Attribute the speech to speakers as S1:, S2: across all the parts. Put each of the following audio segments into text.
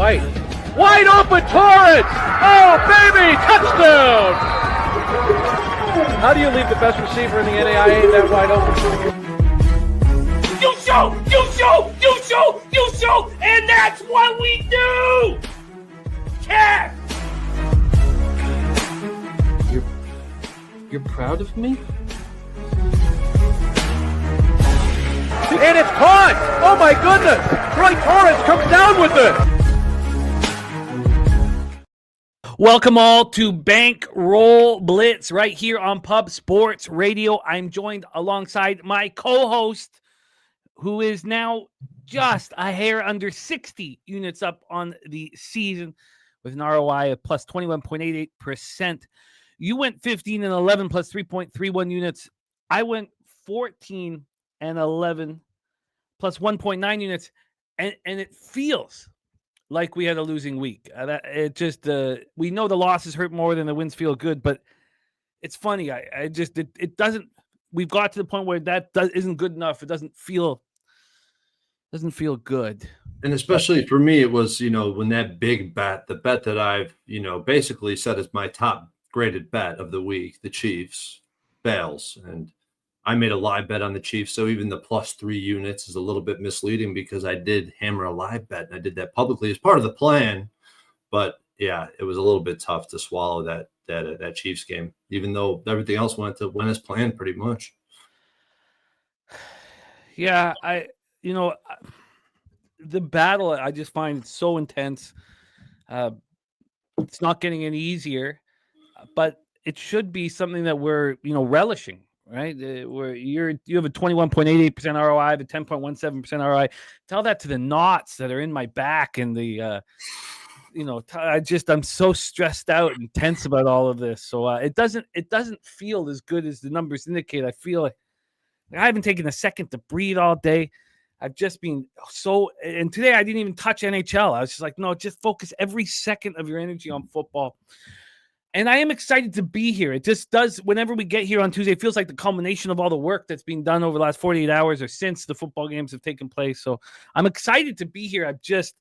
S1: White. Wide open, Torrence! Oh, baby! Touchdown! How do you leave the best receiver in the NAIA that wide open?
S2: You show, and that's what we do! Cat!
S1: You're proud of me? And it's caught! Oh my goodness! Troy Torrence comes down with it!
S2: Welcome all to Bankroll Blitz right here on Pub Sports Radio. I'm joined alongside my co-host, who is now just a hair under 60 units up on the season with an ROI of plus 21.88%. You went 15 and 11 plus 3.31 units. I went 14 and 11 plus 1.9 units. And it feels like we had a losing week. We know the losses hurt more than the wins feel good, but it's funny. It doesn't, we've got to the point where isn't good enough. It doesn't feel good.
S3: And especially for me, it was, when that big bet, the bet that I've, basically set as my top graded bet of the week, the Chiefs, fails. And I made a live bet on the Chiefs. So even the plus 3 units is a little bit misleading because I did hammer a live bet and I did that publicly as part of the plan. But yeah, it was a little bit tough to swallow that Chiefs game, even though everything else went as planned pretty much.
S2: Yeah, the battle, I just find it so intense. It's not getting any easier, but it should be something that we're, relishing, right? Where you have a 21.88% ROI, the 10.17% ROI. Tell that to the knots that are in my back and the, I'm so stressed out and tense about all of this. So it doesn't feel as good as the numbers indicate. I feel like I haven't taken a second to breathe all day. I've just been and today I didn't even touch NHL. I was just like, no, just focus every second of your energy on football. And I am excited to be here. It just does, whenever we get here on Tuesday, it feels like the culmination of all the work that's being done over the last 48 hours or since the football games have taken place. So I'm excited to be here. I've just,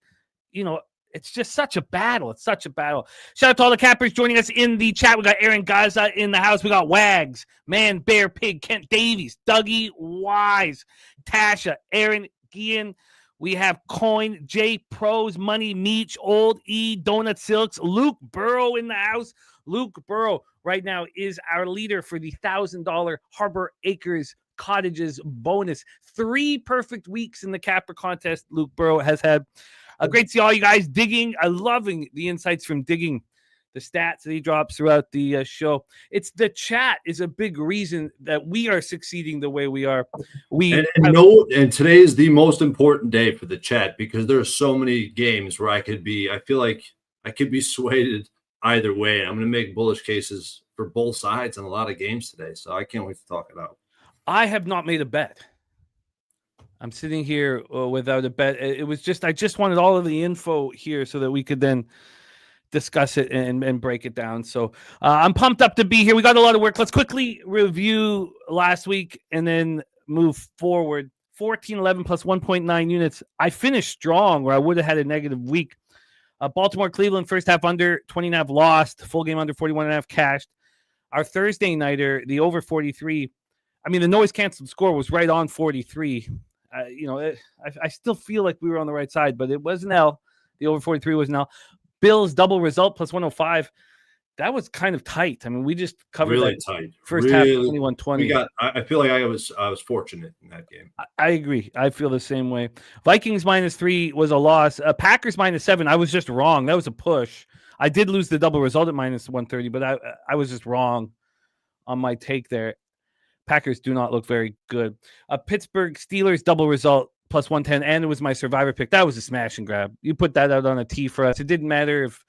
S2: it's just such a battle. It's such a battle. Shout out to all the cappers joining us in the chat. We got Aaron Gaza in the house. We got Wags, Man, Bear, Pig, Kent Davies, Dougie, Wise, Tasha, Aaron, Gian. We have Coin, J Pros, Money, Meech, Old E, Donut Silks, Luke Burrow in the house. Luke Burrow right now is our leader for the $1,000 Harbor Acres Cottages bonus. 3 perfect weeks in the capper contest Luke Burrow has had. Great to see all you guys digging. I'm loving the insights from digging the stats that he drops throughout the show. It's the chat is a big reason that we are succeeding the way we are.
S3: And today is the most important day for the chat because there are so many games where I feel like I could be swayed either way. I'm going to make bullish cases for both sides in a lot of games today. So I can't wait to talk it out.
S2: I have not made a bet. I'm sitting here without a bet. It was I just wanted all of the info here so that we could then discuss it and break it down. So I'm pumped up to be here. We got a lot of work. Let's quickly review last week and then move forward. 14-11 plus 1.9 units. I finished strong where I would have had a negative week. Baltimore, Cleveland, first half under, 20.5 lost, full game under, 41.5 cashed. Our Thursday nighter, the over 43. I mean, the noise canceled score was right on 43. I still feel like we were on the right side, but it was an L. The over 43 was an L. Bills double result plus 105. That was kind of tight. I mean, we just covered
S3: really
S2: that
S3: tight.
S2: First half 21-20.
S3: I feel like I was fortunate in that game.
S2: I agree. I feel the same way. Vikings -3 was a loss. Packers -7. I was just wrong. That was a push. I did lose the double result at -130, but I was just wrong on my take there. Packers do not look very good. Pittsburgh Steelers double result plus 110, and it was my survivor pick. That was a smash and grab. You put that out on a tee for us. It didn't matter if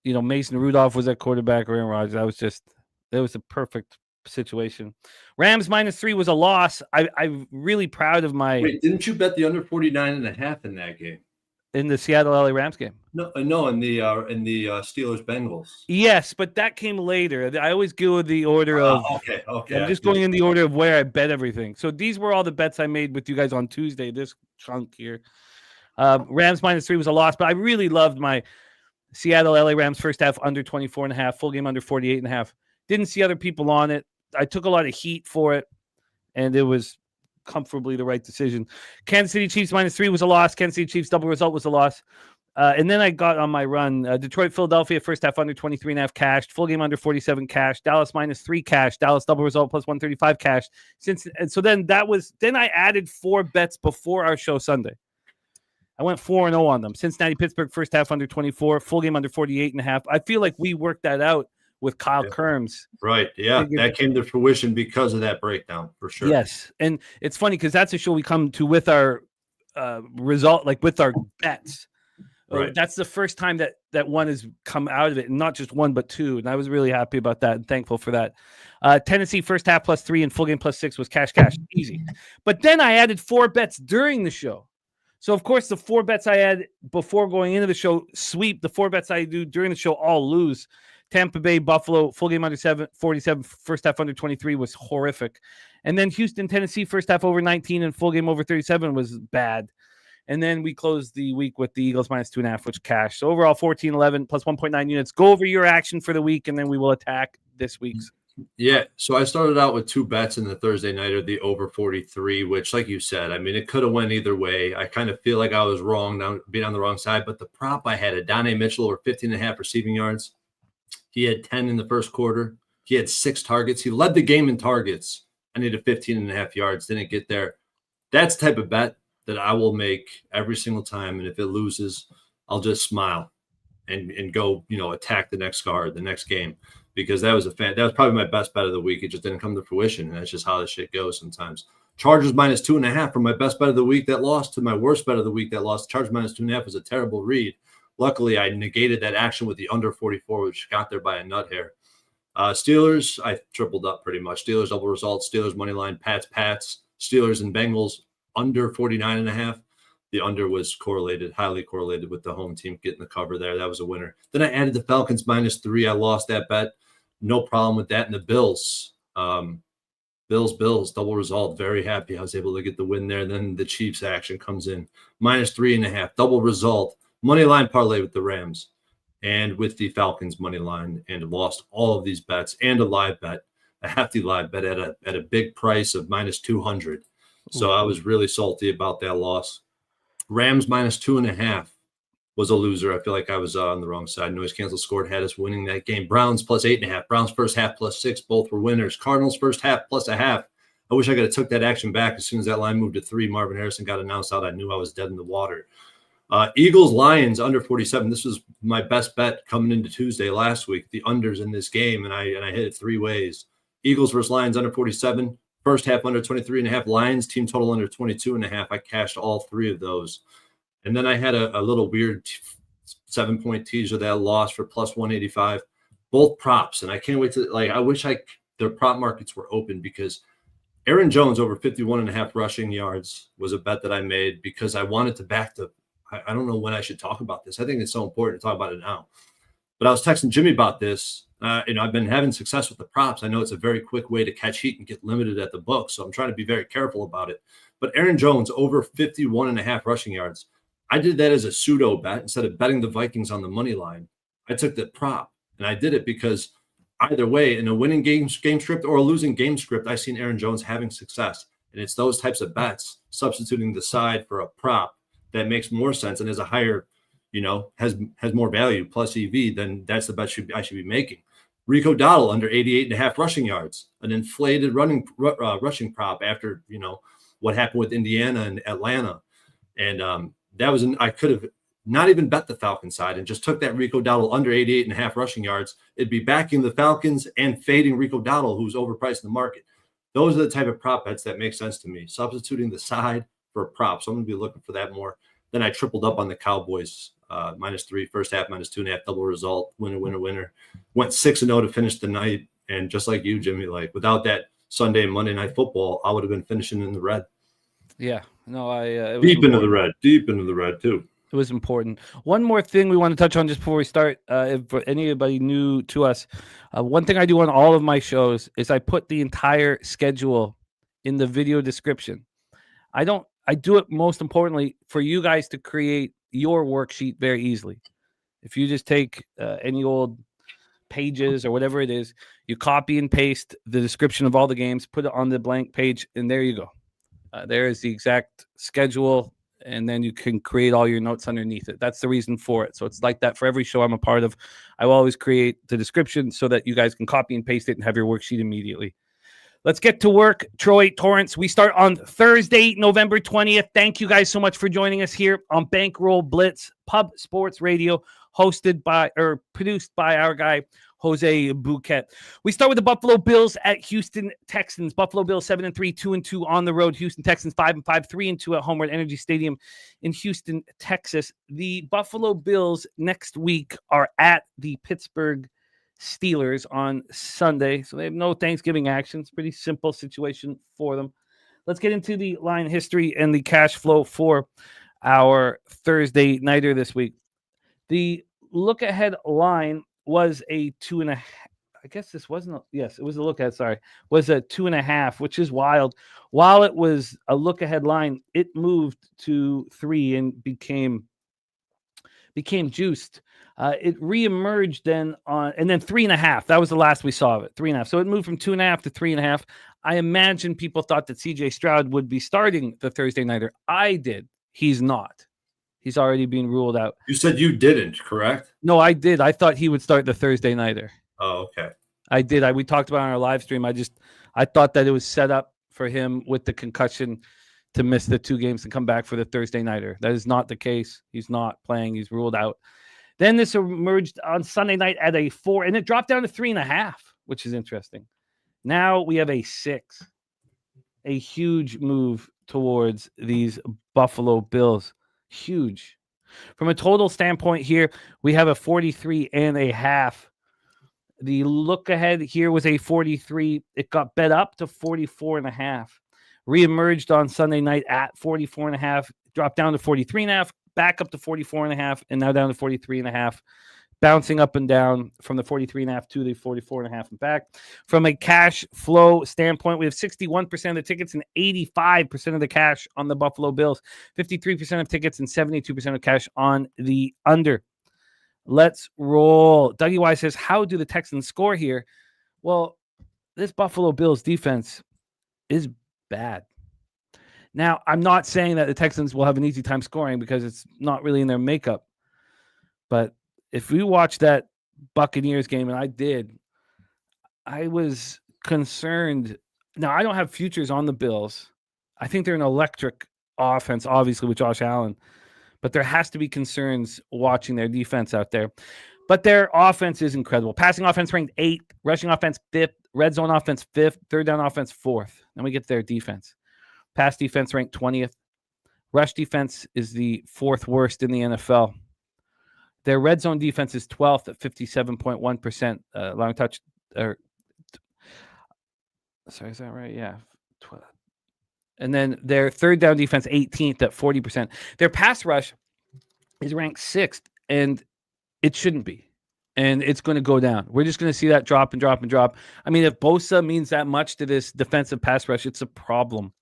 S2: Mason Rudolph was at quarterback or Aaron Rodgers. That was a perfect situation. Rams -3 was a loss. I'm really proud of my.
S3: Wait, didn't you bet the under 49.5 in that game?
S2: In the Seattle LA Rams game?
S3: No, in the Steelers Bengals.
S2: Yes, but that came later. I always go with the order of.
S3: Okay.
S2: I'm just going in the order of where I bet everything. So these were all the bets I made with you guys on Tuesday. This chunk here. Rams -3 was a loss, but I really loved my Seattle LA Rams first half under 24.5, full game under 48.5. Didn't see other people on it. I took a lot of heat for it, and it was comfortably the right decision. Kansas City Chiefs -3 was a loss. Kansas City Chiefs double result was a loss. And then I got on my run. Detroit Philadelphia first half under 23.5 cashed. Full game under 47 cash. Dallas -3 cash. Dallas double result plus 135 cash. And so then I added 4 bets before our show Sunday. I went 4-0 on them. Cincinnati Pittsburgh first half under 24. Full game under 48.5. I feel like we worked that out with Kyle Kerms.
S3: Right. Yeah. That came to fruition because of that breakdown for sure.
S2: Yes. And it's funny because that's a show we come to with our result, like with our bets.
S3: Right.
S2: That's the first time that one has come out of it, and not just one, but 2. And I was really happy about that and thankful for that. Tennessee first half +3 and full game +6 was cash. Easy. But then I added 4 bets during the show. So, of course, the 4 bets I had before going into the show sweep. The 4 bets I do during the show all lose. Tampa Bay, Buffalo, full game under 47, first half under 23 was horrific. And then Houston, Tennessee, first half over 19 and full game over 37 was bad. And then we closed the week with the Eagles -2.5, which cash. So overall, 14-11 plus 1.9 units. Go over your action for the week, and then we will attack this week's.
S3: Yeah, so I started out with 2 bets in the Thursday nighter, the over 43, which, like you said, I mean, it could have went either way. I kind of feel like I was wrong, being on the wrong side. But the prop I had, Adonai Mitchell over 15.5 receiving yards. He had 10 in the first quarter. He had 6 targets. He led the game in targets. I needed 15.5 yards. Didn't get there. That's the type of bet that I will make every single time. And if it loses, I'll just smile and go, attack the next card, the next game, because that was probably my best bet of the week. It just didn't come to fruition. And that's just how this shit goes sometimes. Chargers -2.5 from my best bet of the week that lost to my worst bet of the week that lost. Chargers -2.5 was a terrible read. Luckily, I negated that action with the under 44, which got there by a nut hair. Steelers, I tripled up pretty much. Steelers double result. Steelers money line. Pats. Steelers and Bengals under 49.5. The under was highly correlated with the home team getting the cover there. That was a winner. Then I added the Falcons -3. I lost that bet. No problem with that. And the Bills, double result. Very happy I was able to get the win there. Then the Chiefs action comes in -3.5, double result. Money line parlay with the Rams and with the Falcons money line, and lost all of these bets and a live bet, a hefty live bet at a big price of -200. So I was really salty about that loss. Rams -2.5 was a loser. I feel like I was on the wrong side. Noise cancel scored had us winning that game. Browns +8.5. Browns first half +6. Both were winners. Cardinals first half +0.5. I wish I could have took that action back as soon as that line moved to 3. Marvin Harrison got announced out. I knew I was dead in the water. Eagles Lions under 47. This was my best bet coming into Tuesday last week. The unders in this game, and I hit it 3 ways. Eagles versus Lions under 47. First half under 23.5. Lions team total under 22.5. I cashed all 3 of those. And then I had a little weird 7-point teaser that I lost for plus 185. Both props. And I can't wait to, I wish the prop markets were open, because Aaron Jones over 51.5 rushing yards was a bet that I made because I wanted to back the, I don't know when I should talk about this. I think it's so important to talk about it now. But I was texting Jimmy about this. I've been having success with the props. I know it's a very quick way to catch heat and get limited at the book, so I'm trying to be very careful about it. But Aaron Jones over 51.5 rushing yards. I did that as a pseudo bet instead of betting the Vikings on the money line. I took the prop, and I did it because either way, in a winning game script or a losing game script, I've seen Aaron Jones having success. And it's those types of bets, substituting the side for a prop, that makes more sense and is a higher, has more value plus EV, then that's the bet I should be making. Rico Dowdle under 88.5 rushing yards, an inflated rushing prop after, what happened with Indiana and Atlanta. And I could have not even bet the Falcons side and just took that Rico Dowdle under 88.5 rushing yards. It'd be backing the Falcons and fading Rico Dowdle, who's overpriced in the market. Those are the type of prop bets that make sense to me. Substituting the side for a prop. So I'm going to be looking for that more. Then I tripled up on the Cowboys, -3, first half, -2.5, double result, winner. Went 6-0 to finish the night. And just like you, Jimmy, without that Sunday and Monday night football, I would have been finishing in the red.
S2: Yeah, no,
S3: deep into the red too.
S2: It was important. One more thing we want to touch on just before we start, if for anybody new to us, one thing I do on all of my shows is I put the entire schedule in the video description. I don't I do it most importantly for you guys to create your worksheet very easily. If you just take any old pages or whatever it is, you copy and paste the description of all the games, put it on the blank page, and there you go. There is the exact schedule, and then you can create all your notes underneath it. That's the reason for it. So it's like that for every show I'm a part of. I will always create the description so that you guys can copy and paste it and have your worksheet immediately. Let's get to work. Troy, Torrence, we start on Thursday, November 20th. Thank you guys so much for joining us here on Bankroll Blitz, Pub Sports Radio, produced by our guy, Jose Bouquet. We start with the Buffalo Bills at Houston Texans. Buffalo Bills 7-3, 2-2 on the road. Houston Texans 5-5, 3-2 at home at NRG Stadium in Houston, Texas. The Buffalo Bills next week are at the Pittsburgh Steelers on Sunday, so they have no Thanksgiving action. It's a pretty simple situation for them. Let's get into the line history and the cash flow for our Thursday nighter this week. The look ahead line was a 2.5. I guess this wasn't. Yes, it was a look ahead. Sorry, was a 2.5, which is wild. While it was a look ahead line, it moved to 3 and became juiced. It reemerged then and then 3.5. That was the last we saw of it. 3.5. So it moved from 2.5 to 3.5. I imagine people thought that CJ Stroud would be starting the Thursday nighter. I did. He's not. He's already been ruled out.
S3: You said you didn't, correct?
S2: No, I did. I thought he would start the Thursday nighter.
S3: Oh, okay.
S2: I did. We talked about it on our live stream. I thought that it was set up for him with the concussion to miss the 2 games and come back for the Thursday nighter. That is not the case. He's not playing. He's ruled out. Then this emerged on Sunday night at a 4, and it dropped down to 3.5, which is interesting. Now we have a 6. A huge move towards these Buffalo Bills. Huge. From a total standpoint here, we have a 43.5. The look ahead here was a 43. It got bet up to 44.5. Reemerged on Sunday night at 44.5, dropped down to 43.5, back up to 44.5, and now down to 43.5, bouncing up and down from the 43.5 to the 44.5 and back. From a cash flow standpoint, we have 61% of the tickets and 85% of the cash on the Buffalo Bills, 53% of tickets and 72% of cash on the under. Let's roll. Dougie Y says, how do the Texans score here? Well, this Buffalo Bills defense is bad. Now, I'm not saying that the Texans will have an easy time scoring because it's not really in their makeup. But if we watch that Buccaneers game, and I did, I was concerned. Now, I don't have futures on the Bills. I think they're an electric offense, obviously, with Josh Allen. But there has to be concerns watching their defense out there. But their offense is incredible. Passing offense ranked 8th, rushing offense 5th, red zone offense 5th, third down offense 4th. Then we get to their defense. Pass defense ranked 20th. Rush defense is the 4th worst in the NFL. Their red zone defense is 12th at 57.1%. Long touch. Sorry, is that right? Yeah. 12. And then their third down defense, 18th at 40%. Their pass rush is ranked 6th, and it shouldn't be. And it's going to go down. We're just going to see that drop and drop and drop. I mean, if Bosa means that much to this defensive pass rush, it's a problem.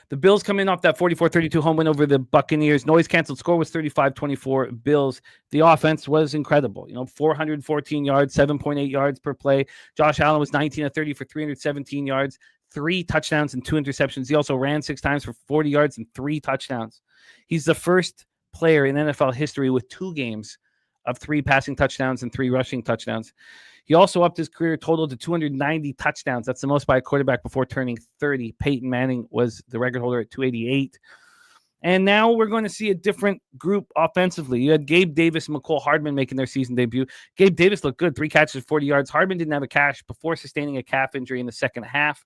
S2: The Bills come in off that 44-32 home win over the Buccaneers. Noise canceled score was 35-24 Bills. The offense was incredible. 414 yards, 7.8 yards per play. Josh Allen was 19 of 30 for 317 yards, 3 touchdowns and 2 interceptions. He also ran 6 times for 40 yards and 3 touchdowns. He's the first player in NFL history with 2 games of 3 passing touchdowns and 3 rushing touchdowns. He also upped his career total to 290 touchdowns. That's the most by a quarterback before turning 30. Peyton Manning was the record holder at 288. And now we're going to see a different group offensively. You had Gabe Davis and McCole Hardman making their season debut. Gabe Davis looked good, 3 catches, 40 yards. Hardman didn't have a catch before sustaining a calf injury in the second half.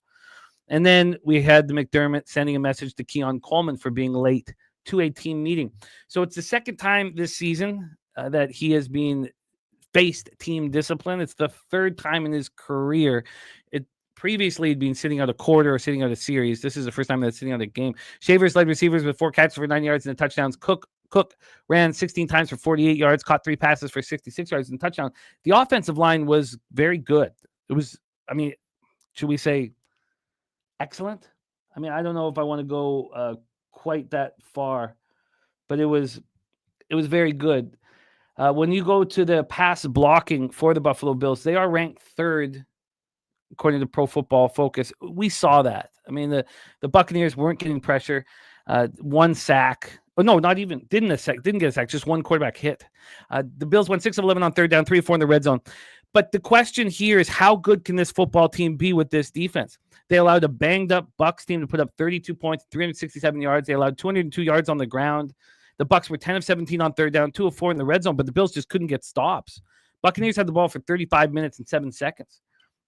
S2: And then we had the McDermott sending a message to Keon Coleman for being late to a team meeting. So it's the second time this season that he has been faced team discipline. It's the 3rd time in his career. It previously had been sitting out a quarter or sitting out a series. This is the first time that's sitting out a game. Shavers led receivers with 4 catches for 9 yards and touchdowns. Cook ran 16 times for 48 yards, caught 3 passes for 66 yards and touchdown. The offensive line was very good. It was, should we say excellent? I don't know if I want to go quite that far, but it was very good. When you go to the pass blocking for the Buffalo Bills, they are ranked third according to Pro Football Focus. We saw that. I mean, the Buccaneers weren't getting pressure. One sack. Oh, no, not even. Didn't get a sack. Just one quarterback hit. The Bills went 6 of 11 on third down, 3 of 4 in the red zone. But the question here is, how good can this football team be with this defense? They allowed a banged-up Bucs team to put up 32 points, 367 yards. They allowed 202 yards on the ground. The Bucs were 10 of 17 on third down, 2 of 4 in the red zone, but the Bills just couldn't get stops. Buccaneers had the ball for 35 minutes and 7 seconds.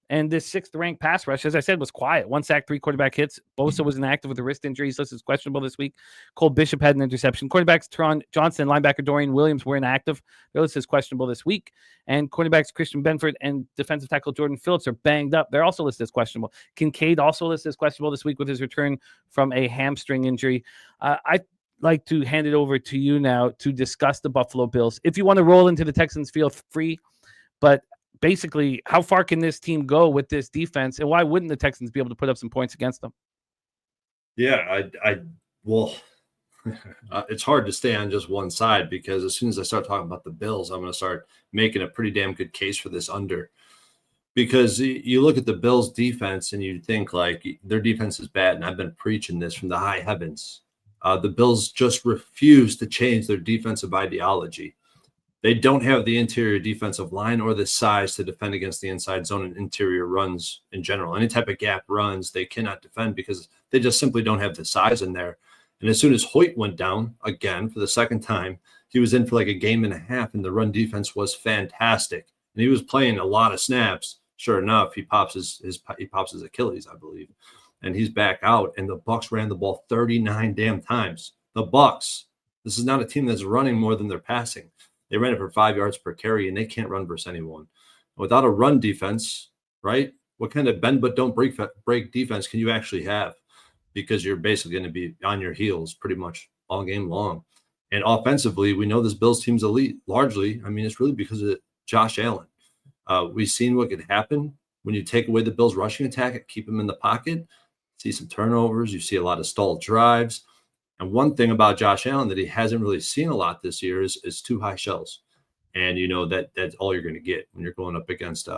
S2: And this 6th-ranked pass rush, as I said, was quiet. 1 sack, 3 quarterback hits. Bosa was inactive with a wrist injury. He's listed as questionable this week. Cole Bishop had an interception. Quarterbacks Teron Johnson, linebacker Dorian Williams were inactive. They're listed as questionable this week. And quarterbacks Christian Benford and defensive tackle Jordan Phillips are banged up. They're also listed as questionable. Kincaid also listed as questionable this week with his return from a hamstring injury. I'd like to hand it over to you now to discuss the Buffalo Bills. If you want to roll into the Texans, feel free. But basically, how far can this team go with this defense, and why wouldn't the Texans be able to put up some points against them?
S3: Yeah, well, it's hard to stay on just one side, because as soon as I start talking about the Bills, I'm going to start making a pretty damn good case for this under. Because you look at the Bills' defense and you think like their defense is bad, and I've been preaching this from the high heavens. The Bills just refuse to change their defensive ideology. They don't have the interior defensive line or the size to defend against the inside zone and interior runs in general. Any type of gap runs, they cannot defend because they just simply don't have the size in there. And as soon as Hoyt went down again for the second time, he was in for like a game and a half, and the run defense was fantastic. And he was playing a lot of snaps. Sure enough, he pops his Achilles, I believe, and he's back out. And the Bucs ran the ball 39 damn times. The Bucs. This is not a team that's running more than they're passing. They ran it for 5 yards per carry, and they can't run versus anyone. Without a run defense, right? What kind of bend but don't break defense can you actually have? Because you're basically going to be on your heels pretty much all game long. And offensively, we know this Bills team's elite. Largely, I mean, it's really because of Josh Allen. We've seen what could happen when you take away the Bills' rushing attack and keep them in the pocket. See some turnovers. You see a lot of stalled drives. And one thing about Josh Allen that he hasn't really seen a lot this year is 2 high shells. And you know that's all you're going to get when you're going up against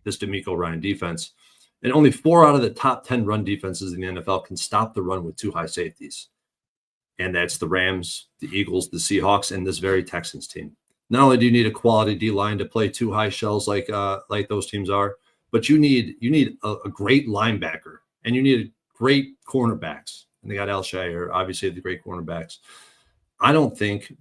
S3: this DeMeco Ryan defense. And only 4 out of the top 10 run defenses in the NFL can stop the run with 2 high safeties. And that's the Rams, the Eagles, the Seahawks, and this very Texans team. Not only do you need a quality D-line to play 2 high shells like those teams are, but you need a great linebacker, and you need great cornerbacks. And they got Al-Shire, obviously the great cornerbacks. I don't think,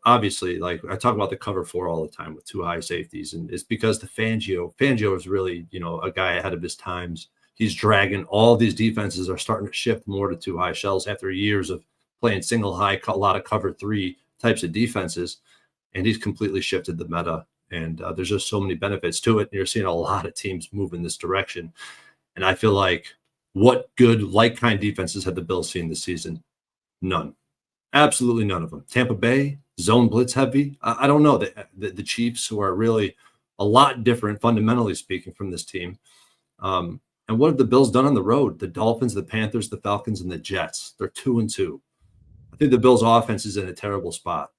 S3: obviously, like I talk about the cover 4 all the time with 2 high safeties, and it's because the Fangio is really, a guy ahead of his times. He's dragging all these defenses are starting to shift more to 2 high shells after years of playing single high, a lot of cover 3 types of defenses. And he's completely shifted the meta. And there's just so many benefits to it. And you're seeing a lot of teams move in this direction. And I feel like what good like-kind defenses have the Bills seen this season? None. Absolutely none of them. Tampa Bay, zone blitz heavy. I don't know. The Chiefs, who are really a lot different, fundamentally speaking, from this team. And what have the Bills done on the road? The Dolphins, the Panthers, the Falcons, and the Jets. They're 2-2. I think the Bills' offense is in a terrible spot.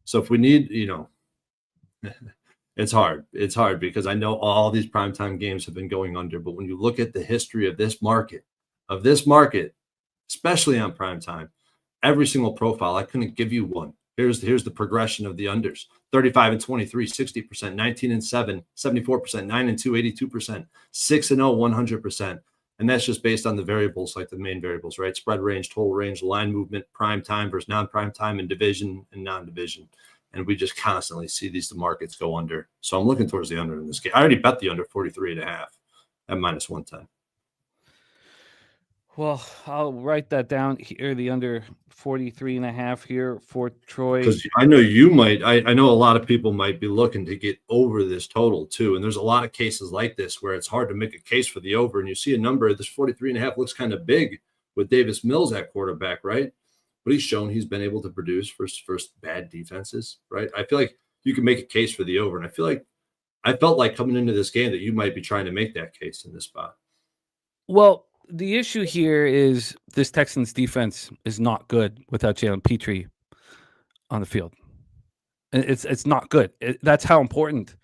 S3: So if we need, it's hard. It's hard because I know all these primetime games have been going under. But when you look at the history of this market, especially on primetime, every single profile, I couldn't give you one. Here's the progression of the unders: 35-23, 60%, 19-7, 74%, 9-2, 82%, 6-0, 100%. And that's just based on the variables, like the main variables, right? Spread range, total range, line movement, prime time versus non-prime time, and division and non-division. And we just constantly see these markets go under. So I'm looking towards the under in this game. I already bet the under 43.5 at -110.
S2: Well, I'll write that down here, the under 43.5 here for Troy.
S3: Because I know you might, I know a lot of people might be looking to get over this total too. And there's a lot of cases like this where it's hard to make a case for the over. And you see a number, this 43.5 looks kind of big with Davis Mills at quarterback, right? But he's shown he's been able to produce first bad defenses, right? I feel like you can make a case for the over. And I felt like coming into this game that you might be trying to make that case in this spot.
S2: Well, the issue here is this Texans defense is not good without Jalen Petrie on the field. It's not good. That's how important.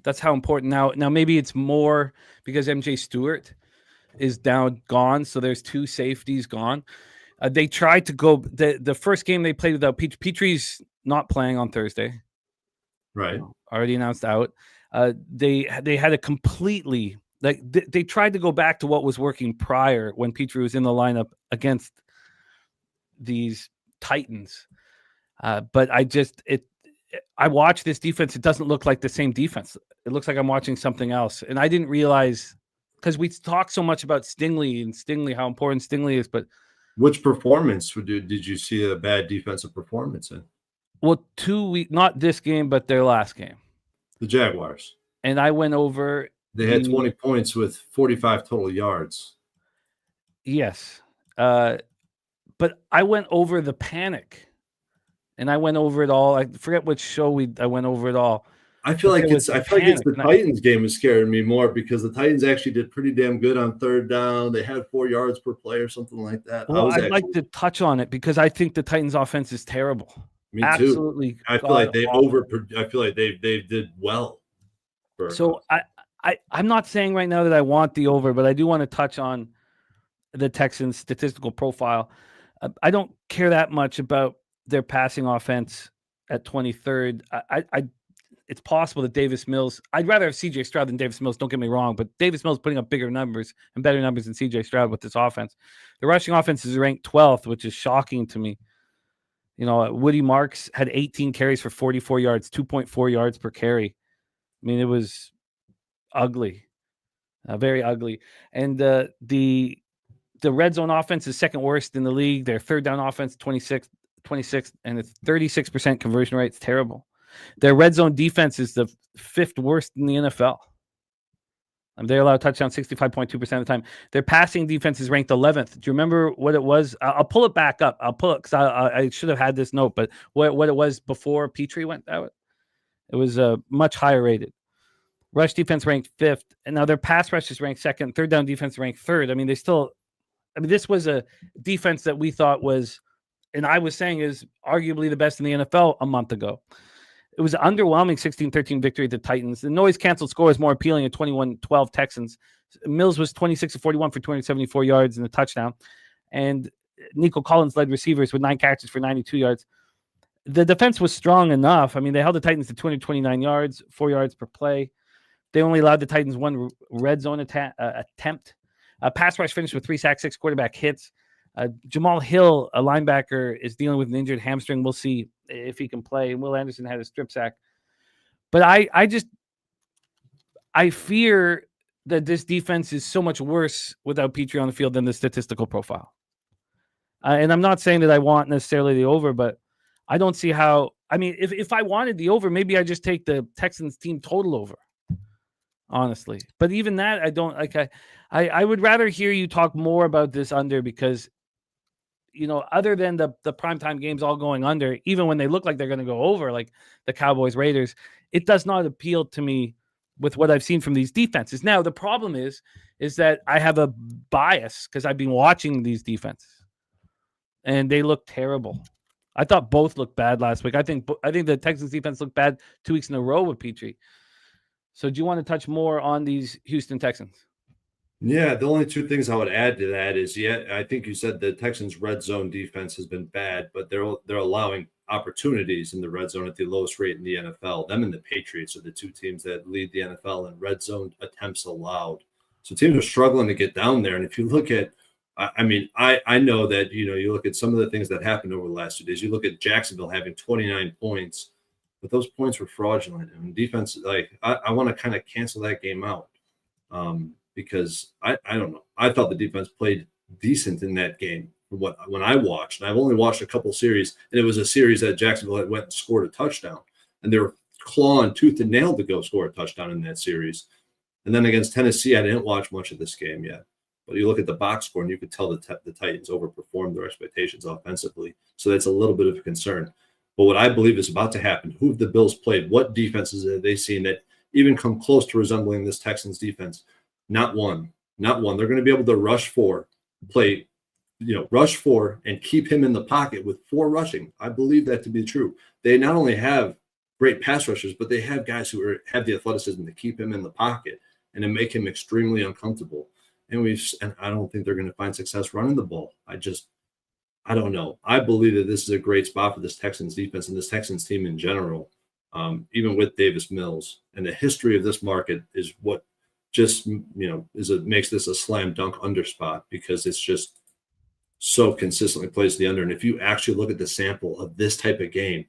S2: That's how important. Now maybe it's more because MJ Stewart is gone, so there's two safeties gone. They tried to go the first game they played without Petrie. Petrie's not playing on Thursday.
S3: Right.
S2: Already announced out. They had a completely they tried to go back to what was working prior when Petrie was in the lineup against these Titans. But I watch this defense. It doesn't look like the same defense. It looks like I'm watching something else. And I didn't realize, because we talk so much about Stingley, how important Stingley is. But
S3: which performance did you see a bad defensive performance in?
S2: Well, not this game, but their last game.
S3: The Jaguars.
S2: And I went over.
S3: They had 20 points with 45 total yards.
S2: Yes. But I went over the panic. And I went over it all. I forget which show I went over it all.
S3: I feel like it's the Titans game is scaring me more because the Titans actually did pretty damn good on third down. They had 4 yards per play or something like that.
S2: Well, I'd like to touch on it because I think the Titans offense is terrible.
S3: Me
S2: Absolutely.
S3: Too. I feel like they did well.
S2: So I'm not saying right now that I want the over, but I do want to touch on the Texans' statistical profile. I don't care that much about their passing offense at 23rd. It's possible that Davis Mills, I'd rather have CJ Stroud than Davis Mills, don't get me wrong, but Davis Mills putting up bigger numbers and better numbers than CJ Stroud with this offense. The rushing offense is ranked 12th, which is shocking to me. Woody Marks had 18 carries for 44 yards, 2.4 yards per carry. I mean, it was ugly, very ugly. And the red zone offense is second worst in the league. Their third down offense, 26th, and it's 36% conversion rate. It's terrible. Their red zone defense is the 5th worst in the NFL. They allow touchdown 65.2% of the time. Their passing defense is ranked 11th. Do you remember what it was? I'll pull it back up. I'll pull it because I should have had this note, but what it was before Petrie went out, it was much higher rated. Rush defense ranked 5th, and now their pass rush is ranked 2nd. Third down defense ranked 3rd. I mean, this was a defense that we thought was, and I was saying is arguably the best in the NFL a month ago. It was an underwhelming 16-13 victory at the Titans. The noise-canceled score is more appealing at 21-12 Texans. Mills was 26-41 for 274 yards and a touchdown. And Nico Collins led receivers with 9 catches for 92 yards. The defense was strong enough. I mean, they held the Titans to 229 yards, 4 yards per play. They only allowed the Titans 1 red zone attempt. Pass rush finished with 3 sacks, 6 quarterback hits. Jamal Hill, a linebacker, is dealing with an injured hamstring. We'll see if he can play. And Will Anderson had a strip sack. But I fear that this defense is so much worse without Petrie on the field than the statistical profile. And I'm not saying that I want necessarily the over, but I don't see how. I mean, if I wanted the over, maybe I just take the Texans team total over, honestly. But even that, I don't like. I would rather hear you talk more about this under because, other than the primetime games all going under, even when they look like they're going to go over, like the Cowboys, Raiders, it does not appeal to me with what I've seen from these defenses. Now, the problem is that I have a bias because I've been watching these defenses, and they look terrible. I thought both looked bad last week. I think the Texans defense looked bad 2 weeks in a row with Petrie. So do you want to touch more on these Houston Texans?
S3: Yeah, the only 2 things I would add to that is, I think you said the Texans' red zone defense has been bad, but they're allowing opportunities in the red zone at the lowest rate in the NFL. Them and the Patriots are the 2 teams that lead the NFL in red zone attempts allowed. So teams are struggling to get down there. And if you look at, I know that, you look at some of the things that happened over the last 2 days. You look at Jacksonville having 29 points, but those points were fraudulent. And defense, I want to kind of cancel that game out. Because I don't know. I thought the defense played decent in that game when I watched. And I've only watched a couple series, and it was a series that Jacksonville had went and scored a touchdown. And they were clawing tooth and nail to go score a touchdown in that series. And then against Tennessee, I didn't watch much of this game yet. But you look at the box score, and you could tell the Titans overperformed their expectations offensively. So that's a little bit of a concern. But what I believe is about to happen, who have the Bills played? What defenses have they seen that even come close to resembling this Texans defense? Not one. not one. They're going to be able to rush 4, rush 4 and keep him in the pocket with 4 rushing. I believe that to be true. They not only have great pass rushers, but they have guys who have the athleticism to keep him in the pocket and to make him extremely uncomfortable. And I don't think they're going to find success running the ball. I don't know. I believe that this is a great spot for this Texans defense and this Texans team in general, even with Davis Mills. And the history of this market is what just, makes this a slam dunk under spot, because it's just so consistently plays the under. And if you actually look at the sample of this type of game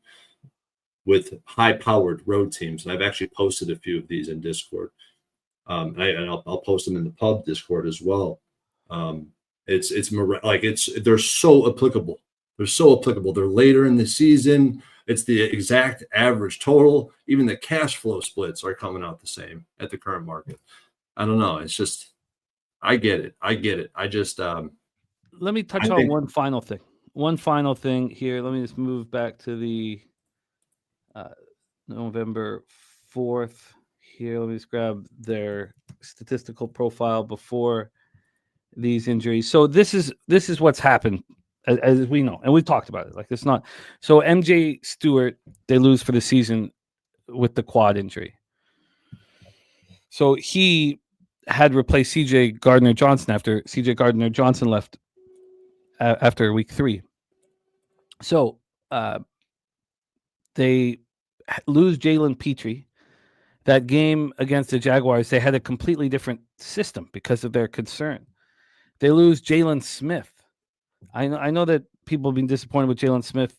S3: with high-powered road teams, and I've actually posted a few of these in Discord, and I'll post them in the pub Discord as well. They're so applicable. They're later in the season. It's the exact average total. Even the cash flow splits are coming out the same at the current market. I don't know. It's just, I get it. I just,
S2: let me touch on one final thing here. Let me just move back to the November 4th here. Let me just grab their statistical profile before these injuries. So this is what's happened, as we know, and we've talked about it. Like, it's not so. MJ Stewart, they lose for the season with the quad injury. So he had replaced CJ Gardner-Johnson after CJ Gardner-Johnson left after week 3. So they lose Jalen Petrie. That game against the Jaguars, they had a completely different system because of their concern. They lose Jalen Smith. I know that people have been disappointed with Jalen Smith,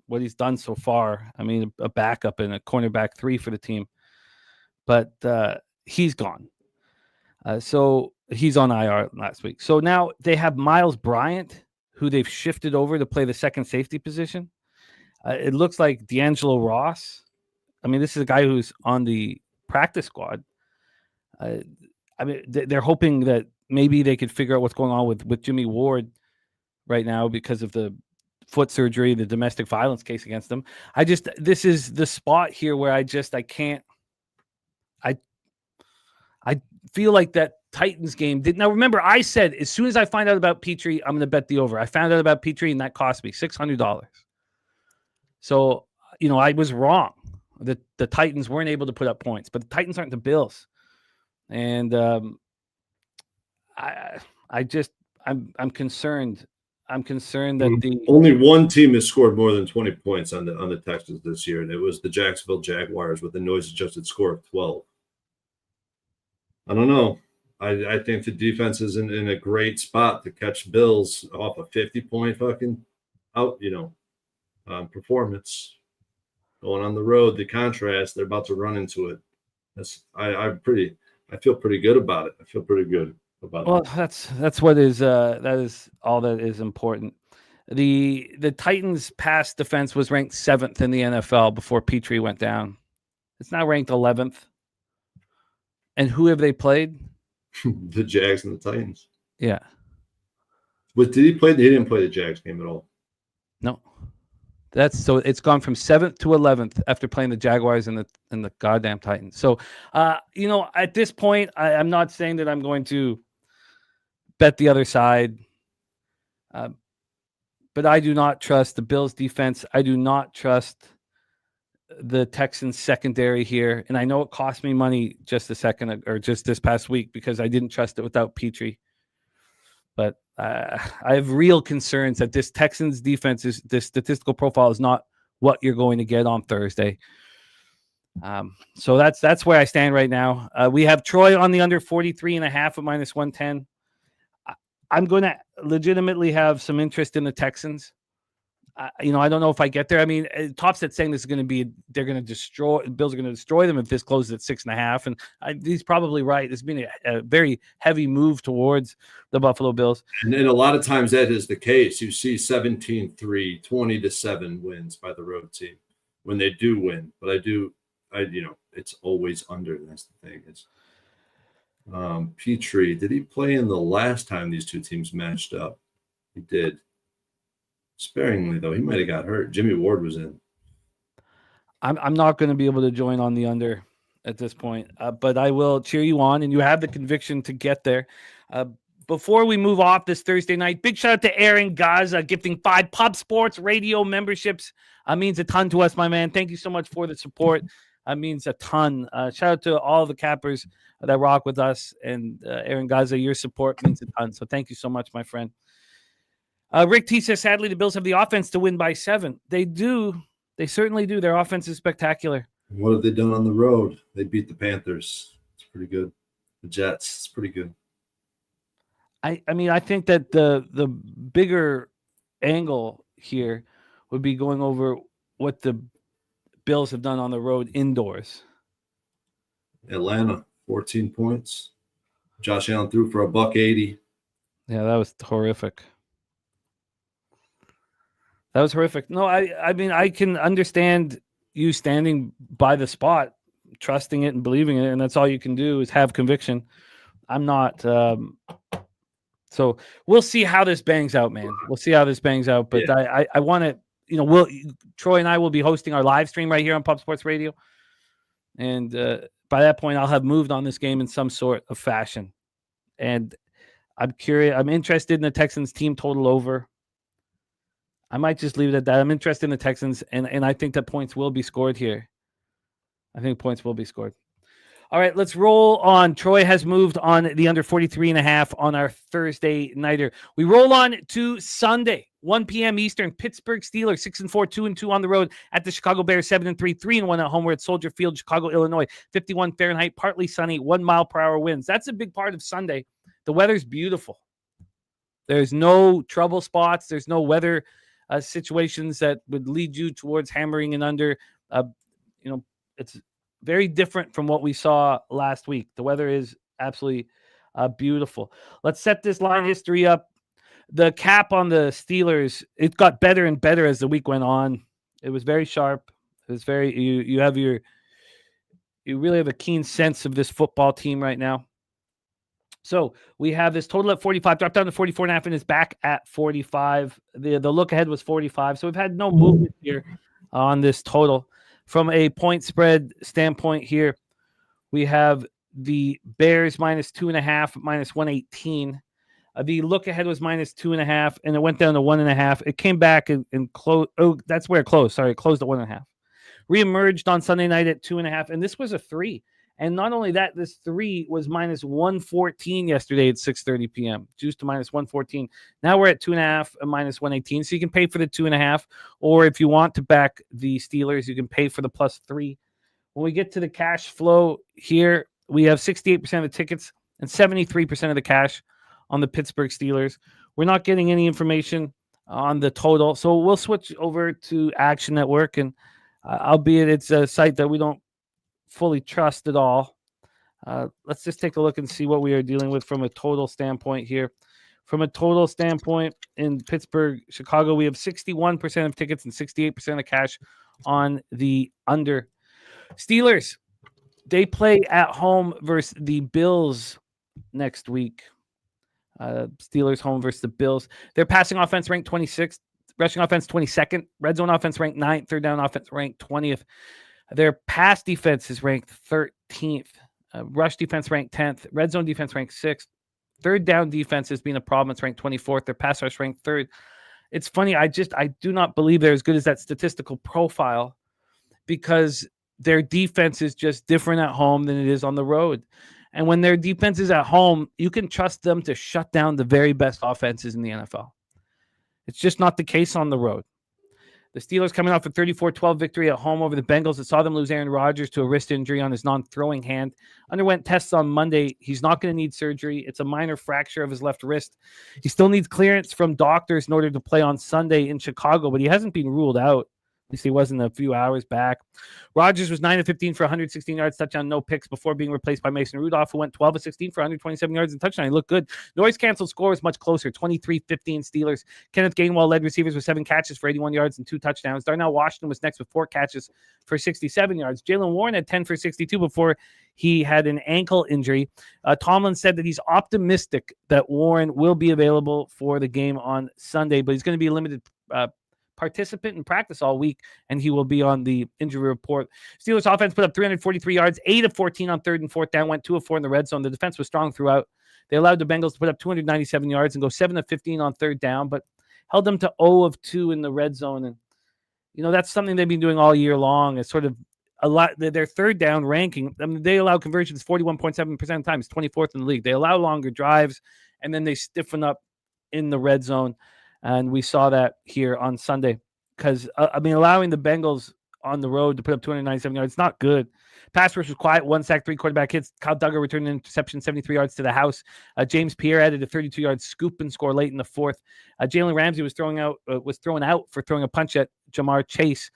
S2: what he's done so far. I mean, a backup and a cornerback 3 for the team. But he's gone. So he's on IR last week. So now they have Miles Bryant, who they've shifted over to play the second safety position. It looks like D'Angelo Ross. I mean, this is a guy who's on the practice squad. I mean, they're hoping that maybe they could figure out what's going on with Jimmy Ward right now because of the foot surgery, the domestic violence case against him. This is the spot here where I can't. I feel like that Titans game did. Now, remember, I said as soon as I find out about Petrie, I'm going to bet the over. I found out about Petrie, and that cost me $600. So, I was wrong. The Titans weren't able to put up points, but the Titans aren't the Bills. And I'm concerned. I'm concerned that
S3: only one team has scored more than 20 points on the Texans this year, and it was the Jacksonville Jaguars with a noise-adjusted score of 12. I don't know. I think the defense is in a great spot to catch Bills off a 50-point fucking performance. Going on the road, the contrast, they're about to run into it. I feel pretty good about it. I feel pretty good about it.
S2: Well, that's what is that is all that is important. The Titans' pass defense was ranked 7th in the NFL before Petrie went down. It's now ranked 11th. And who have they played?
S3: The Jags and the Titans.
S2: Yeah.
S3: But did he play? He didn't play the Jags game at all.
S2: No. So it's gone from 7th to 11th after playing the Jaguars and the goddamn Titans. So, at this point, I'm not saying that I'm going to bet the other side. But I do not trust the Bills defense. I do not trust the Texans secondary here. And I know it cost me money just this past week because I didn't trust it without Petrie. But I have real concerns that this Texans defense this statistical profile is not what you're going to get on Thursday. So that's where I stand right now. We have Troy on the under 43.5 at -110. I'm going to legitimately have some interest in the Texans. I don't know if I get there. I mean, Topset's saying this is going to be, Bills are going to destroy them if this closes at 6.5. And he's probably right. It's been a very heavy move towards the Buffalo Bills.
S3: And a lot of times that is the case. You see 17-3, 20-7 wins by the road team when they do win. But it's always under. That's the thing. It's Petrie. Did he play in the last time these two teams matched up? He did. Sparingly, though. He might have got hurt. Jimmy Ward was in.
S2: I'm not going to be able to join on the under at this point, but I will cheer you on, and you have the conviction to get there. Before we move off this Thursday night, big shout out to Aaron Gaza gifting 5 Pub Sports Radio memberships. Means a ton to us, my man. Thank you so much for the support. Means a ton. Shout out to all the cappers that rock with us. And Aaron Gaza, your support means a ton. So thank you so much, my friend. Rick T says, sadly, the Bills have the offense to win by 7. They do. They certainly do. Their offense is spectacular.
S3: What have they done on the road? They beat the Panthers. It's pretty good. The Jets. It's pretty good.
S2: I mean, I think that the bigger angle here would be going over what the Bills have done on the road indoors.
S3: Atlanta, 14 points. Josh Allen threw for $180.
S2: Yeah, that was horrific. That was horrific. No, I mean, I can understand you standing by the spot, trusting it and believing it, and that's all you can do is have conviction. I'm not. So we'll see how this bangs out, man. We'll see how this bangs out. But yeah. I want to, Troy and I will be hosting our live stream right here on Pub Sports Radio. And by that point, I'll have moved on this game in some sort of fashion. And I'm curious. I'm interested in the Texans team total over. I might just leave it at that. I'm interested in the Texans, and I think that points will be scored here. I think points will be scored. All right, let's roll on. Troy has moved on the under 43.5 on our Thursday nighter. We roll on to Sunday, 1 p.m. Eastern. Pittsburgh Steelers 6-4, 2-2 on the road at the Chicago Bears 7-3, 3-1 at home. We're at Soldier Field, Chicago, Illinois. 51 Fahrenheit, partly sunny, 1 mile per hour winds. That's a big part of Sunday. The weather's beautiful. There's no trouble spots. There's no weather situations that would lead you towards hammering and under. It's very different from what we saw last week. The weather is absolutely beautiful. Let's set this line history up. The cap on the Steelers, it got better and better as the week went on. It was very sharp. It was very, you really have a keen sense of this football team right now. So we have this total at 45, dropped down to 44.5, and is back at 45. The look ahead was 45. So we've had no movement here on this total. From a point spread standpoint here, we have the Bears minus 2.5, minus 118. The look ahead was minus 2.5, and it went down to 1.5. It came back and closed. Oh, that's where it closed. Sorry, it closed at 1.5. Reemerged on Sunday night at 2.5, and this was a 3. And not only that, this 3 was minus 114 yesterday at 6:30 p.m. Juiced to minus 114. Now we're at 2.5 and minus 118. So you can pay for the 2.5, or if you want to back the Steelers, you can pay for the plus 3. When we get to the cash flow here, we have 68% of the tickets and 73% of the cash on the Pittsburgh Steelers. We're not getting any information on the total, so we'll switch over to Action Network, and albeit it's a site that we don't fully trust at all. Let's just take a look and see what we are dealing with from a total standpoint here. From a total standpoint in Pittsburgh, Chicago, we have 61% of tickets and 68% of cash on the under. Steelers, they play at home versus the Bills next week. Steelers home versus the Bills. Their passing offense ranked 26th, rushing offense 22nd, red zone offense ranked 9th, third down offense ranked 20th. Their pass defense is ranked 13th. Rush defense ranked 10th. Red zone defense ranked 6th. Third down defense has been a problem. It's ranked 24th. Their pass rush ranked 3rd. It's funny. I do not believe they're as good as that statistical profile because their defense is just different at home than it is on the road. And when their defense is at home, you can trust them to shut down the very best offenses in the NFL. It's just not the case on the road. The Steelers coming off a 34-12 victory at home over the Bengals that saw them lose Aaron Rodgers to a wrist injury on his non-throwing hand. Underwent tests on Monday. He's not going to need surgery. It's a minor fracture of his left wrist. He still needs clearance from doctors in order to play on Sunday in Chicago, but he hasn't been ruled out. At least he wasn't a few hours back. Rodgers was 9-15 for 116 yards, touchdown, no picks before being replaced by Mason Rudolph, who went 12-16 for 127 yards and touchdown. He looked good. Noise canceled score was much closer, 23-15 Steelers. Kenneth Gainwell led receivers with 7 catches for 81 yards and 2 touchdowns. Darnell Washington was next with 4 catches for 67 yards. Jalen Warren had 10 for 62 before he had an ankle injury. Tomlin said that he's optimistic that Warren will be available for the game on Sunday, but he's going to be limited participant in practice all week, and he will be on the injury report. Steelers offense put up 343 yards, 8 of 14 on third and fourth down, went 2 of 4 in the red zone. The defense was strong throughout. They allowed the Bengals to put up 297 yards and go 7 of 15 on third down, but held them to 0 of 2 in the red zone. And, that's something they've been doing all year long. It's sort of a lot. Their third down ranking, they allow conversions 41.7% of the time. It's 24th in the league. They allow longer drives, and then they stiffen up in the red zone. And we saw that here on Sunday because, allowing the Bengals on the road to put up 297 yards, it's not good. Pass rush was quiet, 1 sack, 3 quarterback hits. Kyle Duggar returned an interception, 73 yards to the house. James Pierre added a 32-yard scoop and score late in the fourth. Jalen Ramsey was thrown out for throwing a punch at Jamar Chase,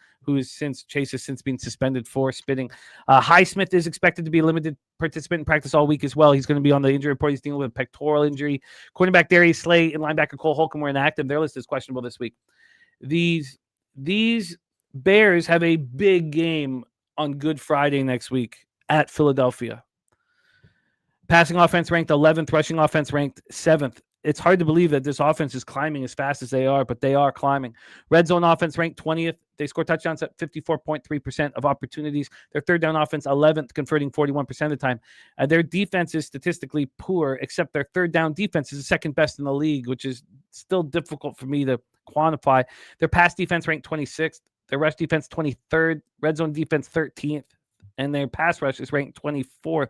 S2: Chase has since been suspended for spitting. Highsmith is expected to be a limited participant in practice all week as well. He's going to be on the injury report. He's dealing with a pectoral injury. Cornerback Darius Slay and linebacker Cole Holcomb were inactive. Their list is questionable this week. These Bears have a big game on Good Friday next week at Philadelphia. Passing offense ranked 11th, rushing offense ranked 7th. It's hard to believe that this offense is climbing as fast as they are, but they are climbing. Red zone offense ranked 20th. They score touchdowns at 54.3% of opportunities. Their third down offense 11th, converting 41% of the time. Their defense is statistically poor, except their third down defense is the second best in the league, which is still difficult for me to quantify. Their pass defense ranked 26th. Their rush defense 23rd. Red zone defense 13th. And their pass rush is ranked 24th.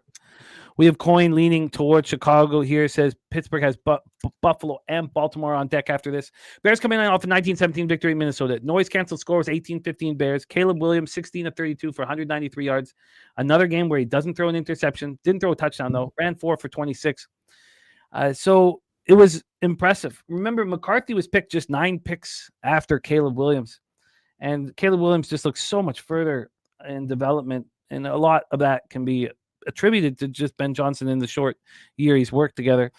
S2: We have coin leaning towards Chicago here. It says Pittsburgh has Buffalo and Baltimore on deck after this. Bears coming in off a 19-17 victory in Minnesota. Noise canceled score was 18-15 Bears. Caleb Williams, 16 of 32 for 193 yards. Another game where he doesn't throw an interception. Didn't throw a touchdown, though. Ran 4 for 26. So it was impressive. Remember, McCarthy was picked just 9 picks after Caleb Williams. And Caleb Williams just looks so much further in development. And a lot of that can be attributed to just Ben Johnson in the short year he's worked together.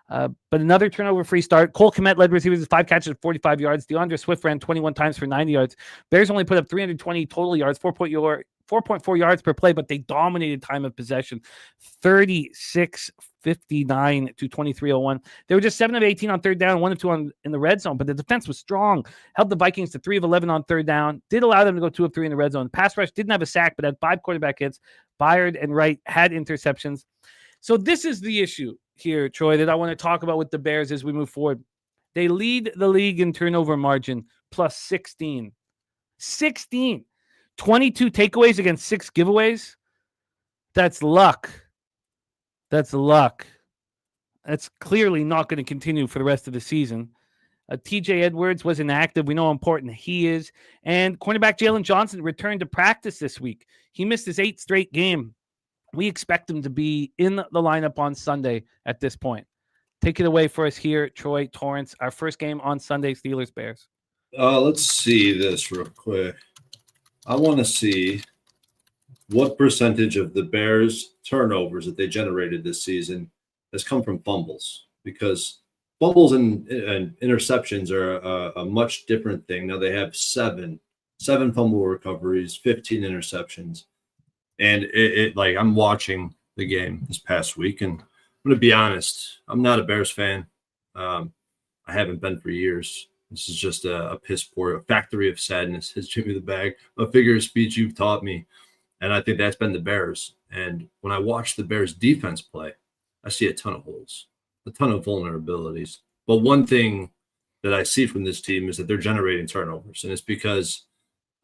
S2: But another turnover-free start. Cole Kmet led receivers with 5 catches at 45 yards. DeAndre Swift ran 21 times for 90 yards. Bears only put up 320 total yards, 4.4 yards per play, but they dominated time of possession, 36-59 to 23-01. They were just 7 of 18 on third down, 1 of 2 in the red zone, but the defense was strong. Held the Vikings to 3 of 11 on third down. Did allow them to go 2 of 3 in the red zone. Pass rush didn't have a sack, but had 5 quarterback hits. Byard and Wright had interceptions. So this is the issue here, Troy, that I want to talk about with the Bears as we move forward. They lead the league in turnover margin, plus 16. 16. 22 takeaways against 6 giveaways. That's luck. That's luck. That's clearly not going to continue for the rest of the season. TJ Edwards was inactive. We know how important he is. And cornerback Jalen Johnson returned to practice this week. He missed his 8th straight game. We expect him to be in the lineup on Sunday at this point. Take it away for us here, Troy Torrence. Our first game on Sunday, Steelers-Bears.
S3: Let's see this real quick. I want to see what percentage of the Bears' turnovers that they generated this season has come from fumbles, because fumbles and interceptions are a much different thing. Now they have seven fumble recoveries, 15 interceptions. And it like, I'm watching the game this past week, and I'm going to be honest, I'm not a Bears fan. I haven't been for years. This is just a piss poor, a factory of sadness. Has Jimmy the Bag, a figure of speech you've taught me. And I think that's been the Bears. And when I watch the Bears defense play, I see a ton of holes, a ton of vulnerabilities. But one thing that I see from this team is that they're generating turnovers. And it's because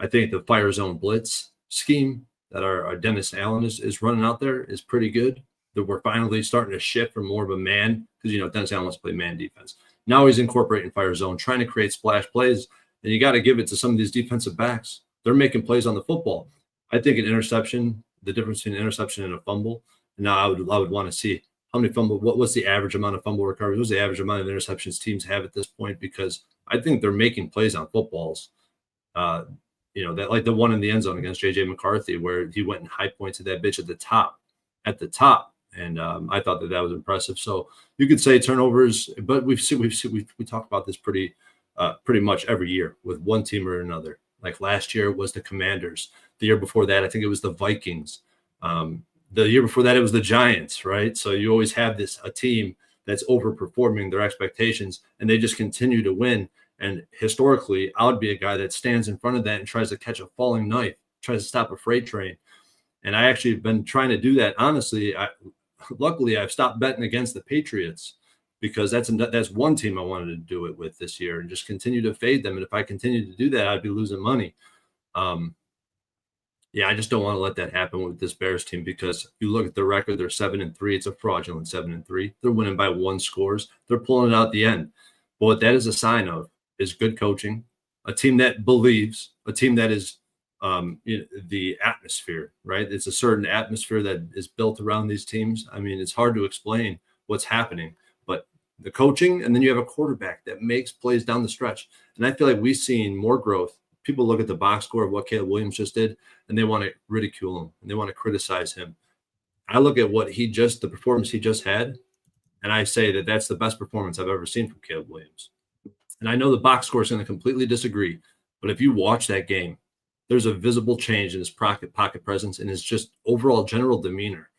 S3: I think the fire zone blitz scheme that our Dennis Allen is running out there is pretty good. That we're finally starting to shift from more of a man, because, Dennis Allen wants to play man defense. Now he's incorporating fire zone, trying to create splash plays. And you got to give it to some of these defensive backs. They're making plays on the football. I think an interception, the difference between an interception and a fumble. Now I would want to see how many fumble, what's the average amount of fumble recoveries? What's the average amount of interceptions teams have at this point? Because I think they're making plays on footballs. That like the one in the end zone against JJ McCarthy, where he went and high pointed that bitch at the top. And I thought that was impressive. So you could say turnovers, but we talk about this pretty much every year with one team or another. Like last year it was the Commanders. The year before that, I think it was the Vikings. The year before that, it was the Giants, right? So you always have a team that's overperforming their expectations, and they just continue to win. And historically, I would be a guy that stands in front of that and tries to catch a falling knife, tries to stop a freight train. And I actually have been trying to do that. Honestly, luckily, I've stopped betting against the Patriots because that's one team I wanted to do it with this year and just continue to fade them. And if I continue to do that, I'd be losing money. Yeah, I just don't want to let that happen with this Bears team because you look at the record, they're 7-3. It's a fraudulent 7-3. They're winning by 1 scores. They're pulling it out the end. But what that is a sign of is good coaching, a team that believes, a team that is the atmosphere, right? It's a certain atmosphere that is built around these teams. I mean, it's hard to explain what's happening, but the coaching, and then you have a quarterback that makes plays down the stretch. And I feel like we've seen more growth. People look at the box score of what Caleb Williams just did, and they want to ridicule him and they want to criticize him. I look at the performance he just had, and I say that that's the best performance I've ever seen from Caleb Williams. And I know the box score is going to completely disagree, but if you watch that game, there's a visible change in his pocket presence and his just overall general demeanor.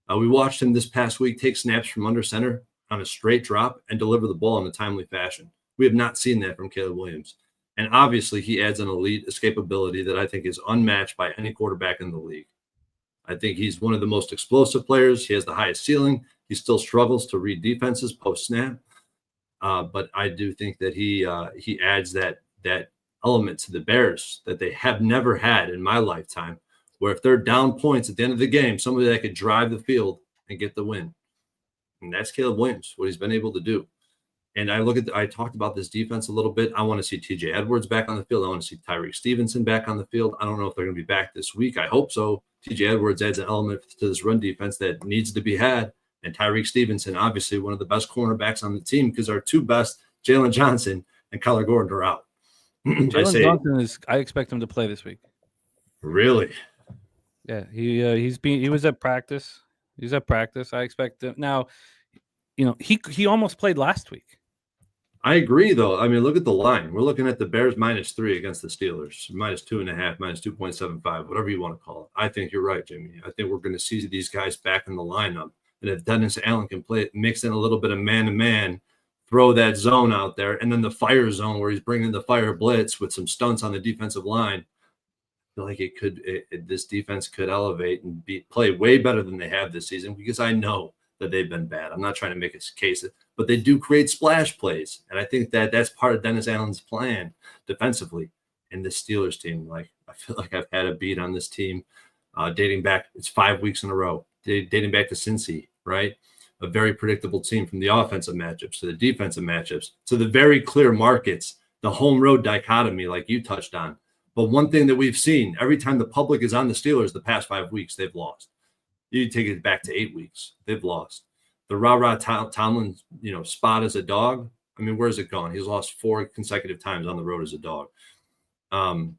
S3: We watched him this past week take snaps from under center on a straight drop and deliver the ball in a timely fashion. We have not seen that from Caleb Williams. And obviously, he adds an elite escapability that I think is unmatched by any quarterback in the league. I think he's one of the most explosive players. He has the highest ceiling. He still struggles to read defenses post-snap. But I do think that he adds that element to the Bears that they have never had in my lifetime, where if they're down points at the end of the game, somebody that could drive the field and get the win. And that's Caleb Williams, what he's been able to do. And I talked about this defense a little bit. I want to see TJ Edwards back on the field. I want to see Tyreek Stevenson back on the field. I don't know if they're going to be back this week. I hope so. TJ Edwards adds an element to this run defense that needs to be had. And Tyreek Stevenson, obviously one of the best cornerbacks on the team because our 2 best, Jalen Johnson and Kyler Gordon, are out.
S2: Jalen Johnson I expect him to play this week.
S3: Really?
S2: Yeah, he was at practice. He's at practice. I expect him now. He almost played last week.
S3: I agree, though. I mean, look at the line. We're looking at the Bears -3 against the Steelers, -2.5, -2.75, whatever you want to call it. I think you're right, Jimmy. I think we're going to see these guys back in the lineup. And if Dennis Allen can mix in a little bit of man-to-man, throw that zone out there, and then the fire zone where he's bringing the fire blitz with some stunts on the defensive line, I feel like this defense could elevate and play way better than they have this season because I know that they've been bad. I'm not trying to make a case, but they do create splash plays. And I think that that's part of Dennis Allen's plan defensively. And the Steelers team, I feel like I've had a beat on this team dating back. It's 5 weeks in a row, dating back to Cincy, right? A very predictable team from the offensive matchups to the defensive matchups to the very clear markets, the home road dichotomy like you touched on. But one thing that we've seen every time the public is on the Steelers the past 5 weeks, they've lost. You take it back to 8 weeks, they've lost. The rah-rah Tomlin, spot as a dog. I mean, where's it gone? He's lost 4 consecutive times on the road as a dog. And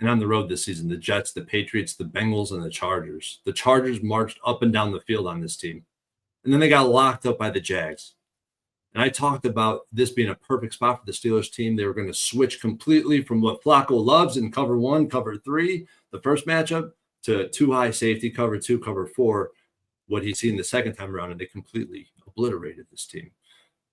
S3: on the road this season, the Jets, the Patriots, the Bengals, and the Chargers. The Chargers marched up and down the field on this team. And then they got locked up by the Jags. And I talked about this being a perfect spot for the Steelers team. They were going to switch completely from what Flacco loves in cover 1, cover 3, the first matchup, to 2 high safety, cover 2, cover 4, what he's seen the second time around, and they completely obliterated this team.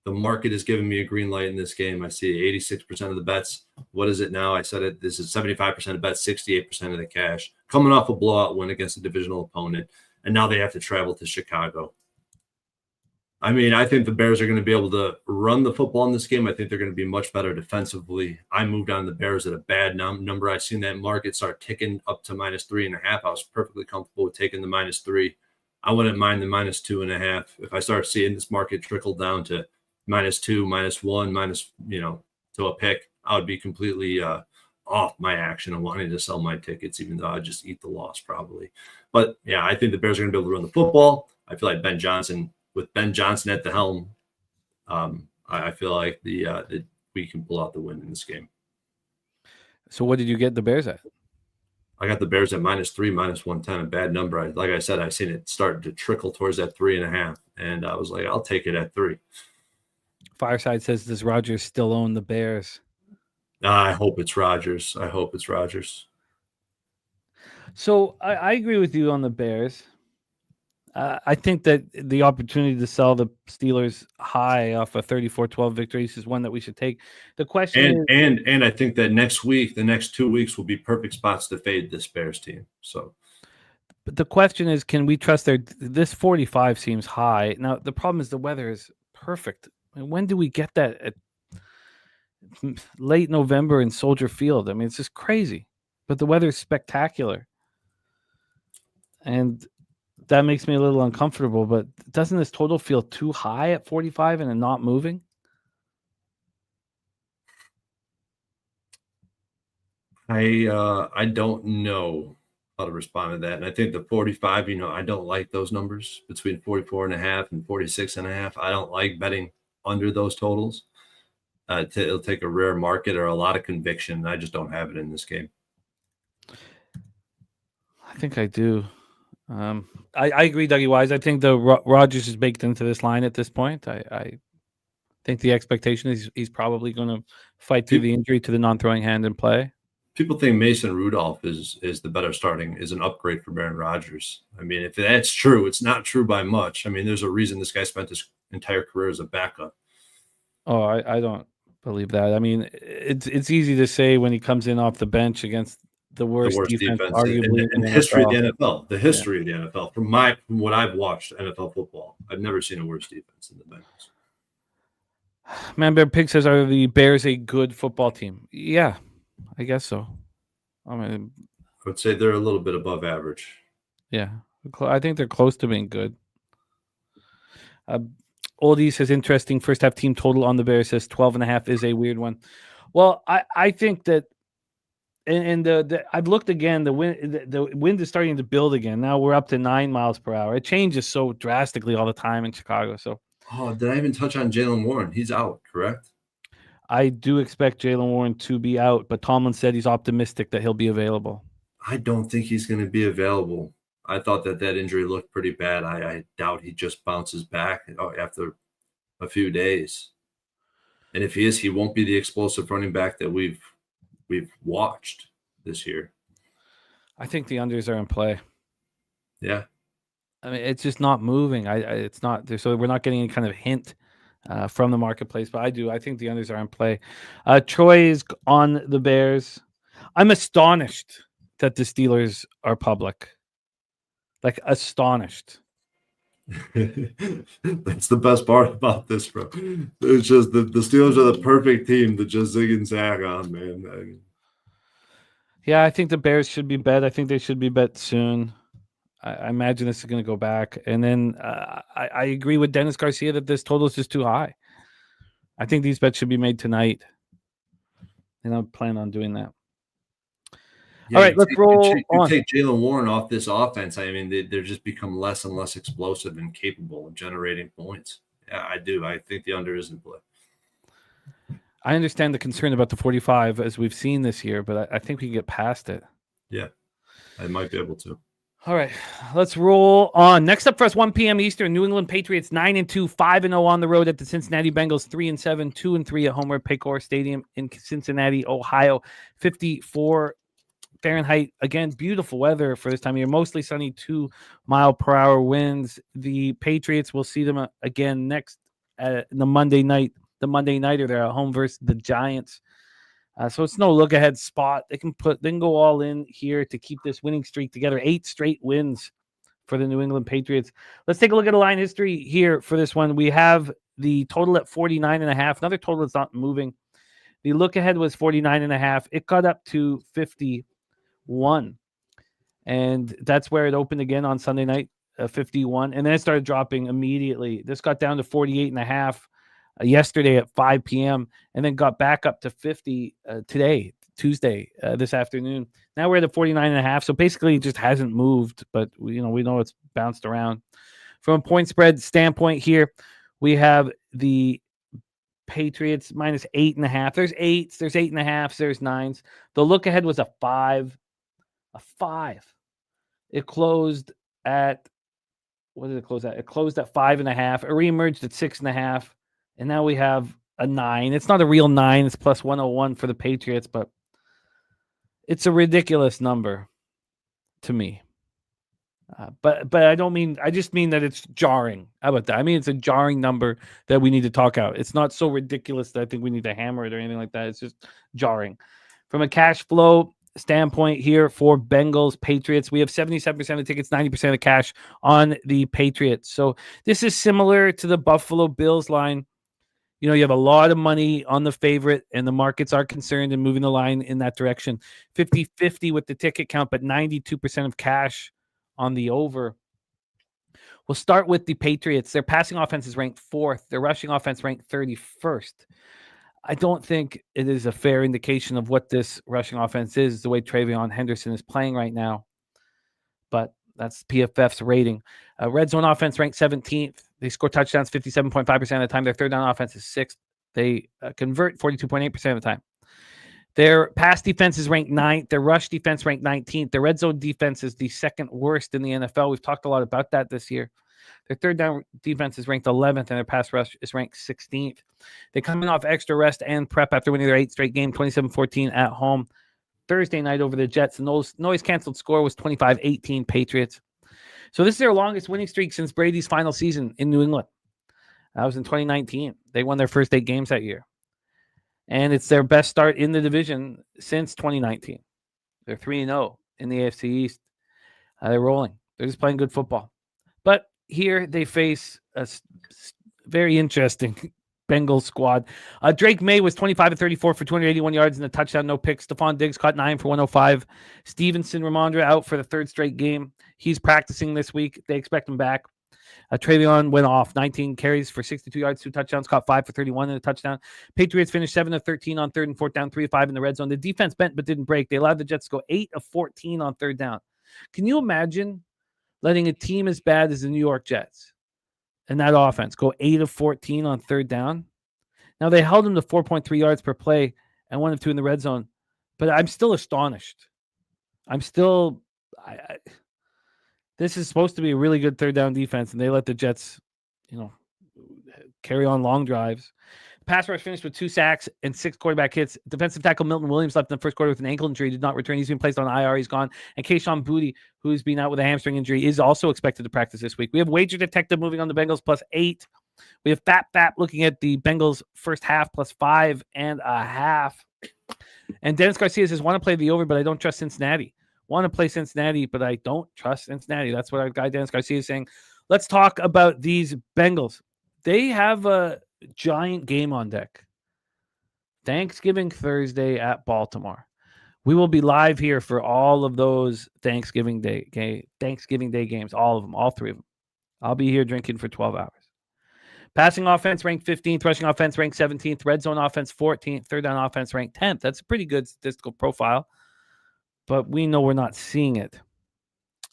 S3: The market is giving me a green light in this game. I see 86% of the bets. What is it now? I said it. This is 75% of bets, 68% of the cash. Coming off a blowout win against a divisional opponent, and now they have to travel to Chicago. I mean, I think the Bears are going to be able to run the football in this game. I think they're going to be much better defensively. I moved on the Bears at a bad number. I've seen that market start ticking up to -3.5. I was perfectly comfortable with taking the -3. I wouldn't mind the -2.5. If I start seeing this market trickle down to -2, -1, to a pick, I would be completely off my action and wanting to sell my tickets, even though I'd just eat the loss probably. But yeah, I think the Bears are going to be able to run the football. I feel like with Ben Johnson at the helm, I feel like we can pull out the win in this game.
S2: So what did you get the Bears at?
S3: I got the Bears at -3, -110, a bad number. Like I said, I seen it start to trickle towards that 3.5, and I was like, I'll take it at 3.
S2: Fireside says, does Rodgers still own the Bears?
S3: I hope it's Rodgers. So
S2: I agree with you on the Bears. I think that the opportunity to sell the Steelers high off a 34-12 victories is one that we should take. The question is,
S3: and I think that next week, the next 2 weeks will be perfect spots to fade this Bears team. So,
S2: but the question is, can we trust this 45 seems high. Now, the problem is the weather is perfect. I mean, when do we get that at late November in Soldier Field? I mean, it's just crazy, but the weather is spectacular. And that makes me a little uncomfortable, but doesn't this total feel too high at 45 and not moving?
S3: I don't know how to respond to that. And I think the 45, I don't like those numbers between 44.5 and 46.5. I don't like betting under those totals. It'll take a rare market or a lot of conviction. I just don't have it in this game.
S2: I think I do. I agree, Dougie Wise. I think the Rodgers is baked into this line at this point. I think the expectation is he's probably going to fight through the injury to the non-throwing hand and play.
S3: People think Mason Rudolph is the better starting, is an upgrade for Aaron Rodgers. I mean, if that's true, it's not true by much. I mean, there's a reason this guy spent his entire career as a backup.
S2: Oh, I don't believe that. I mean, it's easy to say when he comes in off the bench against the worst defense arguably
S3: in the history of the NFL. The history of the NFL. From what I've watched NFL football, I've never seen a worse defense than the Bengals.
S2: Man Bear Pig says, "Are the Bears a good football team?" Yeah, I guess so. I mean,
S3: I would say they're a little bit above average.
S2: Yeah, I think they're close to being good. Oldie says, interesting first half team total on the Bears, says 12.5 is a weird one. Well, I think that, and I've looked again, the wind is starting to build again. Now we're up to 9 miles per hour. It changes so drastically all the time in Chicago. So,
S3: did I even touch on Jaylen Warren? He's out, correct?
S2: I do expect Jaylen Warren to be out, but Tomlin said he's optimistic that he'll be available.
S3: I don't think he's going to be available. I thought that injury looked pretty bad. I doubt he just bounces back after a few days. And if he is, he won't be the explosive running back that we've watched this year.
S2: I think the unders are in play.
S3: Yeah.
S2: I mean, it's just not moving. It's not there, so we're not getting any kind of hint from the marketplace. But I think the unders are in play. Troy is on the Bears. I'm astonished that the Steelers are public. Like, astonished.
S3: That's the best part about this, bro. It's just the Steelers are the perfect team to just zig and zag on, man.
S2: Yeah, I think the Bears should be bet. I think they should be bet soon. I imagine this is going to go back. And then I agree with Dennis Garcia that this total is just too high. I think these bets should be made tonight. And I plan on doing that.
S3: Yeah,
S2: all right, let's roll on.
S3: Take Jaylen Warren off this offense. I mean, they're just become less and less explosive and capable of generating points. Yeah, I do. I think the under is in play.
S2: I understand the concern about the 45 as we've seen this year, but I think we can get past it.
S3: Yeah, I might be able to.
S2: All right, let's roll on. Next up for us, 1 p.m. Eastern, New England Patriots 9-2, 5-0 on the road at the Cincinnati Bengals, 3-7, 2-3 at home at Paycor Stadium in Cincinnati, Ohio. 54 Fahrenheit. Again, beautiful weather for this time of year. Mostly sunny, 2 mile per hour winds. The Patriots, will see them again next the Monday night. The Monday nighter, they're at home versus the Giants. So it's no look ahead spot. They can go all in here to keep this winning streak together. 8 straight wins for the New England Patriots. Let's take a look at a line history here for this one. We have the total at 49.5. Another total that's not moving. The look ahead was 49.5. It got up to 51. And that's where it opened again on Sunday night, 51. And then it started dropping immediately. This got down to 48.5. Yesterday at 5 p.m. and then got back up to 50 today, Tuesday, this afternoon. Now we're at 49.5. So basically it just hasn't moved, but we know it's bounced around. From a point spread standpoint here, we have the Patriots minus 8.5. There's 8s, there's 8.5s, there's 9s. The look ahead was a 5. A 5. It closed at, what did it close at? It closed at 5.5. It reemerged at 6.5. And now we have a 9. It's not a real 9. It's plus 101 for the Patriots, but it's a ridiculous number to me. But I don't mean, I just mean that it's jarring. How about that? I mean, it's a jarring number that we need to talk out. It's not so ridiculous that I think we need to hammer it or anything like that. It's just jarring. From a cash flow standpoint here for Bengals Patriots, we have 77% of tickets, 90% of cash on the Patriots. So this is similar to the Buffalo Bills line. You know, you have a lot of money on the favorite, and the markets are concerned in moving the line in that direction. 50-50 with the ticket count, but 92% of cash on the over. We'll start with the Patriots. Their passing offense is ranked 4th. Their rushing offense ranked 31st. I don't think it is a fair indication of what this rushing offense is, the way Travion Henderson is playing right now. But that's PFF's rating. Red zone offense ranked 17th. They score touchdowns 57.5% of the time. Their third down offense is 6th. They convert 42.8% of the time. Their pass defense is ranked 9th. Their rush defense ranked 19th. Their red zone defense is the second worst in the NFL. We've talked a lot about that this year. Their third down defense is ranked 11th, and their pass rush is ranked 16th. They come in off extra rest and prep after winning their 8th straight game, 27-14 at home Thursday night over the Jets. The noise-canceled score was 25-18 Patriots. So this is their longest winning streak since Brady's final season in New England. That was in 2019. They won their first 8 games that year. And it's their best start in the division since 2019. They're 3-0 in the AFC East. They're rolling. They're just playing good football. But here they face a very interesting Bengals squad. Drake May was 25-34 for 281 yards and a touchdown, no picks. Stephon Diggs caught 9 for 105. Stevenson Ramondre out for the 3rd straight game. He's practicing this week. They expect him back. Travion went off, 19 carries for 62 yards, 2 touchdowns, caught 5 for 31 and a touchdown. Patriots finished 7 of 13 on 3rd and 4th down, 3 of 5 in the red zone. The defense bent but didn't break. They allowed the Jets to go 8 of 14 on 3rd down. Can you imagine letting a team as bad as the New York Jets and that offense go 8 of 14 on 3rd down? Now, they held them to 4.3 yards per play and 1 of 2 in the red zone, but I'm still astonished. This is supposed to be a really good 3rd down defense, and they let the Jets, carry on long drives. The pass rush finished with 2 sacks and 6 quarterback hits. Defensive tackle Milton Williams left in the first quarter with an ankle injury, did not return. He's been placed on IR. He's gone. And Kayshon Boutte, who's been out with a hamstring injury, is also expected to practice this week. We have Wager Detective moving on the Bengals +8. We have Fap looking at the Bengals first half +5.5. And Dennis Garcia says, want to play the over, but I don't trust Cincinnati. Want to play Cincinnati, but I don't trust Cincinnati. That's what our guy Dennis Garcia is saying. Let's talk about these Bengals. They have a giant game on deck. Thanksgiving Thursday at Baltimore. We will be live here for all of those Thanksgiving Day games, all of them, all 3 of them. I'll be here drinking for 12 hours. Passing offense ranked 15th, rushing offense ranked 17th, red zone offense 14th, third down offense ranked 10th. That's a pretty good statistical profile, but we know we're not seeing it.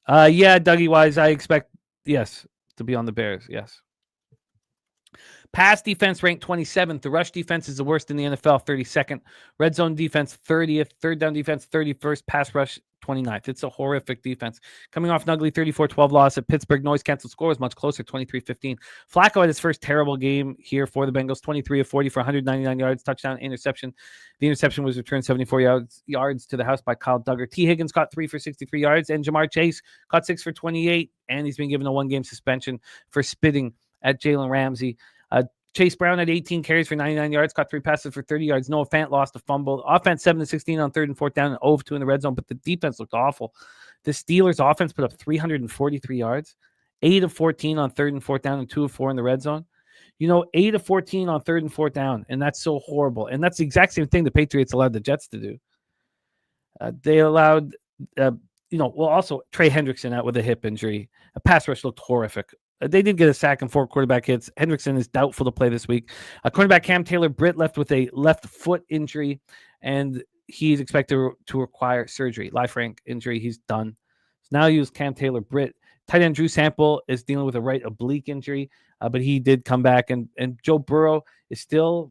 S2: Yeah, Dougie Wise, I expect, yes, to be on the Bears, yes. Pass defense ranked 27th. The rush defense is the worst in the NFL, 32nd. Red zone defense, 30th. Third down defense, 31st. Pass rush, 29th. It's a horrific defense. Coming off an ugly 34-12 loss at Pittsburgh, noise canceled score was much closer, 23-15. Flacco had his first terrible game here for the Bengals, 23 of 40 for 199 yards, touchdown, interception. The interception was returned 74 yards to the house by Kyle Duggar. T. Higgins caught 3 for 63 yards, and Jamar Chase caught 6 for 28, and he's been given a 1-game suspension for spitting at Jalen Ramsey. Chase Brown had 18 carries for 99 yards, caught 3 passes for 30 yards. Noah Fant lost a fumble. Offense 7-16 on 3rd and 4th down and 0-2 in the red zone, but the defense looked awful. The Steelers offense put up 343 yards, 8 of 14 on 3rd and 4th down and 2 of 4 in the red zone. 8 of 14 on 3rd and 4th down, and that's so horrible. And that's the exact same thing the Patriots allowed the Jets to do. They allowed, also Trey Hendrickson out with a hip injury. A pass rush looked horrific. They did get a sack and 4 quarterback hits. Hendrickson is doubtful to play this week. Cornerback Cam Taylor-Britt left with a left foot injury, and he's expected to require surgery. Life rank injury, he's done. So now use Cam Taylor-Britt. Tight end Drew Sample is dealing with a right oblique injury, but he did come back. And Joe Burrow is still,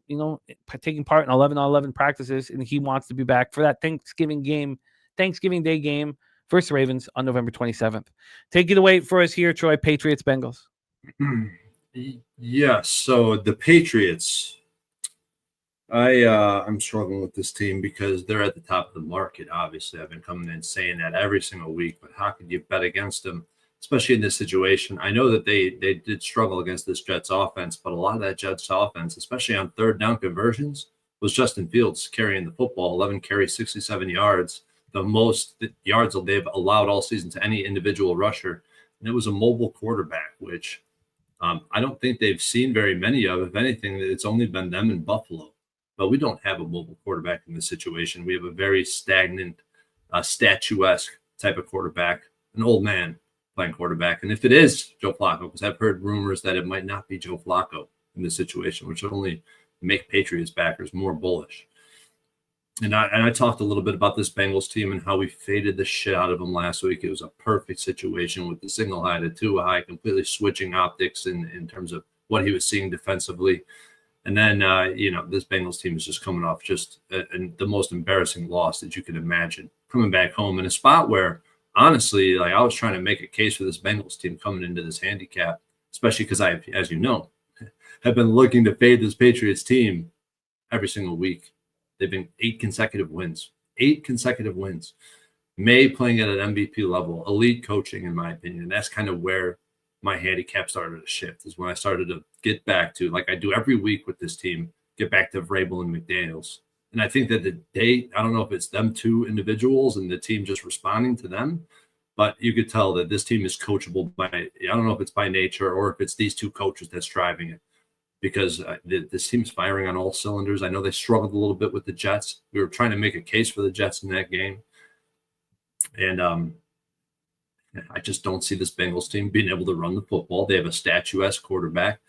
S2: taking part in 11-on-11 practices, and he wants to be back for that Thanksgiving Day game versus Ravens on November 27th. Take it away for us here, Troy. Patriots, Bengals.
S3: Yes. So the Patriots, I'm struggling with this team because they're at the top of the market. Obviously, I've been coming in saying that every single week. But how could you bet against them? especially in this situation. I know that they did struggle against this Jets offense, but a lot of that Jets offense, especially on third down conversions, was Justin Fields carrying the football, 11 carries, 67 yards, the most yards that they've allowed all season to any individual rusher. And it was a mobile quarterback, which I don't think they've seen very many of. If anything, it's only been them in Buffalo. But we don't have a mobile quarterback in this situation. We have a very stagnant, statuesque type of quarterback, an old man playing quarterback. And if it is Joe Flacco, because I've heard rumors that it might not be Joe Flacco in this situation, which would only make Patriots backers more bullish. And I talked a little bit about this Bengals team and how we faded the shit out of them last week. It was a perfect situation with the single high to two high, completely switching optics in terms of what he was seeing defensively. And then, this Bengals team is just coming off just the most embarrassing loss that you could imagine, coming back home in a spot where, honestly, like I was trying to make a case for this Bengals team coming into this handicap, especially because I, as you know, have been looking to fade this Patriots team every single week. They've been 8 consecutive wins. May playing at an MVP level, elite coaching, in my opinion. And that's kind of where my handicap started to shift, is when I started to get back to, like I do every week with this team, get back to Vrabel and McDaniels. And I think that I don't know if it's them two individuals and the team just responding to them, but you could tell that this team is coachable by, I don't know if it's by nature or if it's these two coaches that's driving it, because this team's firing on all cylinders. I know they struggled a little bit with the Jets. We were trying to make a case for the Jets in that game. And I just don't see this Bengals team being able to run the football. They have a statuesque quarterback.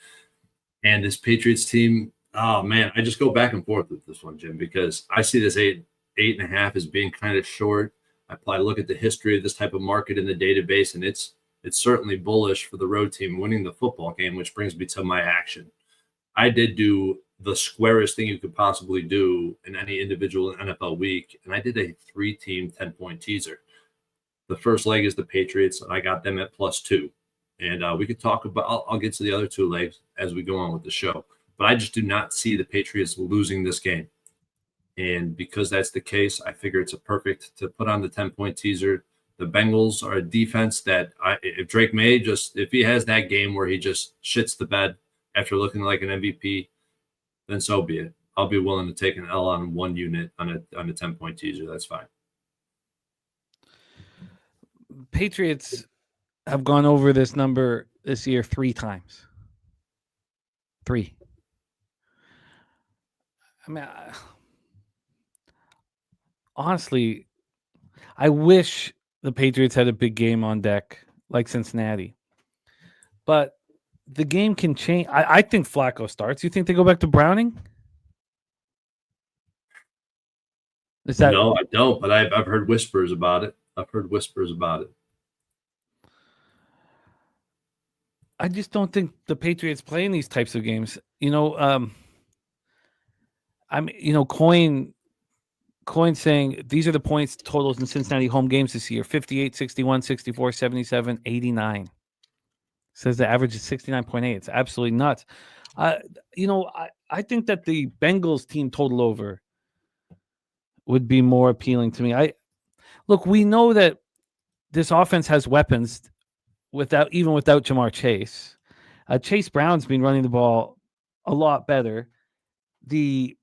S3: And this Patriots team, oh, man, I just go back and forth with this one, Jim, because I see this 8.5 as being kind of short. I look at the history of this type of market in the database, and it's certainly bullish for the road team winning the football game, which brings me to my action. I did do the squarest thing you could possibly do in any individual NFL week, and I did a 3-team 10-point teaser. The first leg is the Patriots, and I got them at +2. And we could talk about, I'll get to the other 2 legs as we go on with the show. But I just do not see the Patriots losing this game. And because that's the case, I figure it's a perfect to put on the 10-point teaser. The Bengals are a defense that if Drake May if he has that game where he just shits the bed after looking like an MVP, then so be it. I'll be willing to take an L on one unit on a 10-point teaser. That's fine.
S2: Patriots have gone over this number this year 3 times. 3. I mean, honestly, I wish the Patriots had a big game on deck like Cincinnati. But the game can change. I think Flacco starts. You think they go back to Browning?
S3: No, I don't, but I've heard whispers about it.
S2: I just don't think the Patriots play in these types of games. Coin saying these are the points totals in Cincinnati home games this year: 58, 61, 64, 77, 89. Says the average is 69.8. It's absolutely nuts. I think that the Bengals team total over would be more appealing to me. We know that this offense has weapons without Jamar Chase. Chase Brown's been running the ball a lot better. The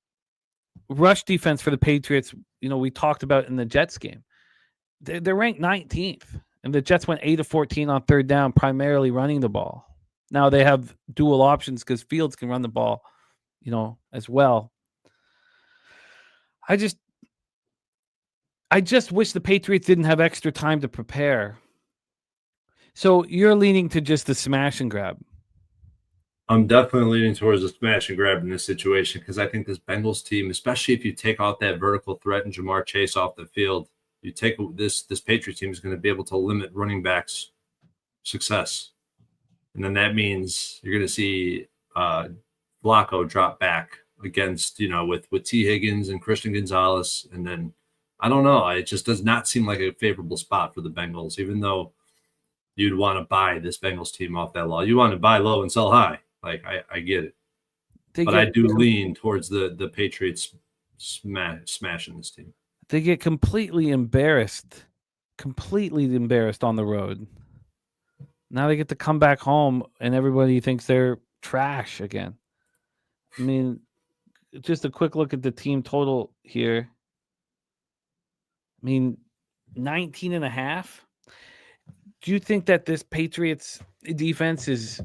S2: rush defense for the Patriots, we talked about in the Jets game. They're ranked 19th, and the Jets went 8 of 14 on third down, primarily running the ball. Now they have dual options because Fields can run the ball, as well. I just wish the Patriots didn't have extra time to prepare. So you're leaning to just the smash and grab.
S3: I'm definitely leaning towards the smash and grab in this situation because I think this Bengals team, especially if you take out that vertical threat and Jamar Chase off the field, you take this Patriots team is going to be able to limit running backs' success. And then that means you're going to see Flacco drop back against, with T. Higgins and Christian Gonzalez. And then, I don't know, it just does not seem like a favorable spot for the Bengals, even though you'd want to buy this Bengals team off that low. You want to buy low and sell high. Like, I get it. But I do lean towards the Patriots smashing this team.
S2: They get completely embarrassed on the road. Now they get to come back home, and everybody thinks they're trash again. I mean, just a quick look at the team total here. I mean, 19.5. Do you think that this Patriots defense is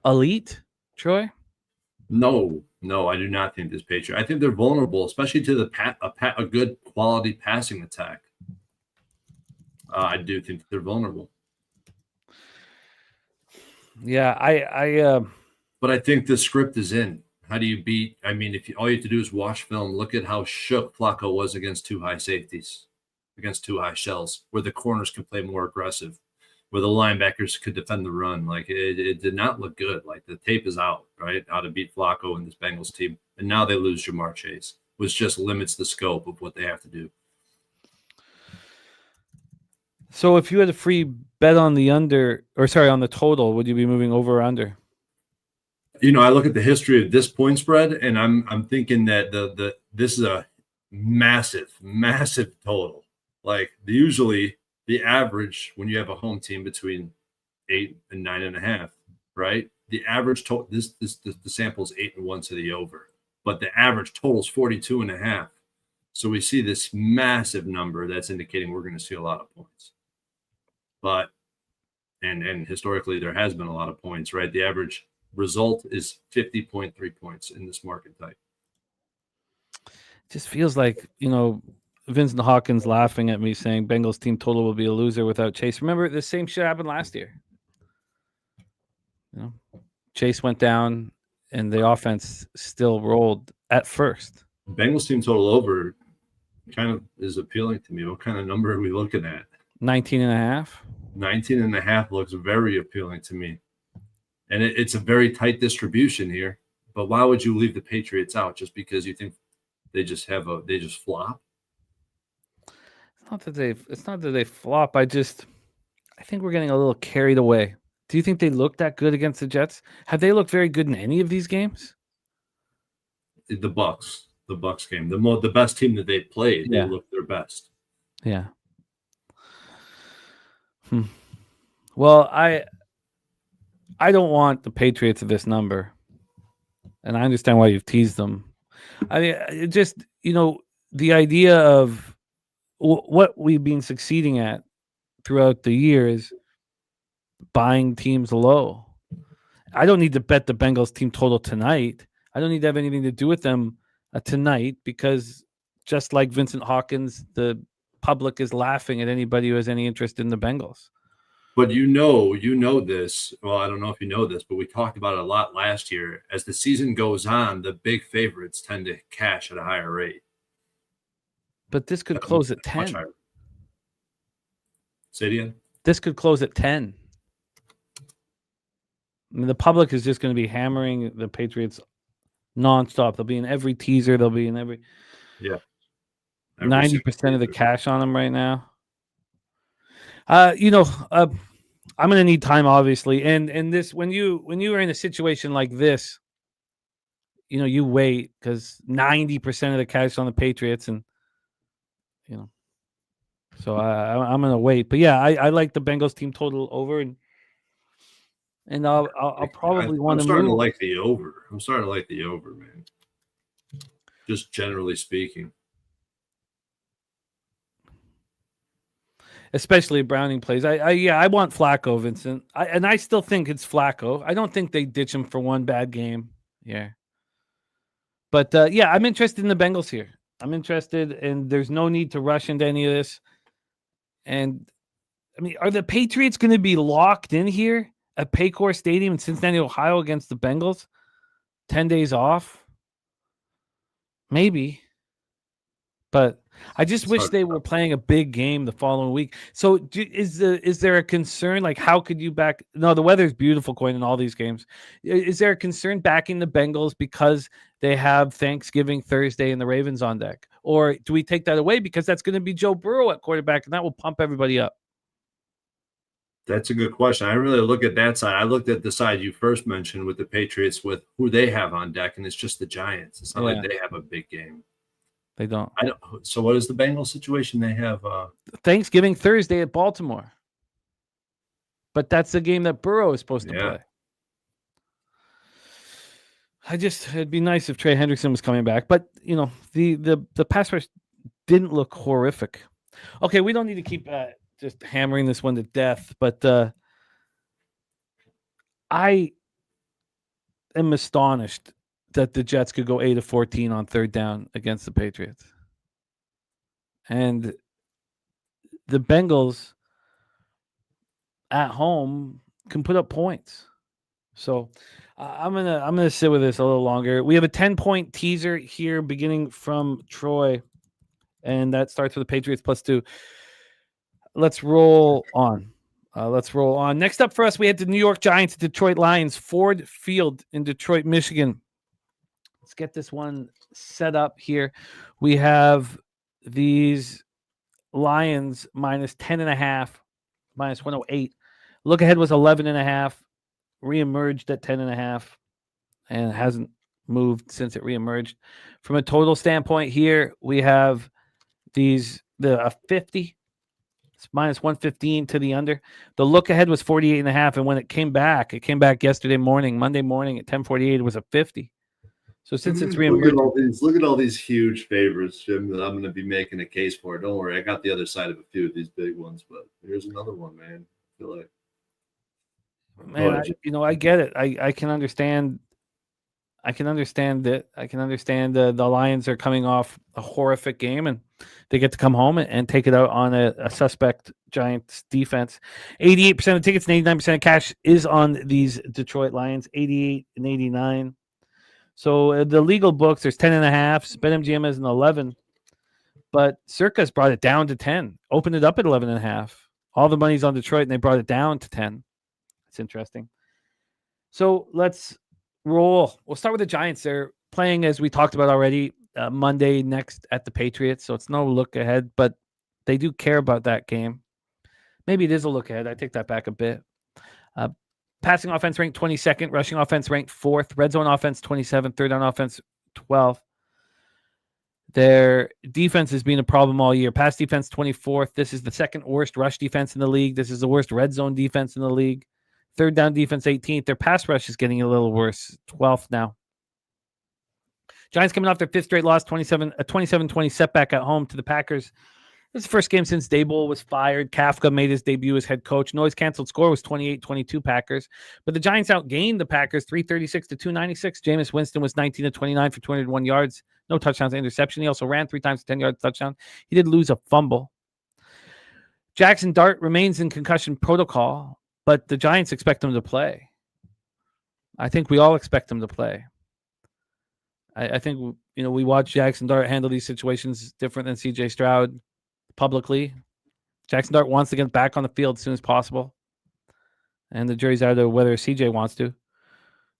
S2: elite, Troy?
S3: No, I do not think this Patriot. I think they're vulnerable, especially to a good quality passing attack. I do think they're vulnerable.
S2: Yeah,
S3: but I think the script is in. How do you beat? I mean, all you have to do is watch film, look at how shook Flacco was against two high safeties, against two high shells, where the corners can play more aggressive, where the linebackers could defend the run. Like it did not look good. Like the tape is out, right? How to beat Flacco and this Bengals team. And now they lose Jamar Chase, which just limits the scope of what they have to do.
S2: So if you had a free bet on the on the total, would you be moving over or under?
S3: I look at the history of this point spread, and I'm thinking that this is a massive total. Like usually the average when you have a home team between 8 and 9.5, right? The average total the sample is 8 and 1 to the over, but the average total is 42.5. So we see this massive number that's indicating we're going to see a lot of points. But and historically there has been a lot of points, right? The average result is 50.3 points in this market type.
S2: It just feels like, Vincent Hawkins laughing at me saying Bengals team total will be a loser without Chase. Remember, the same shit happened last year. Chase went down and the offense still rolled at first.
S3: Bengals team total over kind of is appealing to me. What kind of number are we looking at?
S2: 19.5.
S3: 19.5 looks very appealing to me. And it's a very tight distribution here. But why would you leave the Patriots out just because you think they just flop?
S2: It's not that they flop. I think we're getting a little carried away. Do you think they look that good against the Jets? Have they looked very good in any of these games?
S3: The Bucks game, the best team that they played, They looked their best.
S2: Yeah. Well, I don't want the Patriots at this number, and I understand why you've teased them. I mean, it just the idea of what we've been succeeding at throughout the years, buying teams low. I don't need to bet the Bengals team total tonight. I don't need to have anything to do with them tonight because just like Vincent Hawkins, the public is laughing at anybody who has any interest in the Bengals.
S3: But you know this. Well, I don't know if you know this, but we talked about it a lot last year. As the season goes on, the big favorites tend to cash at a higher rate.
S2: But this could close at 10.
S3: Say it again.
S2: This could close at 10. I mean, the public is just going to be hammering the Patriots nonstop. They'll be in every teaser. They'll be in every 90% of the cash on them right now. I'm going to need time, obviously, and this when you are in a situation like this, you wait because 90% of the cash on the Patriots, and so I'm going to wait. But yeah, I like the Bengals team total over, and I'll probably want to.
S3: I'm starting to like the over, man. Just generally speaking.
S2: Especially Browning plays. I want Flacco, Vincent. I still think it's Flacco. I don't think they ditch him for one bad game. Yeah. But I'm interested in the Bengals here. I'm interested, and there's no need to rush into any of this. And I mean, are the Patriots going to be locked in here at Paycor Stadium in Cincinnati, Ohio against the Bengals? 10 days off? Maybe. But I just wish they were playing a big game the following week. So is there a concern? Like, how could you back? No, the weather's beautiful, Coin, in all these games. Is there a concern backing the Bengals because they have Thanksgiving Thursday and the Ravens on deck? Or do we take that away because that's going to be Joe Burrow at quarterback and that will pump everybody up?
S3: That's a good question. I really look at that side. I looked at the side you first mentioned with the Patriots, with who they have on deck, and it's just the Giants. It's not like they have a big game.
S2: They don't.
S3: So what is the Bengals situation? They have
S2: Thanksgiving Thursday at Baltimore. but that's the game that Burrow is supposed to play. It'd be nice if Trey Hendrickson was coming back, but the pass rush didn't look horrific. Okay, we don't need to keep just hammering this one to death, but I am astonished that the Jets could go 8 of 14 on third down against the Patriots. And the Bengals at home can put up points. So I'm gonna sit with this a little longer. We have a 10-point teaser here beginning from Troy, and that starts with the Patriots +2. Let's roll on. Next up for us, we had the New York Giants, Detroit Lions, Ford Field in Detroit, Michigan. Let's get this one set up here. We have these Lions minus 10.5, minus 108. Look ahead was 11.5. Reemerged at 10.5 and hasn't moved since it reemerged. From a total standpoint here, we have the 50. It's minus 115 to the under. The look ahead was 48.5, and when it came back yesterday morning, Monday morning at 10:48, it was a 50. So since it's reemerged,
S3: look at all these huge favorites, Jim, that I'm going to be making a case for. Don't worry, I got the other side of a few of these big ones, but here's another one, man. I feel like.
S2: Man, I get it. I can understand. I can understand that. I can understand the Lions are coming off a horrific game and they get to come home and take it out on a suspect Giants defense. 88% of tickets and 89% of cash is on these Detroit Lions. 88 and 89. So the legal books, there's 10.5. BetMGM has an 11, but Circa's brought it down to 10. Opened it up at 11.5. All the money's on Detroit and they brought it down to 10. It's interesting. So let's roll. We'll start with the Giants. They're playing, as we talked about already, Monday next at the Patriots. So it's no look ahead, but they do care about that game. Maybe it is a look ahead. I take that back a bit. Passing offense ranked 22nd. Rushing offense ranked 4th. Red zone offense 27th. Third down offense 12th. Their defense has been a problem all year. Pass defense 24th. This is the second worst rush defense in the league. This is the worst red zone defense in the league. Third down defense 18th. Their pass rush is getting a little worse. 12th now. Giants coming off their 5th straight loss, 27-20 setback at home to the Packers. This is the first game since Daboll was fired. Kafka made his debut as head coach. Noise canceled score was 28-22 Packers. But the Giants outgained the Packers 336-296. Jameis Winston was 19-29 for 201 yards. No touchdowns, interception. He also ran 3 times for 10 yards touchdown. He did lose a fumble. Jackson Dart remains in concussion protocol, but the Giants expect him to play. I think we all expect him to play. I think, we watch Jackson Dart handle these situations different than CJ Stroud publicly. Jackson Dart wants to get back on the field as soon as possible. And the jury's out of whether CJ wants to.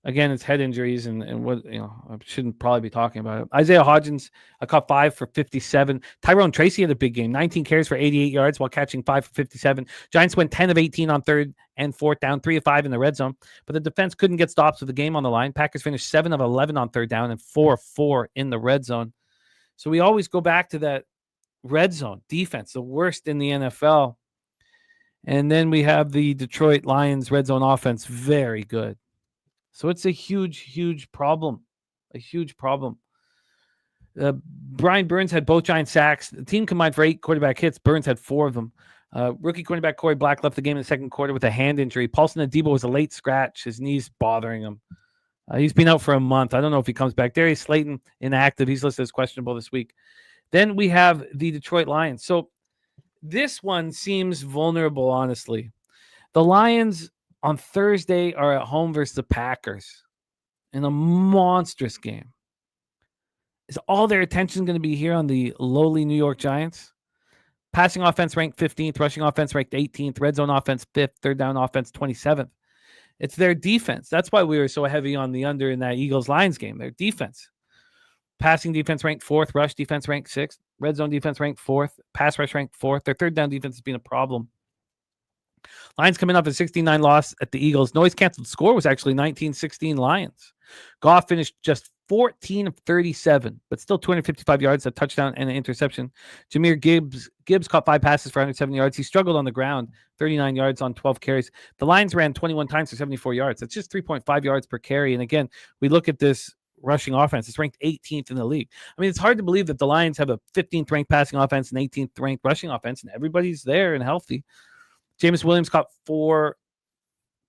S2: Again, it's head injuries and what, I shouldn't probably be talking about it. Isaiah Hodgins caught 5 for 57. Tyrone Tracy had a big game, 19 carries for 88 yards while catching 5 for 57. Giants went 10 of 18 on third and fourth down, 3 of 5 in the red zone. But the defense couldn't get stops with the game on the line. Packers finished 7 of 11 on third down and 4 of 4 in the red zone. So we always go back to that red zone defense, the worst in the NFL. And then we have the Detroit Lions red zone offense, very good. So it's a huge, huge problem. A huge problem. Brian Burns had both Giant sacks. The team combined for 8 quarterback hits. Burns had 4 of them. Rookie quarterback Corey Black left the game in the second quarter with a hand injury. Paulson Adebo was a late scratch. His knee's bothering him. He's been out for a month. I don't know if he comes back. Darius Slayton, inactive. He's listed as questionable this week. Then we have the Detroit Lions. So this one seems vulnerable, honestly. The Lions on Thursday are at home versus the Packers in a monstrous game. Is all their attention going to be here on the lowly New York Giants? Passing offense ranked 15th, rushing offense ranked 18th, red zone offense 5th, third down offense 27th. It's their defense. That's why we were so heavy on the under in that Eagles-Lions game. Their defense. Passing defense ranked 4th, rush defense ranked 6th, red zone defense ranked 4th, pass rush ranked 4th. Their third down defense has been a problem. Lions coming off a 69 loss at the Eagles. Noise canceled score was actually 19-16 Lions. Goff finished just 14 of 37, but still 255 yards, a touchdown, and an interception. Jahmyr Gibbs caught 5 passes for 170 yards. He struggled on the ground, 39 yards on 12 carries. The Lions ran 21 times for 74 yards. That's just 3.5 yards per carry. And again, we look at this rushing offense. It's ranked 18th in the league. I mean, it's hard to believe that the Lions have a 15th ranked passing offense and 18th ranked rushing offense, and everybody's there and healthy. Jameson Williams caught 4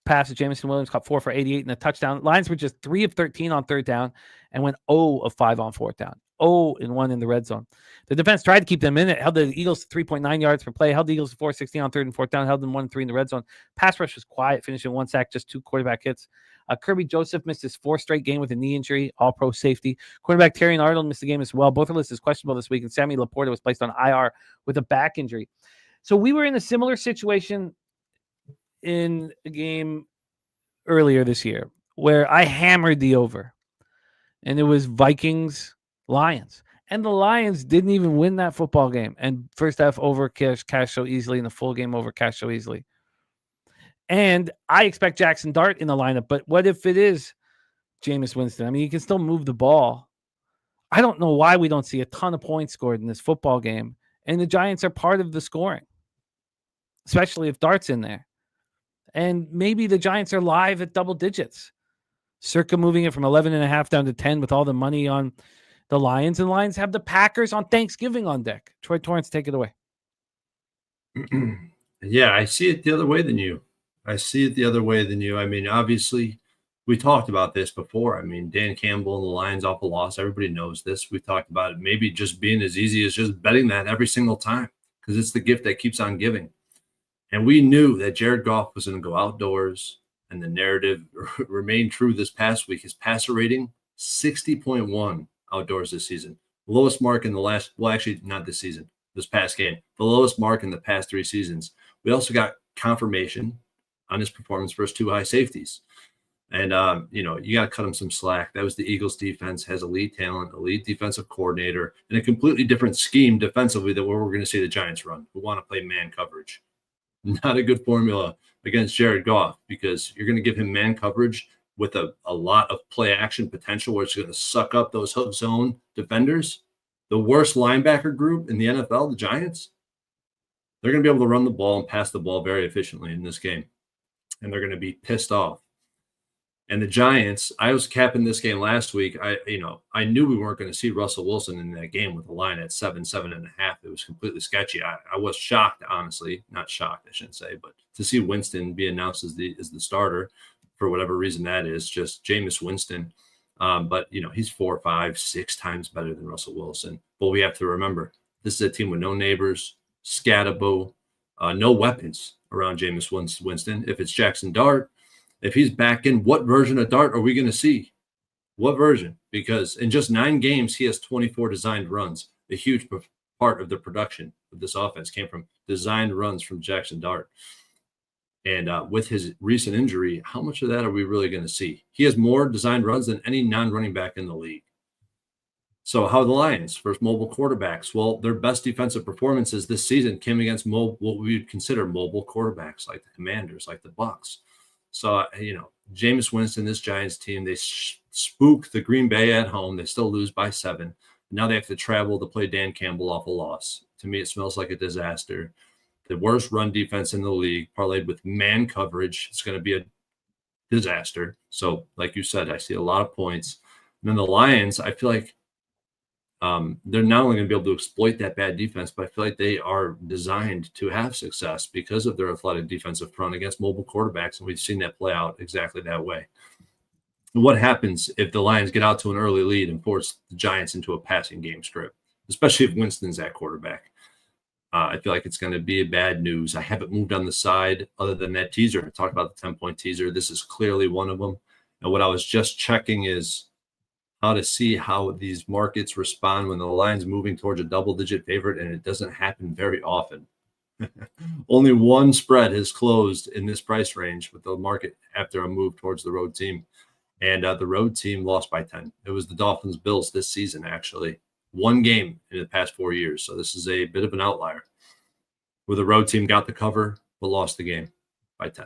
S2: passes. Jameson Williams caught 4 for 88 and a touchdown. Lions were just 3 of 13 on third down and went 0 of 5 on fourth down. 0 and 1 in the red zone. The defense tried to keep them in it, held the Eagles to 3.9 yards per play, held the Eagles to 416 on third and fourth down, held them 1-3 in the red zone. Pass rush was quiet, finishing 1 sack, just 2 quarterback hits. Kirby Joseph missed his 4th straight game with a knee injury, all-pro safety. Quarterback Terrion Arnold missed the game as well. Both are listed as questionable this week, and Sammy Laporta was placed on IR with a back injury. So we were in a similar situation in a game earlier this year where I hammered the over, and it was Vikings-Lions. And the Lions didn't even win that football game. And first half over cash so easily, and the full game over cash so easily. And I expect Jackson Dart in the lineup, but what if it is Jameis Winston? I mean, he can still move the ball. I don't know why we don't see a ton of points scored in this football game, and the Giants are part of the scoring, especially if Dart's in there. And maybe the Giants are live at double digits, circa moving it from 11.5 down to 10 with all the money on the Lions, and the Lions have the Packers on Thanksgiving on deck. Troy Torrence, take it away.
S3: Yeah, I see it the other way than you. I mean, obviously, we talked about this before. I mean, Dan Campbell and the Lions off a loss. Everybody knows this. We talked about it maybe just being as easy as just betting that every single time, because it's the gift that keeps on giving. And we knew that Jared Goff was going to go outdoors, and the narrative remained true this past week. His passer rating, 60.1 outdoors this season. Lowest mark in the last, well, actually not this season, this past game. The lowest mark in the past 3 seasons. We also got confirmation on his performance versus 2 high safeties. And, you got to cut him some slack. That was the Eagles defense, has elite talent, elite defensive coordinator, and a completely different scheme defensively than what we're going to see the Giants run, who want to play man coverage. Not a good formula against Jared Goff, because you're going to give him man coverage with a lot of play action potential, where it's going to suck up those hook zone defenders. The worst linebacker group in the NFL, the Giants, they're going to be able to run the ball and pass the ball very efficiently in this game. And they're going to be pissed off. And the Giants, I was capping this game last week. I knew we weren't going to see Russell Wilson in that game with a line at 7.5. It was completely sketchy. I was shocked, honestly. Not shocked, I shouldn't say, but to see Winston be announced as the starter, for whatever reason that is, just Jameis Winston. But, he's 4, 5, 6 times better than Russell Wilson. But we have to remember, this is a team with no neighbors, scatterbo, no weapons around Jameis Winston. If it's Jackson Dart, if he's back in, what version of Dart are we going to see? What version? Because in just 9 games, he has 24 designed runs. A huge part of the production of this offense came from designed runs from Jackson Dart. And with his recent injury, how much of that are we really going to see? He has more designed runs than any non-running back in the league. So how are the Lions versus mobile quarterbacks? Well, their best defensive performances this season came against what we would consider mobile quarterbacks, like the Commanders, like the Bucs. So, Jameis Winston, this Giants team, they spook the Green Bay at home. They still lose by 7. Now they have to travel to play Dan Campbell off a loss. To me, it smells like a disaster. The worst run defense in the league, parlayed with man coverage, it's going to be a disaster. So, like you said, I see a lot of points. And then the Lions, I feel like they're not only going to be able to exploit that bad defense, but I feel like they are designed to have success because of their athletic defensive front against mobile quarterbacks, and we've seen that play out exactly that way. What happens if the Lions get out to an early lead and force the Giants into a passing game script, especially if Winston's at quarterback? I feel like it's going to be bad news. I haven't moved on the side other than that teaser. I talked about the 10-point teaser. This is clearly one of them. And what I was just checking is how to see how these markets respond when the line's moving towards a double-digit favorite, and it doesn't happen very often. Only one spread has closed in this price range with the market after a move towards the road team. And the road team lost by 10. It was the Dolphins-Bills this season, actually. One game in the past 4 years. So this is a bit of an outlier where the road team got the cover but lost the game by 10.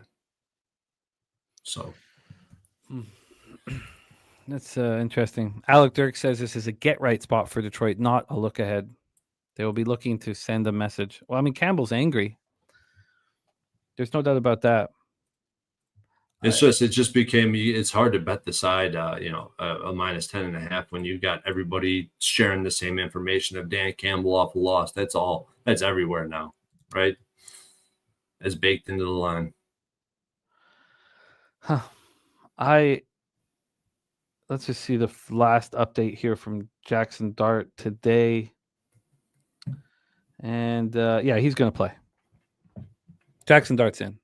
S3: So.
S2: That's interesting. Alec Dirk says this is a get-right spot for Detroit, not a look ahead. They will be looking to send a message. Well, I mean, Campbell's angry. There's no doubt about that.
S3: It just became, it's hard to bet the side, a minus 10.5 when you got everybody sharing the same information of Dan Campbell off a loss. That's everywhere now, right? It's baked into the line.
S2: Huh. Let's just see the last update here from Jackson Dart today. And he's going to play. Jackson Dart's in.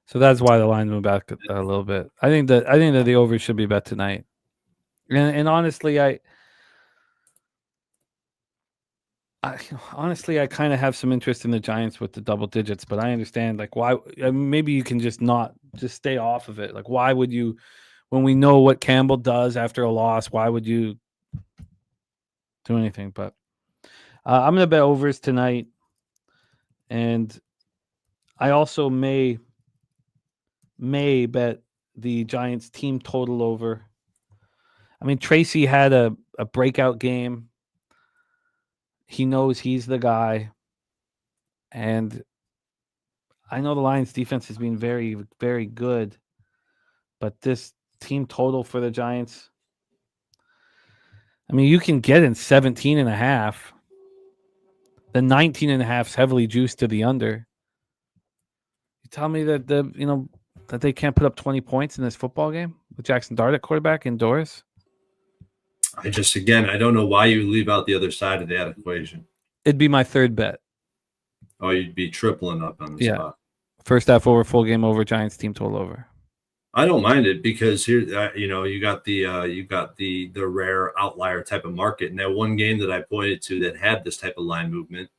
S2: So that's why the line moved back a little bit. I think that the over should be bet tonight. And honestly, I kind of have some interest in the Giants with the double digits, but I understand like why. Maybe you can just stay off of it. Like, why would you, when we know what Campbell does after a loss, why would you do anything? But I'm gonna bet overs tonight, and I also may bet the Giants team total over. I mean, Tracy had a breakout game. He knows he's the guy. And I know the Lions defense has been very, very good. But this team total for the Giants, I mean, you can get in 17.5. The 19.5 is heavily juiced to the under. You tell me that that they can't put up 20 points in this football game with Jackson Dart at quarterback indoors?
S3: I don't know why you leave out the other side of that equation.
S2: It'd be my third bet.
S3: Oh, you'd be tripling up on the spot.
S2: First half over, full game over, Giants team total over.
S3: I don't mind it because here, you got the rare outlier type of market, and that one game that I pointed to that had this type of line movement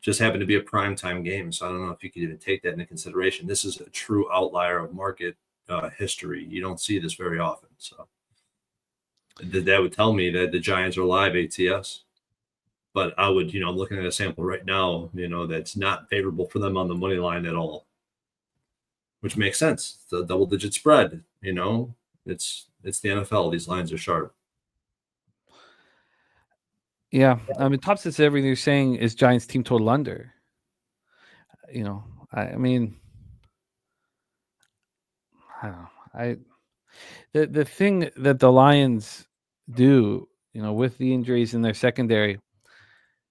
S3: just happened to be a primetime game. So I don't know if you could even take that into consideration. This is a true outlier of market history. You don't see this very often. So that would tell me that the Giants are live ATS. But I would, I'm looking at a sample right now, that's not favorable for them on the money line at all, which makes sense. It's a double-digit spread, It's the NFL. These lines are sharp.
S2: Yeah, I mean, top sets everything you're saying is Giants team total under. I mean, I don't know. The thing that the Lions do, with the injuries in their secondary,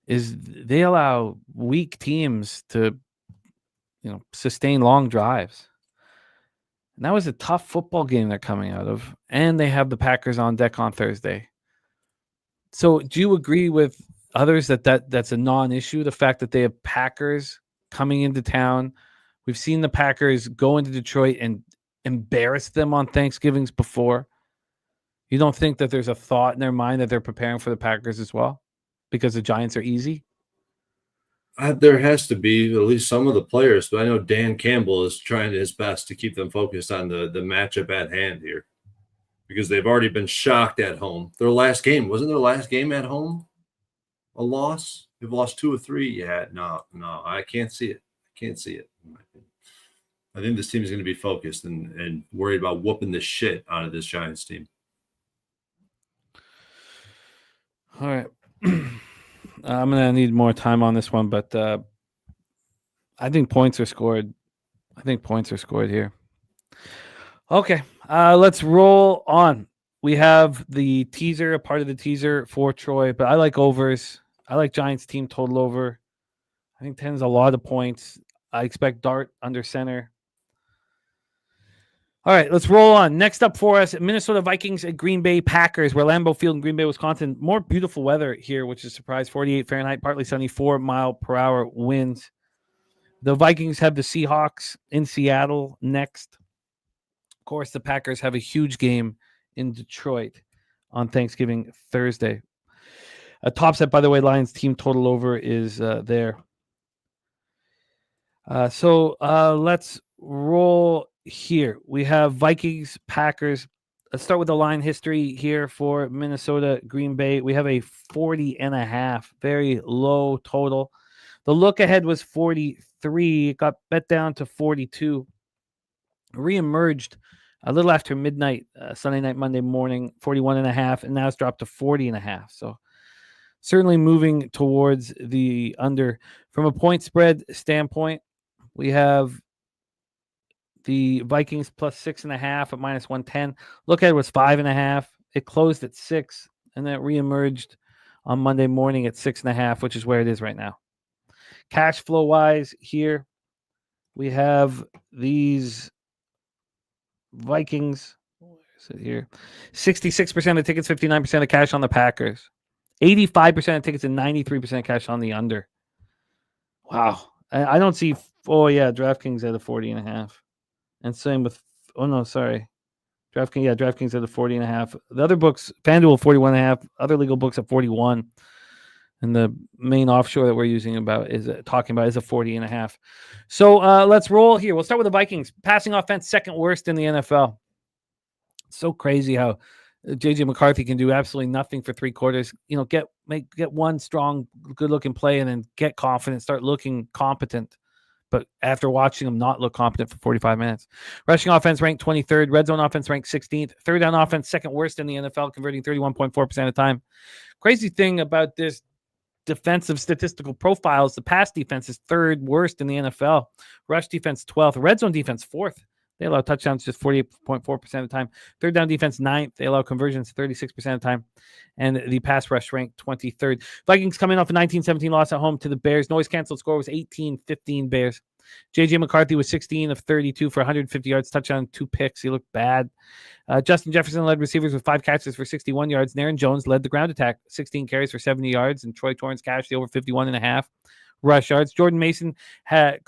S2: is they allow weak teams to, sustain long drives. And that was a tough football game they're coming out of, and they have the Packers on deck on Thursday. So do you agree with others that's a non-issue, the fact that they have Packers coming into town? We've seen the Packers go into Detroit and embarrass them on Thanksgivings before. You don't think that there's a thought in their mind that they're preparing for the Packers as well because the Giants are easy?
S3: There has to be at least some of the players, but I know Dan Campbell is trying his best to keep them focused on the matchup at hand here, because they've already been shocked at home. Wasn't their last game at home a loss? They've lost 2 or 3. Yeah, no, I can't see it. I think this team is going to be focused and worried about whooping the shit out of this Giants team.
S2: All right. I'm going to need more time on this one, but I think points are scored. Here. Okay, let's roll on. We have the teaser, a part of the teaser for Troy, but I like overs. I like Giants team total over. I think 10 is a lot of points. I expect Dart under center. All right, let's roll on. Next up for us, Minnesota Vikings at Green Bay Packers. We're Lambeau Field in Green Bay, Wisconsin. More beautiful weather here, which is a surprise. 48 Fahrenheit, partly sunny, 4-mile-per-hour winds. The Vikings have the Seahawks in Seattle next. Of course, the Packers have a huge game in Detroit on Thanksgiving Thursday. A top set, by the way, Lions team total over is there. So let's roll here. We have Vikings, Packers. Let's start with the line history here for Minnesota, Green Bay. We have a 40.5, very low total. The look ahead was 43. It got bet down to 42. Reemerged a little after midnight, Sunday night, Monday morning, 41.5, and now it's dropped to 40.5. So certainly moving towards the under. From a point spread standpoint, we have the Vikings plus 6.5 at minus 110. Look at it was 5.5. It closed at 6, and then it reemerged on Monday morning at 6.5, which is where it is right now. Cash flow wise, here we have these Vikings. Where is it here? 66% of tickets, 59% of cash on the Packers. 85% of tickets and 93% cash on the under. Wow. I don't see. Oh, yeah. DraftKings at a 40.5. And same with. Oh, no. Sorry. DraftKings at a 40.5. The other books, FanDuel 41.5. Other legal books at 41. And the main offshore that we're using is a 40.5. So let's roll here. We'll start with the Vikings. Passing offense, second worst in the NFL. It's so crazy how JJ McCarthy can do absolutely nothing for 3 quarters. Get one strong, good-looking play and then get confident, start looking competent. But after watching him not look competent for 45 minutes. Rushing offense ranked 23rd. Red zone offense ranked 16th. Third down offense, second worst in the NFL, converting 31.4% of the time. Crazy thing about this defensive statistical profiles, the pass defense is third worst in the NFL. Rush defense 12th. Red zone defense 4th. They allow touchdowns just 48.4% of the time. Third down defense 9th. They allow conversions 36% of the time. And the pass rush ranked 23rd. Vikings coming off a 19-17 loss at home to the Bears. Noise canceled score was 18-15 Bears. JJ McCarthy was 16 of 32 for 150 yards, touchdown, 2 picks. He looked bad. Justin Jefferson led receivers with 5 catches for 61 yards. Aaron Jones led the ground attack, 16 carries for 70 yards. And Troy Torrence cashed the over 51.5 rush yards. Jordan Mason had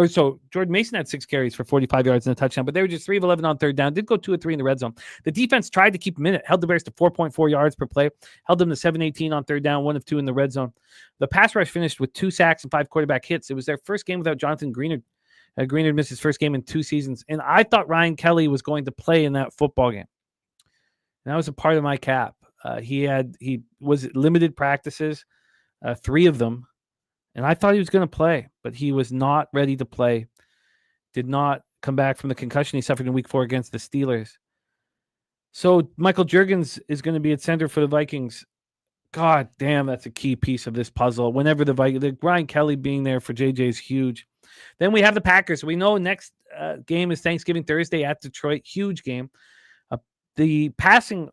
S2: Jordan Mason had 6 carries for 45 yards and a touchdown, but they were just 3 of 11 on third down. Did go 2 of 3 in the red zone. The defense tried to keep them in it, held the Bears to 4.4 yards per play, held them to 7-18 on third down, 1 of 2 in the red zone. The pass rush finished with 2 sacks and 5 quarterback hits. It was their first game without Jonathan Greenard. Greenard missed his first game in 2 seasons, and I thought Ryan Kelly was going to play in that football game. And that was a part of my cap. He was limited practices, 3 of them. And I thought he was going to play, but he was not ready to play. Did not come back from the concussion he suffered in week 4 against the Steelers. So Michael Juergens is going to be at center for the Vikings. God damn, that's a key piece of this puzzle. Whenever the Ryan Kelly being there for JJ is huge. Then we have the Packers. We know next game is Thanksgiving Thursday at Detroit. Huge game. The passing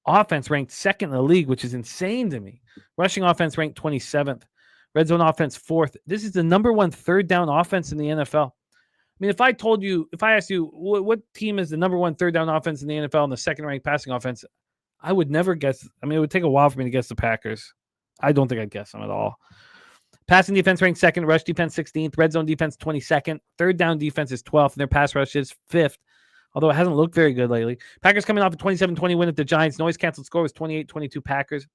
S2: offense ranked 2nd in the league, which is insane to me. Rushing offense ranked 27th. Red zone offense 4th. This is the number 1 third down offense in the NFL. I mean, if I asked you what team is the number 1 third down offense in the NFL and the 2nd ranked passing offense, I would never guess. I mean, it would take a while for me to guess the Packers. I don't think I'd guess them at all. Passing defense ranked 2nd, rush defense 16th, red zone defense 22nd, third down defense is 12th, and their pass rush is 5th, although it hasn't looked very good lately. Packers coming off a 27-20 win at the Giants. Noise canceled score was 28-22 Packers.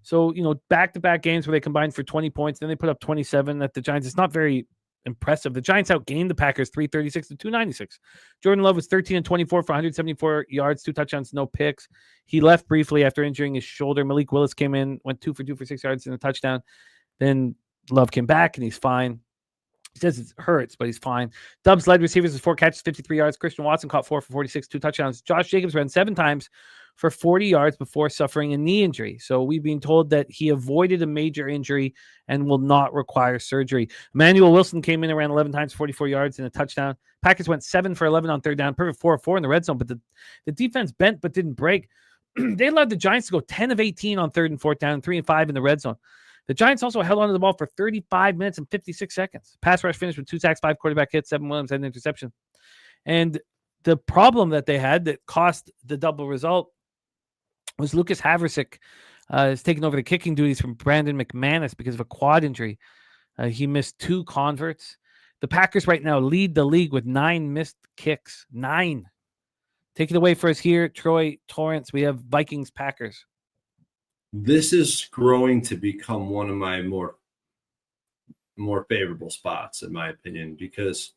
S2: So, back-to-back games where they combined for 20 points, then they put up 27 at the Giants. It's not very impressive. The Giants outgained the Packers 336-296. Jordan Love was 13-24 for 174 yards, 2 touchdowns, no picks. He left briefly after injuring his shoulder. Malik Willis came in, went 2 for 2 for 6 yards and a touchdown. Then Love came back, and he's fine. He says it hurts, but he's fine. Dubs led receivers with 4 catches, 53 yards. Christian Watson caught 4 for 46, 2 touchdowns. Josh Jacobs ran 7 times for 40 yards before suffering a knee injury. So we've been told that he avoided a major injury and will not require surgery. Emmanuel Wilson came in and ran 11 times, 44 yards and a touchdown. Packers went 7 for 11 on third down, perfect 4 of 4 in the red zone, but the defense bent but didn't break. They allowed the Giants to go 10 of 18 on third and fourth down, 3 and 5 in the red zone. The Giants also held onto the ball for 35 minutes and 56 seconds. Pass rush finished with 2 sacks, 5 quarterback hits, 7 Williams had an interception. And the problem that they had that cost the double result was Lucas Haversick is taking over the kicking duties from Brandon McManus because of a quad injury. He missed 2 converts. The Packers right now lead the league with 9 missed kicks. 9. Take it away for us here, Troy Torrence. We have Vikings Packers.
S3: This is growing to become one of my more favorable spots, in my opinion, because,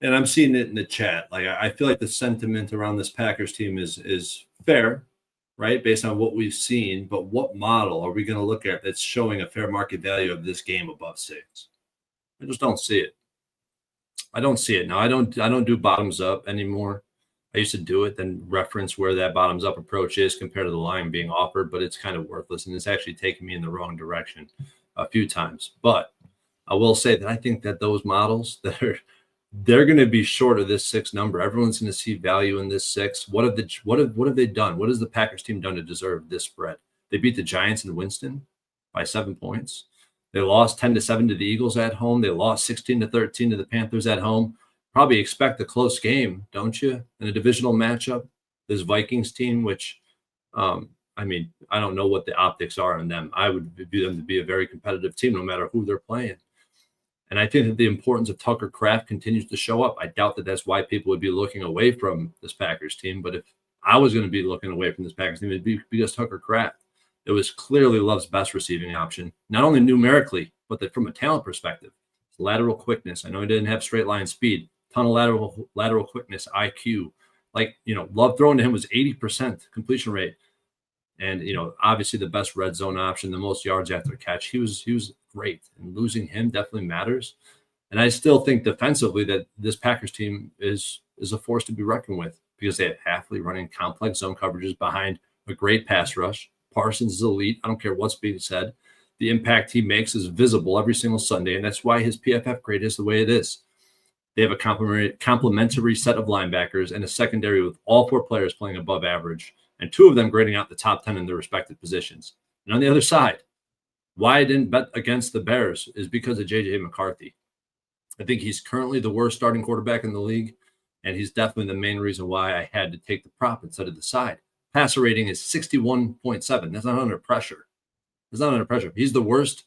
S3: and I'm seeing it in the chat, like I feel like the sentiment around this Packers team is fair, right, based on what we've seen. But what model are we going to look at that's showing a fair market value of this game above 6? I just don't see it. I don't see it now. I don't do bottoms up anymore. I used to do it, then reference where that bottoms up approach is compared to the line being offered, but it's kind of worthless. And it's actually taken me in the wrong direction a few times. But I will say that I think that those models they're going to be short of this 6 number. Everyone's going to see value in this 6. What have they done? What has the Packers team done to deserve this spread? They beat the Giants in Winston by 7 points. They lost 10-7 to the Eagles at home. They lost 16-13 to the Panthers at home. Probably expect a close game, don't you? In a divisional matchup, this Vikings team, which, I don't know what the optics are on them. I would view them to be a very competitive team, no matter who they're playing. And I think that the importance of Tucker Kraft continues to show up. I doubt that that's why people would be looking away from this Packers team. But if I was going to be looking away from this Packers team, it'd be because Tucker Kraft. It was clearly Love's best receiving option, not only numerically, but from a talent perspective. Lateral quickness. I know he didn't have straight line speed. Ton of lateral quickness, IQ. Love throwing to him was 80% completion rate. And, obviously the best red zone option, the most yards after catch. He was great. And losing him definitely matters. And I still think defensively that this Packers team is a force to be reckoned with because they have Hafley running complex zone coverages behind a great pass rush. Parsons is elite. I don't care what's being said. The impact he makes is visible every single Sunday, and that's why his PFF grade is the way it is. They have a complementary set of linebackers and a secondary with all 4 players playing above average, and 2 of them grading out the top 10 in their respective positions. And on the other side, why I didn't bet against the Bears is because of J.J. McCarthy. I think he's currently the worst starting quarterback in the league, and he's definitely the main reason why I had to take the prop instead of the side. Passer rating is 61.7. That's not under pressure. It's not under pressure. He's the worst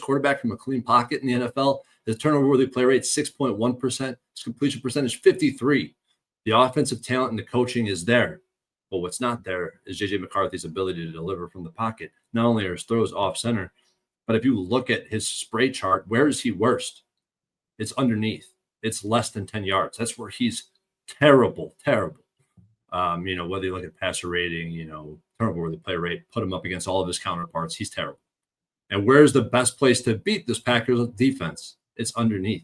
S3: quarterback from a clean pocket in the NFL. His turnover-worthy play rate 6.1%. His completion percentage 53. The offensive talent and the coaching is there. But what's not there is J.J. McCarthy's ability to deliver from the pocket. Not only are his throws off-center, but if you look at his spray chart, where is he worst? It's underneath. It's less than 10 yards. That's where he's terrible. Whether you look at passer rating, turnover-worthy play rate, put him up against all of his counterparts, he's terrible. And where's the best place to beat this Packers defense? It's underneath.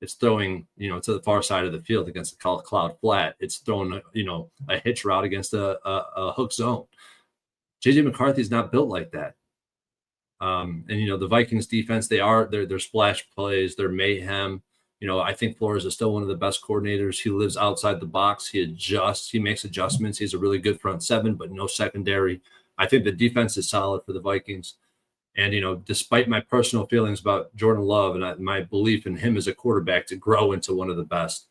S3: It's throwing, to the far side of the field against the cloud flat. It's throwing, a hitch route against a hook zone. J.J. McCarthy's not built like that. The Vikings defense, they're splash plays, they're mayhem. I think Flores is still one of the best coordinators. He lives outside the box. He adjusts. He makes adjustments. He's a really good front 7, but no secondary. I think the defense is solid for the Vikings. And, despite my personal feelings about Jordan Love and my belief in him as a quarterback to grow into one of the best.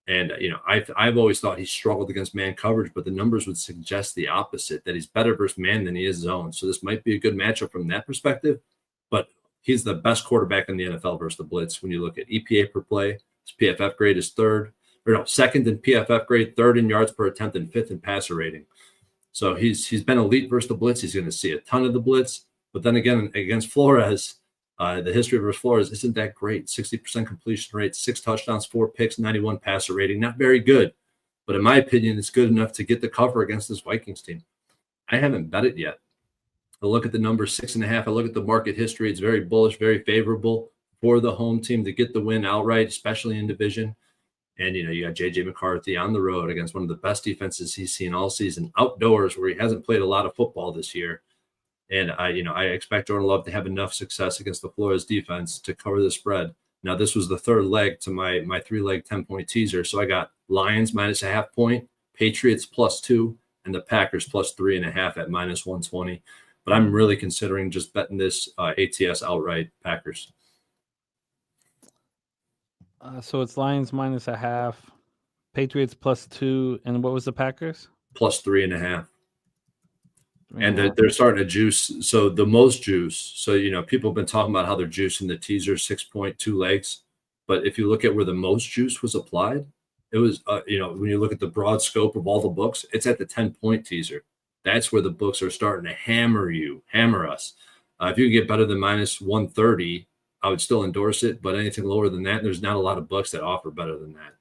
S3: And, I've always thought he struggled against man coverage, but the numbers would suggest the opposite, that he's better versus man than he is zone. So this might be a good matchup from that perspective. But he's the best quarterback in the NFL versus the blitz. When you look at EPA per play, his PFF grade is second in PFF grade, 3rd in yards per attempt, and 5th in passer rating. So he's been elite versus the blitz. He's going to see a ton of the blitz. But then again, against Flores, the history versus Flores isn't that great. 60% completion rate, 6 touchdowns, 4 picks, 91 passer rating. Not very good. But in my opinion, it's good enough to get the cover against this Vikings team. I haven't bet it yet. I look at the number 6.5. I look at the market history. It's very bullish, very favorable for the home team to get the win outright, especially in division. And, you got J.J. McCarthy on the road against one of the best defenses he's seen all season, outdoors where he hasn't played a lot of football this year. And I expect Jordan Love to have enough success against the Flores defense to cover the spread. Now, this was the 3rd leg to my 3-leg 10-point teaser. So I got Lions -0.5 point, Patriots +2, and the Packers +3.5 at -120. But I'm really considering just betting this ATS outright Packers.
S2: So it's Lions -0.5, Patriots +2, and what was the Packers?
S3: +3.5. And they're starting to juice. So the most juice. So, people have been talking about how they're juicing the teaser 6.2 legs. But if you look at where the most juice was applied, it was, when you look at the broad scope of all the books, it's at the 10-point teaser. That's where the books are starting to hammer us. If you can get better than -130, I would still endorse it. But anything lower than that, there's not a lot of books that offer better than that.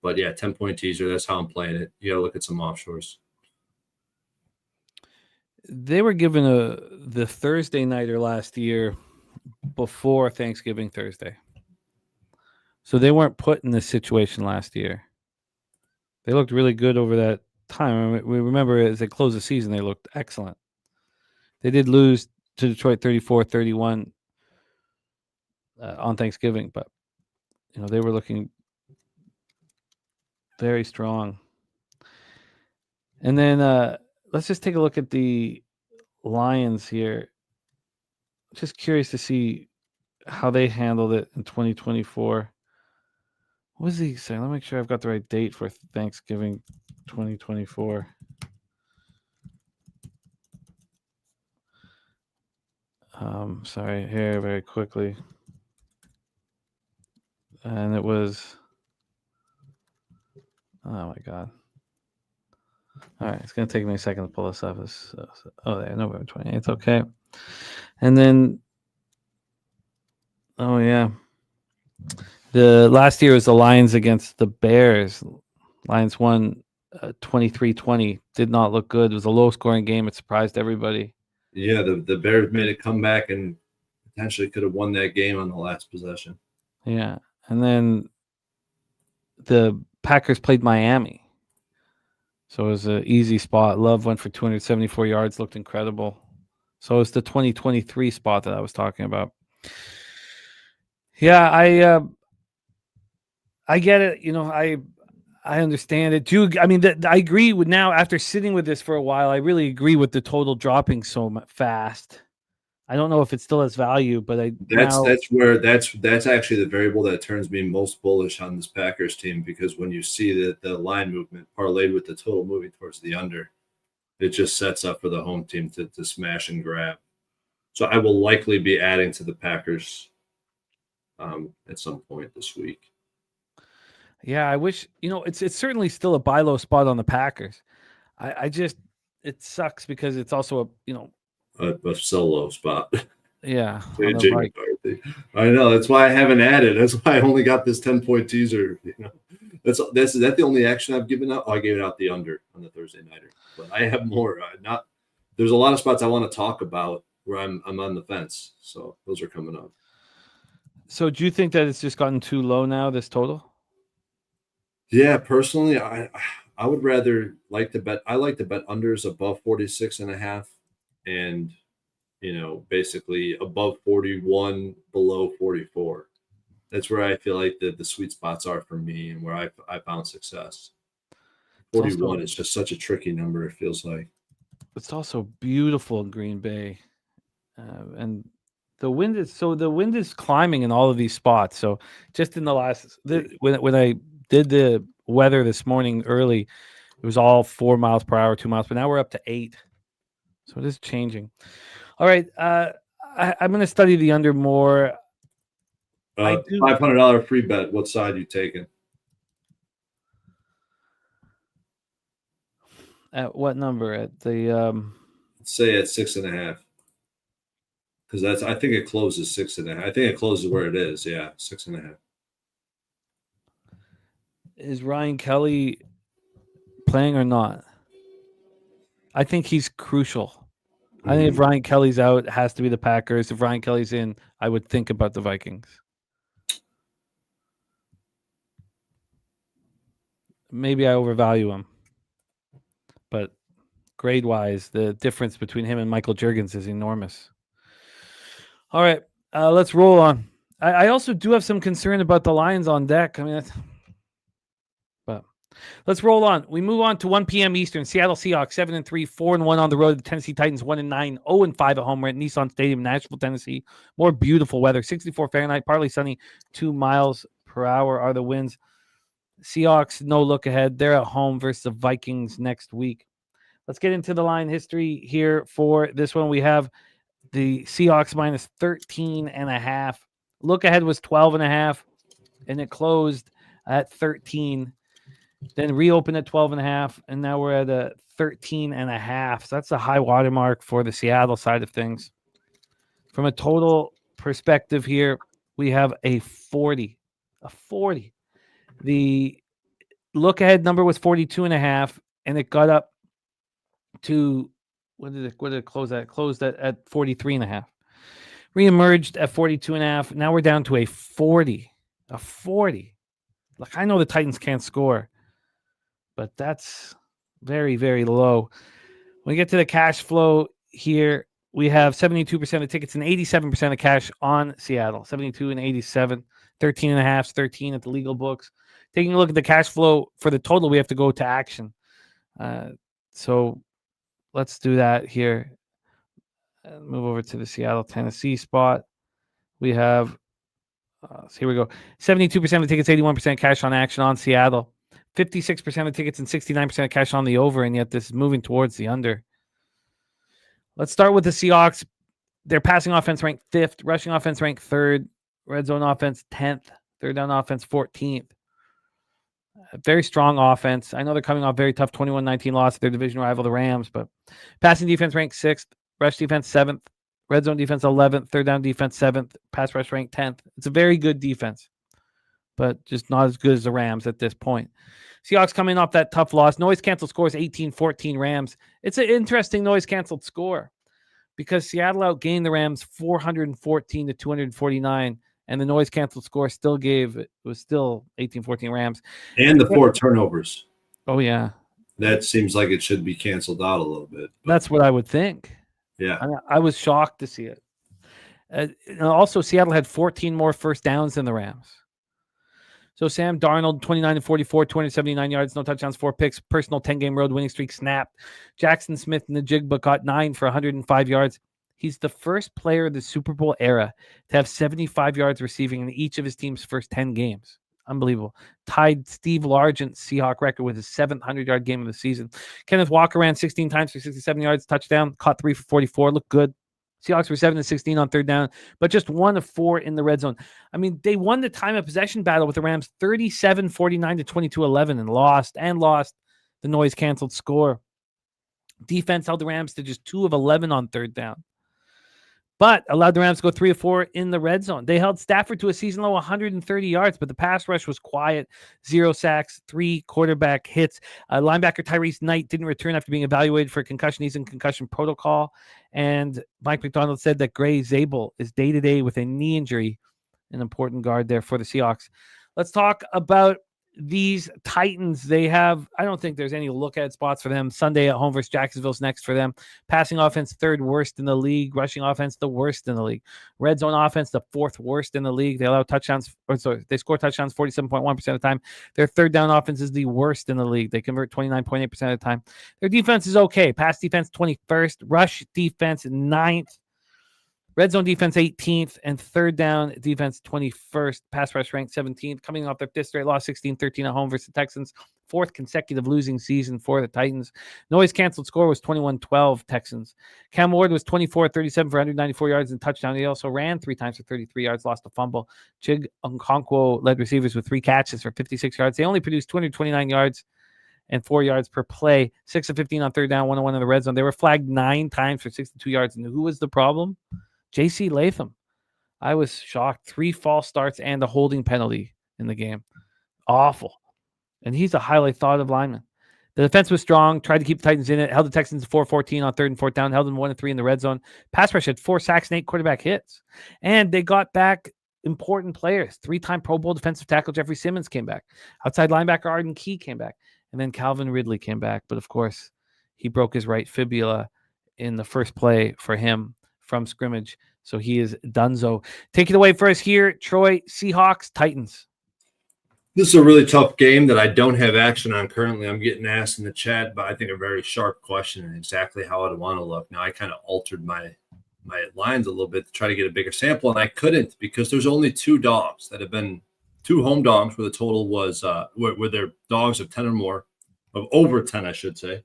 S3: But yeah, 10-point teaser, that's how I'm playing it. You got to look at some offshores.
S2: They were given the Thursday nighter last year before Thanksgiving Thursday. So they weren't put in this situation last year. They looked really good over that time. We remember as they closed the season, they looked excellent. They did lose to Detroit 34-31 on Thanksgiving, but they were looking very strong. And then let's just take a look at the Lions here. Just curious to see how they handled it in 2024. What was he saying? Let me make sure I've got the right date for Thanksgiving 2024. Sorry, here very quickly. And it was, oh my God. All right, it's going to take me a second to pull this up. There, November 28th. Okay. And then, oh yeah. The last year was the Lions against the Bears. Lions won 23-20. Did not look good. It was a low-scoring game. It surprised everybody.
S3: Yeah, the Bears made a comeback and potentially could have won that game on the last possession.
S2: Yeah, and then the Packers played Miami. So it was an easy spot. Love went for 274 yards, looked incredible. So it was the 2023 spot that I was talking about. Yeah, I get it. I understand it. I agree with now after sitting with this for a while. I really agree with the total dropping so fast. I don't know if it still has value, but that's
S3: actually the variable that turns me most bullish on this Packers team, because when you see the line movement parlayed with the total moving towards the under, it just sets up for the home team to smash and grab. So I will likely be adding to the Packers at some point this week.
S2: Yeah, I wish, it's certainly still a buy low spot on the Packers. It sucks because it's also
S3: a solo spot.
S2: Yeah.
S3: I know. That's why I haven't added. That's why I only got this 10-point teaser. Is that the only action I've given out? Oh, I gave it out the under on the Thursday nighter, but I have more. There's a lot of spots I want to talk about where I'm on the fence. So those are coming up.
S2: So do you think that it's just gotten too low now, this total?
S3: Yeah, personally, I would rather like to bet. I like to bet unders above 46.5 and, basically above 41, below 44. That's where I feel like the sweet spots are for me and where I found success. 41 is just such a tricky number, it feels like.
S2: It's also beautiful in Green Bay. And the wind is climbing in all of these spots. So just in the when I did the weather this morning early, it was all 4 miles per hour, 2 miles, but now we're up to 8. So it is changing. All right. I'm going to study the under more.
S3: $500 free bet. What side you taking?
S2: At what number? At the
S3: say at 6.5. Because I think it closes 6.5. I think it closes where it is. Yeah, 6.5.
S2: Is Ryan Kelly playing or not? I think he's crucial. I think if Ryan Kelly's out, it has to be the Packers. If Ryan Kelly's in, I would think about the Vikings. Maybe I overvalue him. But grade-wise, the difference between him and Michael Juergens is enormous. All right, let's roll on. I also do have some concern about the Lions on deck. But let's roll on. We move on to 1 p.m. Eastern. Seattle Seahawks 7-3, 4-1 on the road. The Tennessee Titans 1-9, 0-5 at home. We're at Nissan Stadium, Nashville, Tennessee. More beautiful weather. 64 Fahrenheit, partly sunny. 2 miles per hour are the winds. Seahawks, no look ahead. They're at home versus the Vikings next week. Let's get into the line history here for this one. We have the Seahawks minus 13.5. Look ahead was 12.5, and it closed at 13. Then reopened at 12.5, and now we're at a 13.5. So that's a high watermark for the Seattle side of things. From a total perspective here, we have a 40. A 40. The look ahead number was 42.5, and it got up to what did it close at? It closed at 43.5. Reemerged at 42.5. Now we're down to a 40. A 40. Like, I know the Titans can't score, but that's very, very low. When we get to the cash flow here, we have 72% of tickets and 87% of cash on Seattle. 72 and 87, 13 and a half, 13 at the legal books. Taking a look at the cash flow for the total, we have to go to action. So let's do that here. Move over to the Seattle, Tennessee spot. We have, so here we go. 72% of tickets, 81% cash on action on Seattle. 56% of tickets and 69% of cash on the over, and yet this is moving towards the under. Let's start with the Seahawks. Their passing offense ranked 5th, rushing offense ranked 3rd, red zone offense 10th, third down offense 14th. A very strong offense. I know they're coming off very tough 21-19 loss to their division rival, the Rams, but passing defense ranked 6th, rush defense 7th, red zone defense 11th, third down defense 7th, pass rush ranked 10th. It's a very good defense, but just not as good as the Rams at this point. Seahawks coming off that tough loss. Noise canceled scores 18-14 Rams. It's an interesting noise canceled score because Seattle outgained the Rams 414-249, and the noise canceled score still was still 18-14 Rams.
S3: And the 4 turnovers.
S2: Oh, yeah.
S3: That seems like it should be canceled out a little bit.
S2: That's what I would think.
S3: Yeah.
S2: I was shocked to see it. Also, Seattle had 14 more first downs than the Rams. So Sam Darnold, 29-44, 279 yards, no touchdowns, 4 picks, personal 10-game road winning streak snapped. Jackson Smith in the Jigba caught 9 for 105 yards. He's the first player of the Super Bowl era to have 75 yards receiving in each of his team's first 10 games. Unbelievable. Tied Steve Largent's Seahawk record with his 700-yard game of the season. Kenneth Walker ran 16 times for 67 yards, touchdown, caught 3 for 44, looked good. Seahawks were 7-16 on third down, but just 1 of 4 in the red zone. I mean, they won the time of possession battle with the Rams 37-49 to 22-11 and lost the noise canceled score. Defense held the Rams to just 2 of 11 on third down, but allowed the Rams to go 3 of 4 in the red zone. They held Stafford to a season low 130 yards, but the pass rush was quiet. 0 sacks, 3 quarterback hits. Linebacker Tyrese Knight didn't return after being evaluated for concussion. He's in concussion protocol. And Mike McDonald said that Gray Zabel is day-to-day with a knee injury, an important guard there for the Seahawks. Let's talk about these Titans. I don't think there's any look-ahead spots for them. Sunday at home versus Jacksonville's next for them. Passing offense, 3rd worst in the league. Rushing offense, the worst in the league. Red zone offense, the 4th worst in the league. They score touchdowns 47.1% of the time. Their third down offense is the worst in the league. They convert 29.8% of the time. Their defense is okay. Pass defense, 21st. Rush defense, 9th. Red zone defense 18th, and third down defense 21st. Pass rush ranked 17th. Coming off their 5th straight loss, 16-13 at home versus the Texans. 4th consecutive losing season for the Titans. Noise canceled score was 21-12 Texans. Cam Ward was 24-37 for 194 yards and touchdown. He also ran 3 times for 33 yards, lost a fumble. Chig Okonkwo led receivers with 3 catches for 56 yards. They only produced 229 yards and 4 yards per play. 6 of 15 on third down, 1 of 1 in the red zone. They were flagged 9 times for 62 yards. And who was the problem? J.C. Latham. I was shocked. 3 false starts and a holding penalty in the game. Awful. And he's a highly thought of lineman. The defense was strong, tried to keep the Titans in it, held the Texans 4-14 on 3rd and 4th down, held them 1 of 3 in the red zone. Pass rush had 4 sacks and 8 quarterback hits. And they got back important players. 3-time Pro Bowl defensive tackle Jeffrey Simmons came back. Outside linebacker Arden Key came back. And then Calvin Ridley came back. But, of course, he broke his right fibula in the first play for him from scrimmage. So he is donezo. Take it away for us here, Troy. Seahawks, Titans.
S3: This is a really tough game that I don't have action on currently. I'm getting asked in the chat, but I think a very sharp question and exactly how I'd want to look. Now, I kind of altered my lines a little bit to try to get a bigger sample, and I couldn't because there's only 2 dogs that have been 2 home dogs where the total was where they're dogs of 10 or more, of over 10, I should say.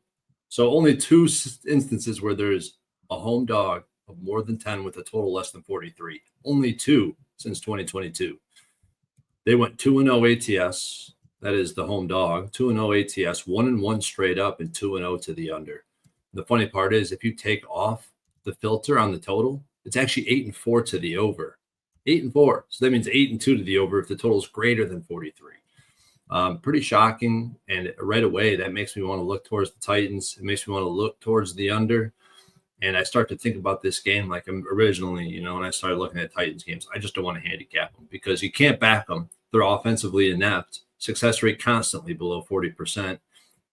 S3: So only 2 instances where there's a home dog of more than 10 with a total less than 43. Only 2 since 2022. They went 2-0 ATS. That is the home dog. 2-0 ATS, 1-1 straight up, and 2-0 to the under. The funny part is if you take off the filter on the total, it's actually 8-4 to the over. 8-4. So that means 8-2 to the over if the total is greater than 43. Pretty shocking. And right away, that makes me want to look towards the Titans. It makes me want to look towards the under. And I start to think about this game like originally, when I started looking at Titans games, I just don't want to handicap them because you can't back them They're offensively inept. Success rate constantly below 40%.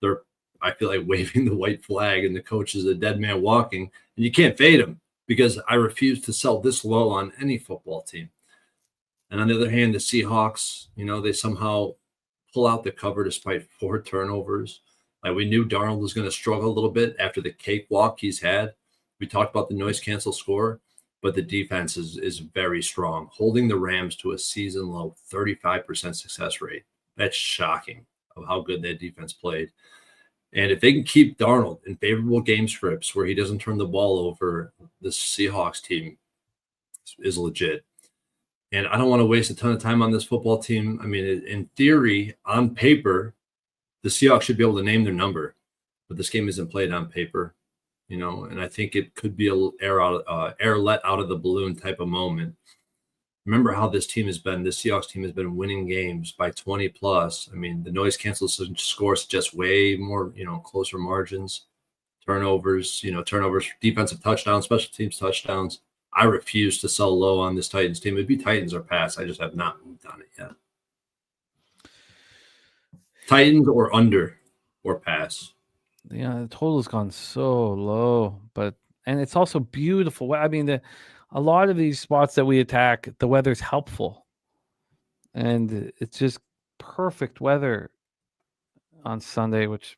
S3: They're, I feel like, waving the white flag, and the coach is a dead man walking, and you can't fade him because I refuse to sell this low on any football team. And on the other hand, the Seahawks, they somehow pull out the cover despite 4 turnovers. Like, we knew Darnold was going to struggle a little bit after the cakewalk he's had. We talked about the noise cancel score, but the defense is very strong, holding the Rams to a season low 35% success rate. That's shocking of how good that defense played. And if they can keep Darnold in favorable game scripts where he doesn't turn the ball over, the Seahawks team is legit. And I don't want to waste a ton of time on this football team. I mean, in theory, on paper, the Seahawks should be able to name their number, but this game isn't played on paper, and I think it could be a little air let out of the balloon type of moment. Remember how this Seahawks team has been winning games by 20 plus. I mean, the noise cancellation score suggests way more, closer margins, turnovers, defensive touchdowns, special teams touchdowns. I refuse to sell low on this Titans team. It'd be Titans or pass. I just have not moved on it yet. Titans or under or pass.
S2: Yeah, the total's gone so low, and it's also beautiful. I mean, a lot of these spots that we attack, the weather's helpful, and it's just perfect weather on Sunday, which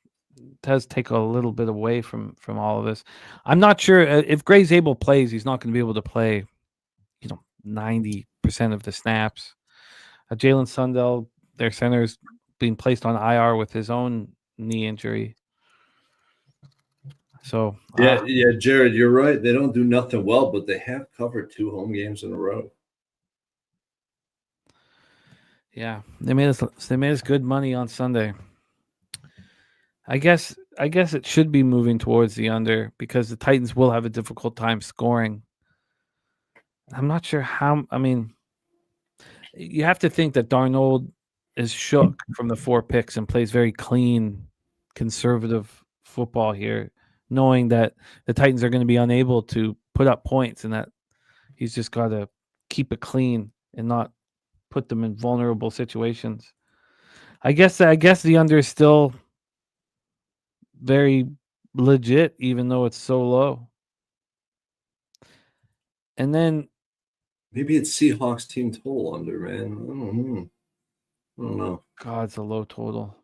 S2: does take a little bit away from all of this. I'm not sure if Gray Zabel plays, he's not going to be able to play, 90% of the snaps. Jalen Sundell, their center's being placed on IR with his own knee injury. So
S3: yeah, Jared, you're right. They don't do nothing well, but they have covered 2 home games in a row.
S2: Yeah, they made us good money on Sunday. I guess it should be moving towards the under because the Titans will have a difficult time scoring. I'm not sure how. I mean, you have to think that Darnold is shook from the 4 picks and plays very clean, conservative football here, knowing that the Titans are going to be unable to put up points and that he's just got to keep it clean and not put them in vulnerable situations. I guess the under is still very legit, even though it's so low. And then
S3: maybe it's Seahawks team total under, man. I don't know.
S2: God, it's a low total.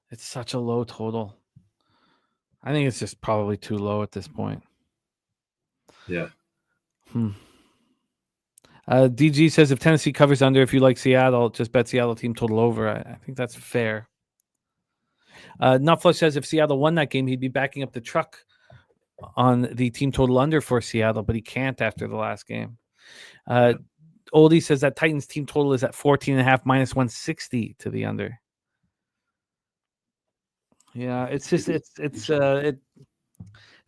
S2: It's such a low total. I think it's just probably too low at this point.
S3: Yeah.
S2: DG says if Tennessee covers under, if you like Seattle, just bet Seattle team total over. I think that's fair. Nutflush says if Seattle won that game, he'd be backing up the truck on the team total under for Seattle, but he can't after the last game. Oldie says that Titans team total is at 14.5 minus 160 to the under. Yeah, it's just it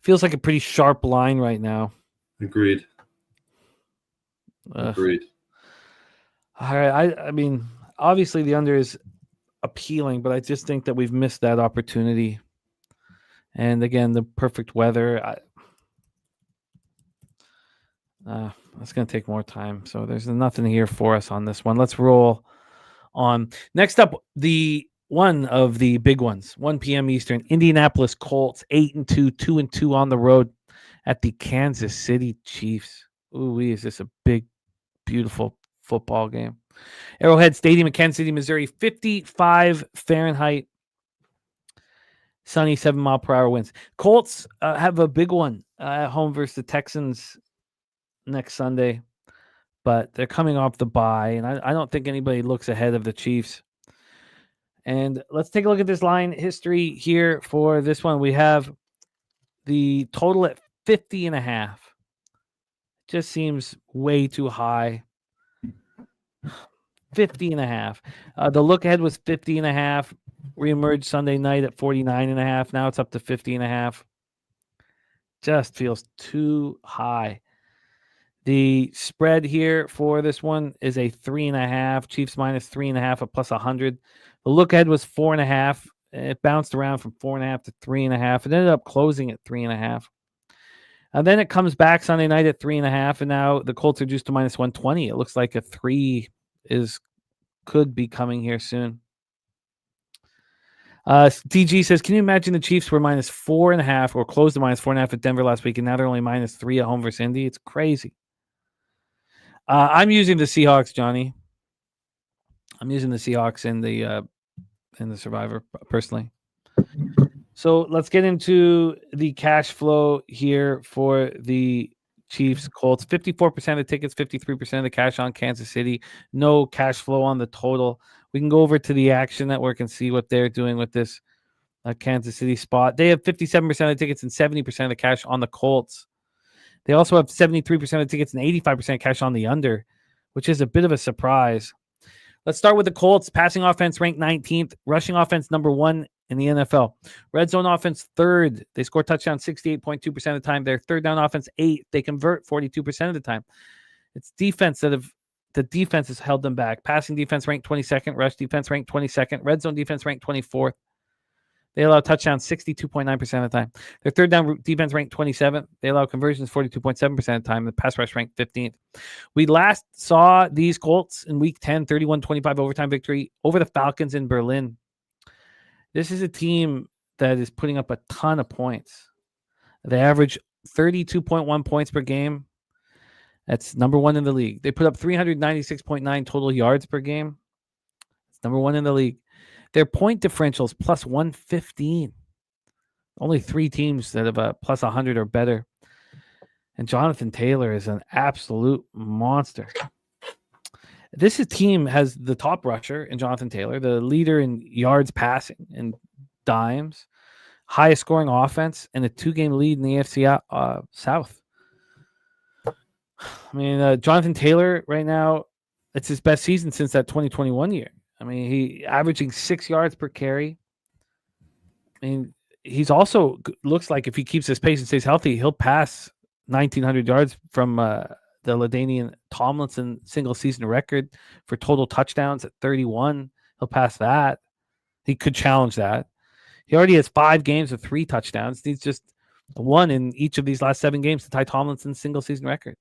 S2: feels like a pretty sharp line right now.
S3: Agreed. Agreed.
S2: All right, I mean, obviously the under is appealing, but I just think that we've missed that opportunity. And again, the perfect weather. It's going to take more time. So there's nothing here for us on this one. Let's roll on. Next up, the one of the big ones, 1 p.m. Eastern, Indianapolis Colts, 8-2, 2-2 on the road at the Kansas City Chiefs. Ooh, is this a big, beautiful football game? Arrowhead Stadium in Kansas City, Missouri, 55 Fahrenheit. Sunny, 7-mile-per-hour winds. Colts have a big one at home versus the Texans next Sunday, but they're coming off the bye, and I don't think anybody looks ahead of the Chiefs. And let's take a look at this line history here for this one. We have the total at 50.5. Just seems way too high. 50.5. The look ahead was 50.5. Reemerged Sunday night at 49.5. Now it's up to 50.5. Just feels too high. The spread here for this one is a 3.5. Chiefs minus 3.5 at plus 100. The look ahead was 4.5. It bounced around from 4.5 to 3.5. It ended up closing at 3.5. And then it comes back Sunday night at 3.5. And now the Colts are juiced to minus 120. It looks like a 3 could be coming here soon. DG says, can you imagine the Chiefs were -4.5 or close to -4.5 at Denver last week, and now they're only -3 at home versus Indy? It's crazy. I'm using the Seahawks, Johnny. I'm using the Seahawks in the Survivor personally. So let's get into the cash flow here for the Chiefs Colts. 54% of the tickets, 53% of the cash on Kansas City. No cash flow on the total. We can go over to the Action Network and see what they're doing with this Kansas City spot. They have 57% of the tickets and 70% of the cash on the Colts. They also have 73% of the tickets and 85% cash on the under, which is a bit of a surprise. Let's start with the Colts. Passing offense ranked 19th. Rushing offense number 1 in the NFL. Red zone offense 3rd. They score touchdowns 68.2% of the time. Their third down offense 8th. They convert 42% of the time. It's defense the defense has held them back. Passing defense ranked 22nd. Rush defense ranked 22nd. Red zone defense ranked 24th. They allow touchdowns 62.9% of the time. Their third down defense ranked 27th. They allow conversions 42.7% of the time. The pass rush ranked 15th. We last saw these Colts in Week 10, 31-25 overtime victory over the Falcons in Berlin. This is a team that is putting up a ton of points. They average 32.1 points per game. That's number 1 in the league. They put up 396.9 total yards per game. It's number 1 in the league. Their point differentials plus 115. Only 3 teams that have a plus 100 or better. And Jonathan Taylor is an absolute monster. This team has the top rusher in Jonathan Taylor, the leader in yards passing and dimes, highest scoring offense, and a 2-game lead in the AFC South. I mean, Jonathan Taylor right now, it's his best season since that 2021 year. I mean, he averaging 6 yards per carry. I mean, he's also looks like if he keeps his pace and stays healthy, he'll pass 1,900 yards from the LaDainian Tomlinson single season record for total touchdowns at 31. He'll pass that. He could challenge that. He already has 5 games with 3 touchdowns. He's just 1 in each of these last 7 games to tie Tomlinson's single season record.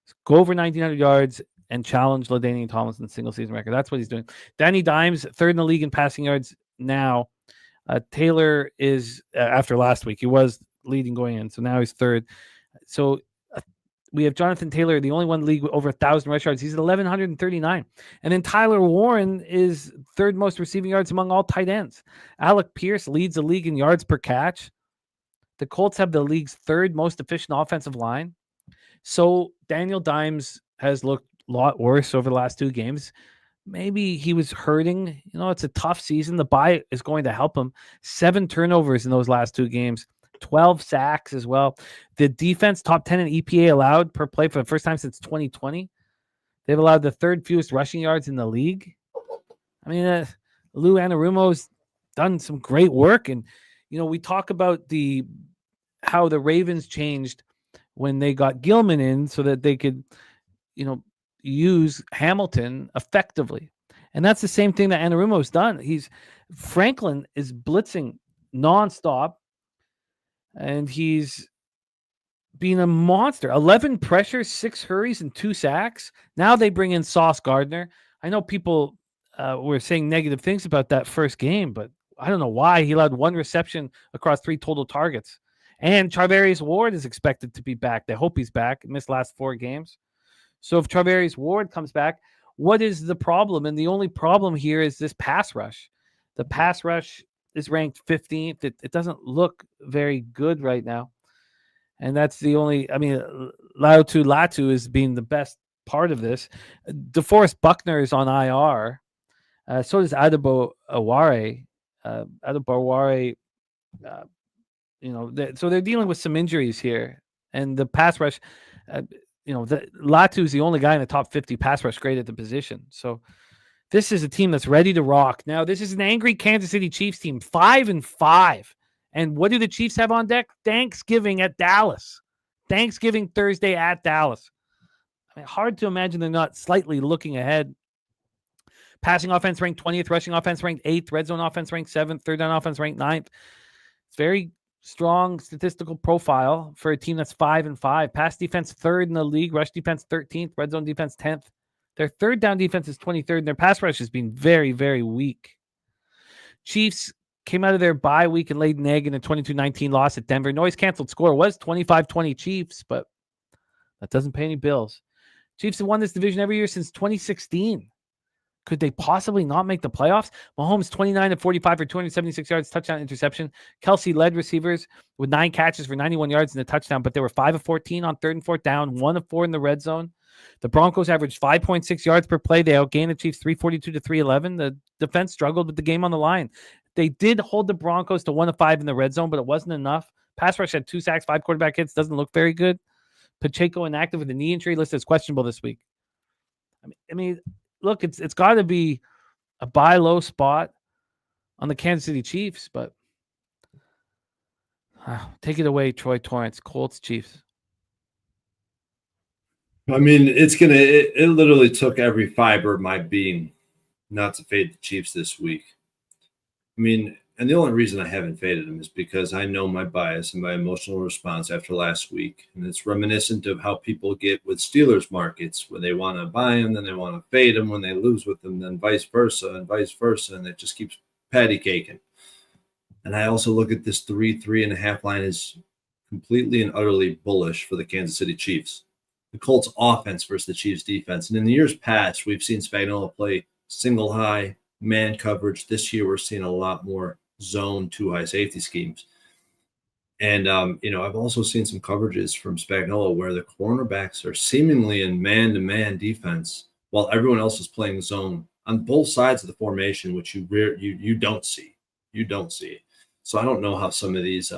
S2: So go over 1,900 yards and challenge LaDainian Tomlinson's single season record. That's what he's doing. Danny Dimes, 3rd in the league in passing yards now. Taylor is, after last week, he was leading going in, so now he's 3rd. So we have Jonathan Taylor, the only one in the league with over 1,000 rush yards. He's at 1,139. And then Tyler Warren is 3rd most receiving yards among all tight ends. Alec Pierce leads the league in yards per catch. The Colts have the league's 3rd most efficient offensive line. So Daniel Dimes has looked a lot worse over the last 2 games. Maybe he was hurting. You know, it's a tough season. The bye is going to help him. 7 turnovers in those last 2 games. 12 sacks as well. The defense, top 10 in EPA allowed per play for the first time since 2020. They've allowed the 3rd fewest rushing yards in the league. I mean, Lou Anarumo's done some great work. And, you know, we talk about how the Ravens changed when they got Gilman in so that they could, you know, use Hamilton effectively. And that's the same thing that Anarumo's done. Franklin is blitzing nonstop. And he's been a monster. 11 pressures, 6 hurries, and 2 sacks. Now they bring in Sauce Gardner. I know people were saying negative things about that first game, but I don't know why. He allowed 1 reception across 3 total targets. And Charvarius Ward is expected to be back. They hope he's back. Missed last 4 games. So if Charvarius Ward comes back, what is the problem? And the only problem here is this pass rush. The pass rush is ranked 15th. It doesn't look very good right now. And that's the only, I mean, Latu is being the best part of this. DeForest Buckner is on IR. So does Adebo Aware. So they're dealing with some injuries here. And the pass rush, Latu is the only guy in the top 50 pass rush grade at the position. So this is a team that's ready to rock. Now, this is an angry Kansas City Chiefs team, 5-5. And what do the Chiefs have on deck? Thanksgiving at Dallas. Thanksgiving Thursday at Dallas. I mean, hard to imagine they're not slightly looking ahead. Passing offense ranked 20th, rushing offense ranked 8th, red zone offense ranked 7th, third down offense ranked 9th. It's very strong statistical profile for a team that's 5-5. Pass defense 3rd in the league, rush defense 13th, red zone defense 10th. Their third down defense is 23rd, and their pass rush has been very, very weak. Chiefs came out of their bye week and laid an egg in a 22-19 loss at Denver. Noise-canceled score was 25-20 Chiefs, but that doesn't pay any bills. Chiefs have won this division every year since 2016. Could they possibly not make the playoffs? Mahomes 29-45 for 276 yards, touchdown, interception. Kelsey led receivers with 9 catches for 91 yards and a touchdown, but they were 5 of 14 on 3rd and 4th down, 1 of 4 in the red zone. The Broncos averaged 5.6 yards per play. They outgained the Chiefs 342 to 311. The defense struggled with the game on the line. They did hold the Broncos to 1 of 5 in the red zone, but it wasn't enough. Pass rush had 2 sacks, 5 quarterback hits. Doesn't look very good. Pacheco inactive with a knee injury, listed as questionable this week. I mean, look, it's got to be a buy low spot on the Kansas City Chiefs, but take it away, Troy Torrence, Colts, Chiefs.
S3: I mean, it literally took every fiber of my being not to fade the Chiefs this week. I mean, and the only reason I haven't faded them is because I know my bias and my emotional response after last week. And it's reminiscent of how people get with Steelers markets, where they want to buy them, then they want to fade them when they lose with them, then vice versa, and vice versa. And it just keeps patty caking. And I also look at this 3.5 line as completely and utterly bullish for the Kansas City Chiefs. The Colts offense versus the Chiefs defense. And in the years past, we've seen Spagnuolo play single high, man coverage. This year, we're seeing a lot more zone 2 high safety schemes. And, I've also seen some coverages from Spagnuolo where the cornerbacks are seemingly in man-to-man defense while everyone else is playing zone on both sides of the formation, which you don't see. You don't see. So I don't know how some of these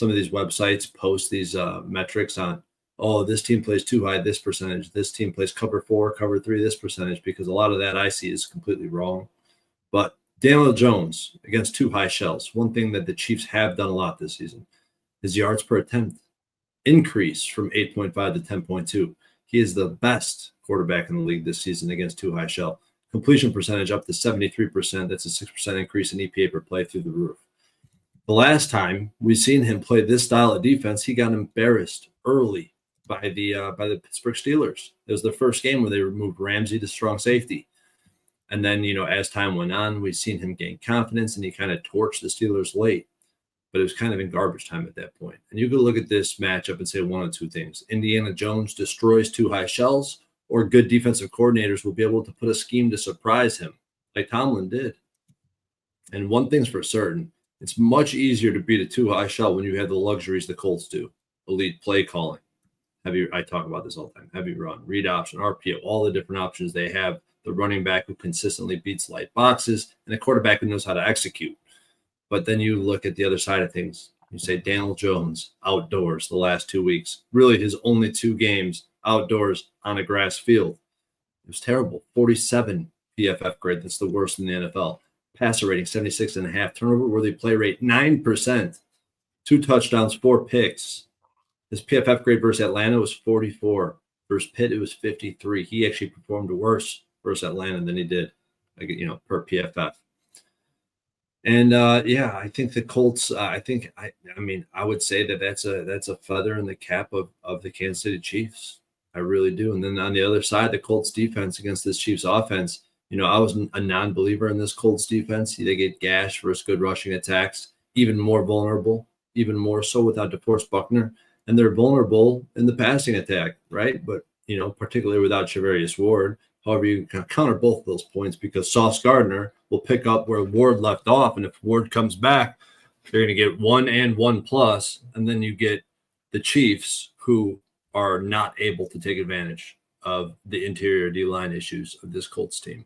S3: websites post these metrics on, oh, this team plays 2 high, this percentage. This team plays cover 4, cover 3, this percentage, because a lot of that I see is completely wrong. But Daniel Jones against 2 high shells. One thing that the Chiefs have done a lot this season is yards per attempt increase from 8.5 to 10.2. He is the best quarterback in the league this season against 2 high shell. Completion percentage up to 73%. That's a 6% increase in EPA per play through the roof. The last time we've seen him play this style of defense, he got embarrassed early by the Pittsburgh Steelers. It was the first game where they removed Ramsey to strong safety. And then, as time went on, we've seen him gain confidence, and he kind of torched the Steelers late. But it was kind of in garbage time at that point. And you could look at this matchup and say one of 2 things. Indiana Jones destroys 2 high shells, or good defensive coordinators will be able to put a scheme to surprise him, like Tomlin did. And one thing's for certain, it's much easier to beat a 2 high shell when you have the luxuries the Colts do. Elite play calling. I talk about this all the time. Heavy run, read option, RPO, all the different options they have. The running back who consistently beats light boxes, and a quarterback who knows how to execute. But then you look at the other side of things. You say Daniel Jones outdoors the last 2 weeks. Really his only 2 games outdoors on a grass field. It was terrible. 47 PFF grade. That's the worst in the NFL. Passer rating 76.5. Turnover worthy play rate 9%. 2 touchdowns, 4 picks. His PFF grade versus Atlanta was 44. Versus Pitt, it was 53. He actually performed worse versus Atlanta than he did, per PFF. And I think the Colts. I would say that's a feather in the cap of the Kansas City Chiefs. I really do. And then on the other side, the Colts defense against this Chiefs offense. I was a non-believer in this Colts defense. They get gashed versus good rushing attacks, even more vulnerable, even more so without DeForest Buckner, and they're vulnerable in the passing attack, right? But particularly without Charvarius Ward. However, you can counter both of those points because Sauce Gardner will pick up where Ward left off. And if Ward comes back, they're going to get 1 and 1+. And then you get the Chiefs, who are not able to take advantage of the interior D-line issues of this Colts team.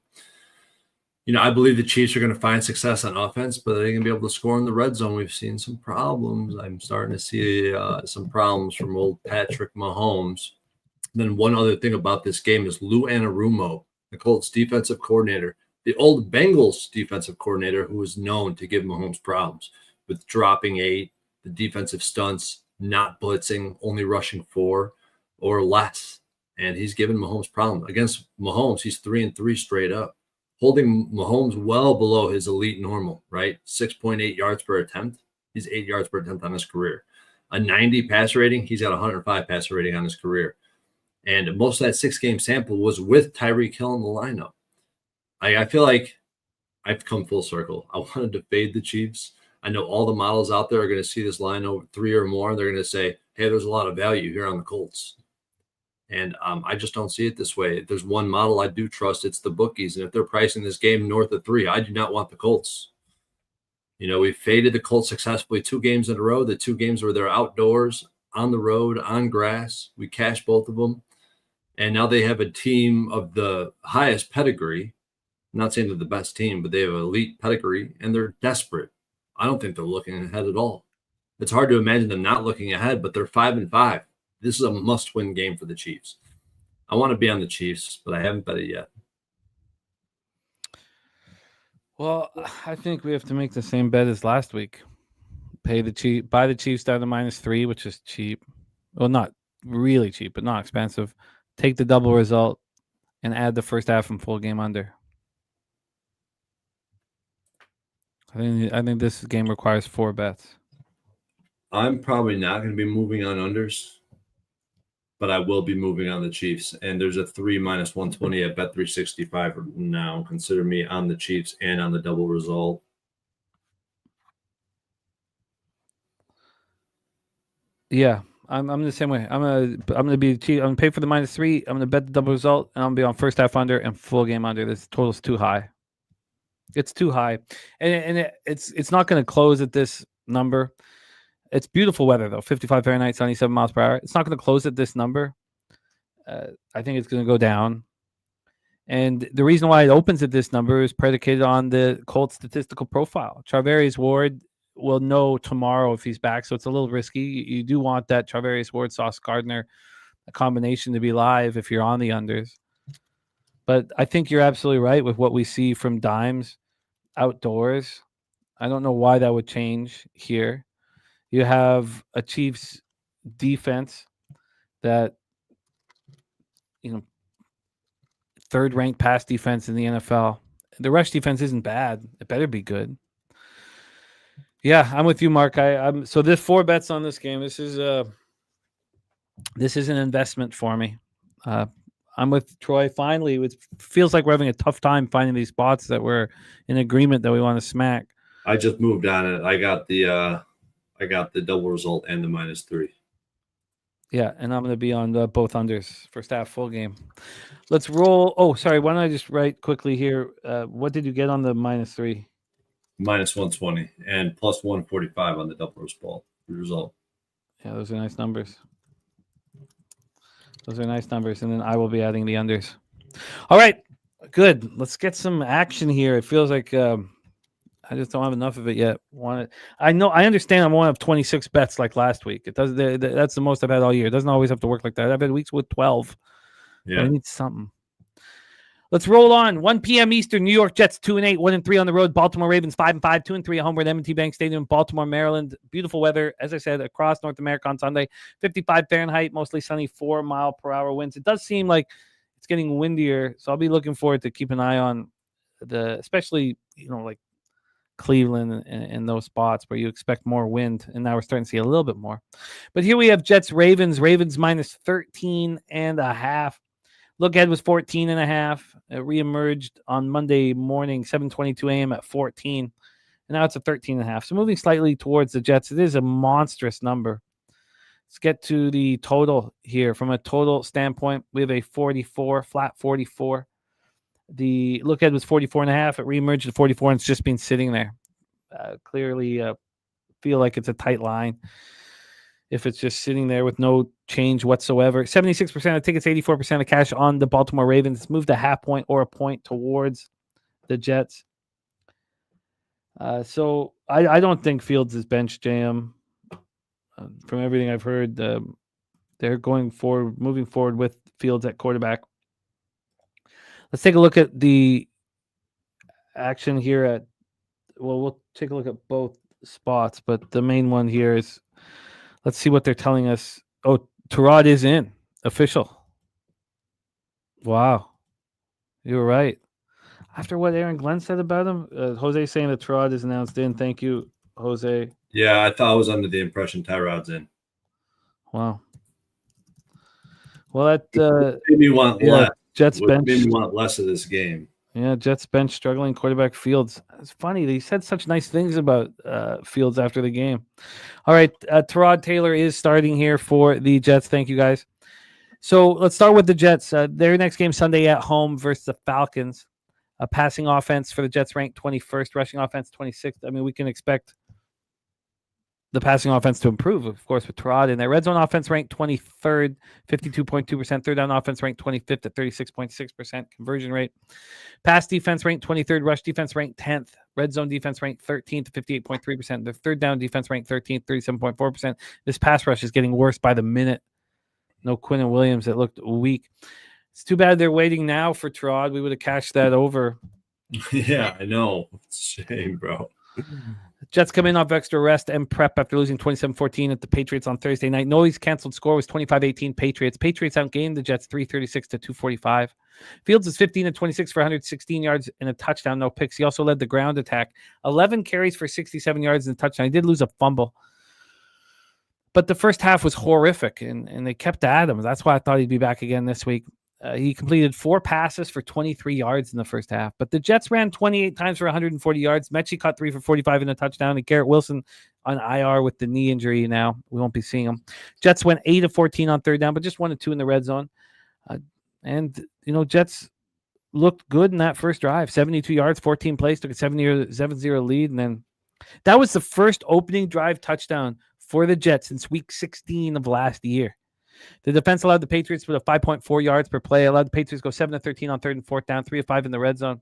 S3: I believe the Chiefs are going to find success on offense, but they're going to be able to score in the red zone. We've seen some problems. I'm starting to see some problems from old Patrick Mahomes. Then one other thing about this game is Lou Anarumo, the Colts defensive coordinator, the old Bengals defensive coordinator, who is known to give Mahomes problems with dropping 8, the defensive stunts, not blitzing, only rushing 4 or less. And he's given Mahomes problems. Against Mahomes, he's 3-3 straight up, holding Mahomes well below his elite normal, right? 6.8 yards per attempt. He's 8 yards per attempt on his career. A 90 passer rating, he's got 105 passer rating on his career. And most of that 6-game sample was with Tyreek Hill in the lineup. I feel like I've come full circle. I wanted to fade the Chiefs. I know all the models out there are going to see this line over 3 or more. And they're going to say, hey, there's a lot of value here on the Colts. And I just don't see it this way. If there's one model I do trust, it's the bookies. And if they're pricing this game north of 3, I do not want the Colts. We faded the Colts successfully 2 games in a row. The 2 games where they're outdoors, on the road, on grass. We cashed both of them. And now they have a team of the highest pedigree. I'm not saying they're the best team, but they have elite pedigree, and they're desperate. I don't think they're looking ahead at all. It's hard to imagine them not looking ahead, but they're 5-5. This is a must-win game for the Chiefs. I want to be on the Chiefs, but I haven't bet it yet.
S2: Well, I think we have to make the same bet as last week. Buy the Chiefs down to -3, which is cheap. Well, not really cheap, but not expensive. Take the double result and add the first half and full game under. I think this game requires 4 bets.
S3: I'm probably not going to be moving on unders, but I will be moving on the Chiefs. And there's a 3 -120 at Bet365 now. Consider me on the Chiefs and on the double result.
S2: Yeah, I'm the same way. I'm gonna be cheap. I'm gonna pay for the -3. I'm gonna bet the double result, and I'm gonna be on first half under and full game under. This total's too high. It's too high, and it's not going to close at this number. It's beautiful weather though, 55 Fahrenheit, 77 miles per hour. It's not going to close at this number. I think it's going to go down, and the reason why it opens at this number is predicated on the Colts statistical profile. Charvarius Ward will know tomorrow if he's back, so it's a little risky. You do want that Charvarius Ward, Sauce Gardner, a combination to be live if you're on the unders. But I think you're absolutely right with what we see from Dimes outdoors. I don't know why that would change here. You have a Chiefs defense that, third-ranked pass defense in the NFL. The rush defense isn't bad. It better be good. Yeah, I'm with you, Mark. So there's 4 bets on this game. This is an investment for me. I'm with Troy. Finally, it feels like we're having a tough time finding these spots that we're in agreement that we want to smack.
S3: I just moved on it. I got the double result and the -3.
S2: Yeah, and I'm going to be on both unders, first half, full game. Let's roll. Oh, sorry. Why don't I just write quickly here? What did you get on the -3?
S3: -120 and +145 on the double result.
S2: Yeah, those are nice numbers. And then I will be adding the unders. All right, good. Let's get some action here. It feels like I just don't have enough of it yet. I understand I won't have 26 bets like last week. It does. That's the most I've had all year. It doesn't always have to work like that. I've had weeks with 12. Yeah, I need something. Let's roll on. 1 p.m. Eastern. New York Jets 2-8, 1-3 on the road. Baltimore Ravens 5-5, 2-3 at home at M&T Bank Stadium, Baltimore, Maryland. Beautiful weather, as I said, across North America on Sunday. 55 Fahrenheit, mostly sunny, 4-mile-per-hour winds. It does seem like it's getting windier, so I'll be looking forward to keep an eye on especially like Cleveland and those spots where you expect more wind, and now we're starting to see a little bit more. But here we have Jets Ravens -13.5. Look ahead was 14.5. It reemerged on Monday morning, 7:22 a.m. at 14. And now it's a 13.5. So moving slightly towards the Jets. It is a monstrous number. Let's get to the total here. From a total standpoint, we have a 44, flat 44. The look ahead was 44.5. It reemerged at 44, and it's just been sitting there. Clearly feel like it's a tight line. If it's just sitting there with no change whatsoever. 76% of tickets, 84% of cash on the Baltimore Ravens. It's moved a half point or a point towards the Jets. So I don't think Fields is bench jam. From everything I've heard, they're moving forward with Fields at quarterback. Let's take a look at the action here we'll take a look at both spots, but the main one here is, let's see what they're telling us. Oh, Tyrod is in. Official. Wow. You were right. After what Aaron Glenn said about him, Jose saying that Tyrod is announced in. Thank you, Jose.
S3: Yeah, I thought I was under the impression Tyrod's in.
S2: Wow. Well, that
S3: made me want less.
S2: Jets
S3: What
S2: bench.
S3: made me want less of this game.
S2: Yeah, Jets bench struggling quarterback Fields. It's funny. They said such nice things about Fields after the game. All right, Tyrod Taylor is starting here for the Jets. Thank you, guys. So let's start with the Jets. Their next game Sunday at home versus the Falcons. A passing offense for the Jets ranked 21st, rushing offense 26th. I mean, we can expect the passing offense to improve, of course, with Tyrod in there. Red zone offense ranked 23rd, 52.2%. Third down offense ranked 25th at 36.6% conversion rate. Pass defense ranked 23rd. Rush defense ranked 10th. Red zone defense ranked 13th, 58.3%. The third down defense ranked 13th, 37.4%. This pass rush is getting worse by the minute. No Quinn Williams. It looked weak. It's too bad they're waiting now for Tyrod. We would have cashed that over.
S3: Yeah, I know. It's a shame, bro.
S2: Jets come in off extra rest and prep after losing 27-14 at the Patriots on Thursday night. Noise canceled score was 25-18 Patriots. Patriots outgained the Jets 336-245. Fields is 15-26 for 116 yards and a touchdown, no picks. He also led the ground attack. 11 carries for 67 yards and a touchdown. He did lose a fumble. But the first half was horrific, and they kept at him. That's why I thought he'd be back again this week. He completed 4 passes for 23 yards in the first half. But the Jets ran 28 times for 140 yards. Mechie caught 3 for 45 in a touchdown. And Garrett Wilson on IR with the knee injury now. We won't be seeing him. Jets went 8 of 14 on third down, but just 1 of 2 in the red zone. Jets looked good in that first drive. 72 yards, 14 plays, took a 7-0 lead. And then that was the first opening drive touchdown for the Jets since week 16 of last year. The defense allowed the Patriots with a 5.4 yards per play, allowed the Patriots go 7 of 13 on third and fourth down, 3 of 5 in the red zone.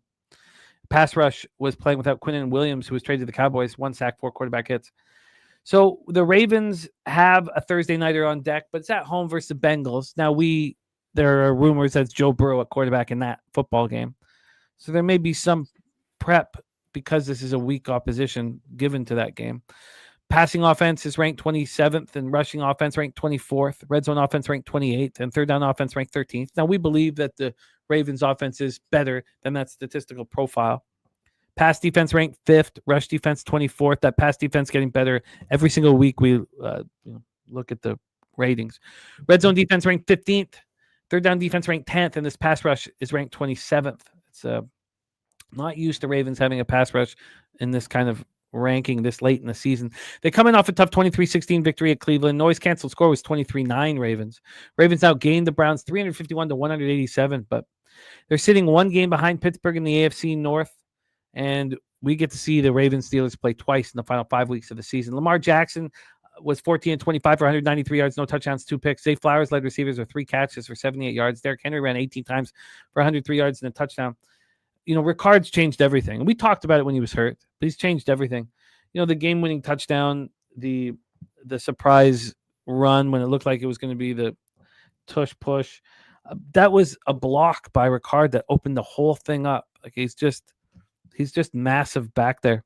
S2: Pass rush was playing without Quinnen Williams, who was traded to the Cowboys, 1 sack, 4 quarterback hits. So the Ravens have a Thursday nighter on deck, but it's at home versus the Bengals. Now there are rumors that it's Joe Burrow at quarterback in that football game. So there may be some prep because this is a weak opposition given to that game. Passing offense is ranked 27th, and rushing offense ranked 24th. Red zone offense ranked 28th, and third down offense ranked 13th. Now, we believe that the Ravens offense is better than that statistical profile. Pass defense ranked 5th, rush defense 24th. That pass defense getting better every single week. We look at the ratings. Red zone defense ranked 15th. Third down defense ranked 10th, and this pass rush is ranked 27th. It's not used to Ravens having a pass rush in this kind of ranking this late in the season. They come in off a tough 23-16 victory at Cleveland. Noise canceled score was 23-9 Ravens. Ravens outgained the Browns 351-187, but they're sitting 1 game behind Pittsburgh in the AFC North, and we get to see the Ravens Steelers play twice in the final 5 weeks of the season. Lamar Jackson was 14-25 for 193 yards, no touchdowns, 2 picks. Zay Flowers led receivers with 3 catches for 78 yards. Derrick Henry ran 18 times for 103 yards and a touchdown. Ricard's changed everything. We talked about it when he was hurt, but he's changed everything. The game-winning touchdown, the surprise run when it looked like it was going to be the tush push, that was a block by Ricard that opened the whole thing up. Like he's just massive back there.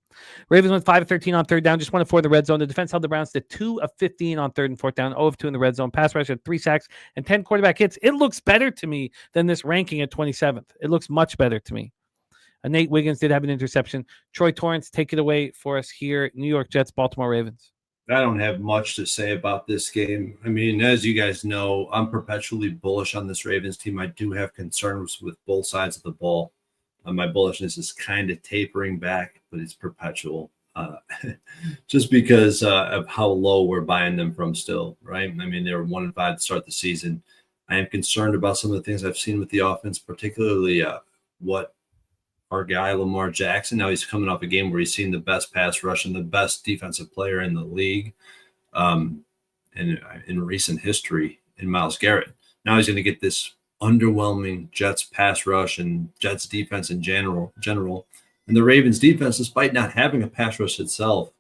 S2: Ravens went 5 of 13 on third down, just 1 of 4 in the red zone. The defense held the Browns to 2 of 15 on third and fourth down, 0 of 2 in the red zone. Pass rush had 3 sacks and 10 quarterback hits. It looks better to me than this ranking at 27th. It looks much better to me. Nate Wiggins did have an interception. Troy Torrence, take it away for us here. New York Jets, Baltimore Ravens.
S3: I don't have much to say about this game. I mean, as you guys know, I'm perpetually bullish on this Ravens team. I do have concerns with both sides of the ball. My bullishness is kind of tapering back, but it's perpetual just because of how low we're buying them from still, right? I mean, they were 1-5 to start the season. I am concerned about some of the things I've seen with the offense, particularly what our guy Lamar Jackson. Now he's coming off a game where he's seen the best pass rush and the best defensive player in the league and in recent history in Myles Garrett. Now he's going to get this underwhelming Jets pass rush and Jets defense in general. And the Ravens defense, despite not having a pass rush itself,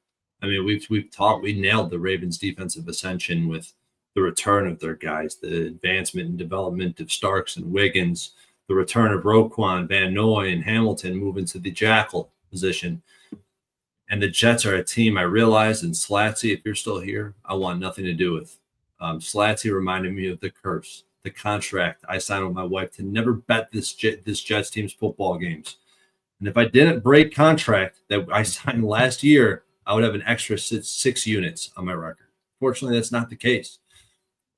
S3: I mean, we nailed the Ravens defensive ascension with the return of their guys, the advancement and development of Starks and Wiggins, the return of Roquan, Van Noy, and Hamilton moving to the Jackal position. And the Jets are a team I realized, and Slatsy, if you're still here, I want nothing to do with. Slatsy reminded me of the curse, the contract I signed with my wife to never bet this Jets team's football games. And if I didn't break contract that I signed last year, I would have an extra 6 units on my record. Fortunately, that's not the case.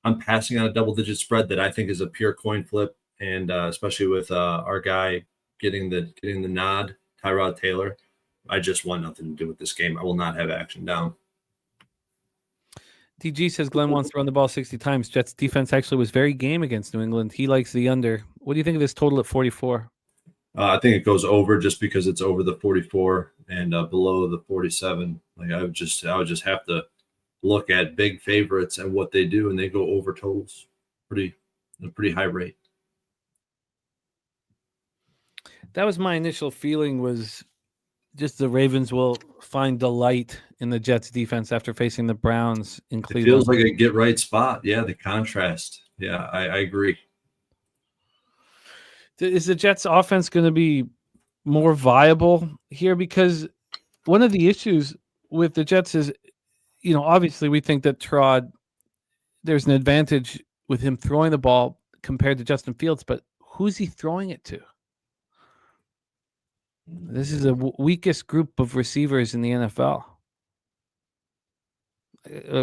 S3: I'm passing on a double-digit spread that I think is a pure coin flip, and especially with our guy getting the nod, Tyrod Taylor. I just want nothing to do with this game. I will not have action down.
S2: DG says Glenn wants to run the ball 60 times. Jets defense actually was very game against New England. He likes the under. What do you think of this total at 44?
S3: I think it goes over just because it's over the 44 and below the 47. Like I would just have to look at big favorites and what they do, and they go over totals pretty high rate.
S2: That was my initial feeling, was just the Ravens will find delight in the Jets defense after facing the Browns in Cleveland.
S3: It feels like a get right spot. Yeah, the contrast. Yeah, I agree.
S2: Is the Jets offense going to be more viable here? Because one of the issues with the Jets is, obviously we think that there's an advantage with him throwing the ball compared to Justin Fields, but who's he throwing it to? This is the weakest group of receivers in the NFL.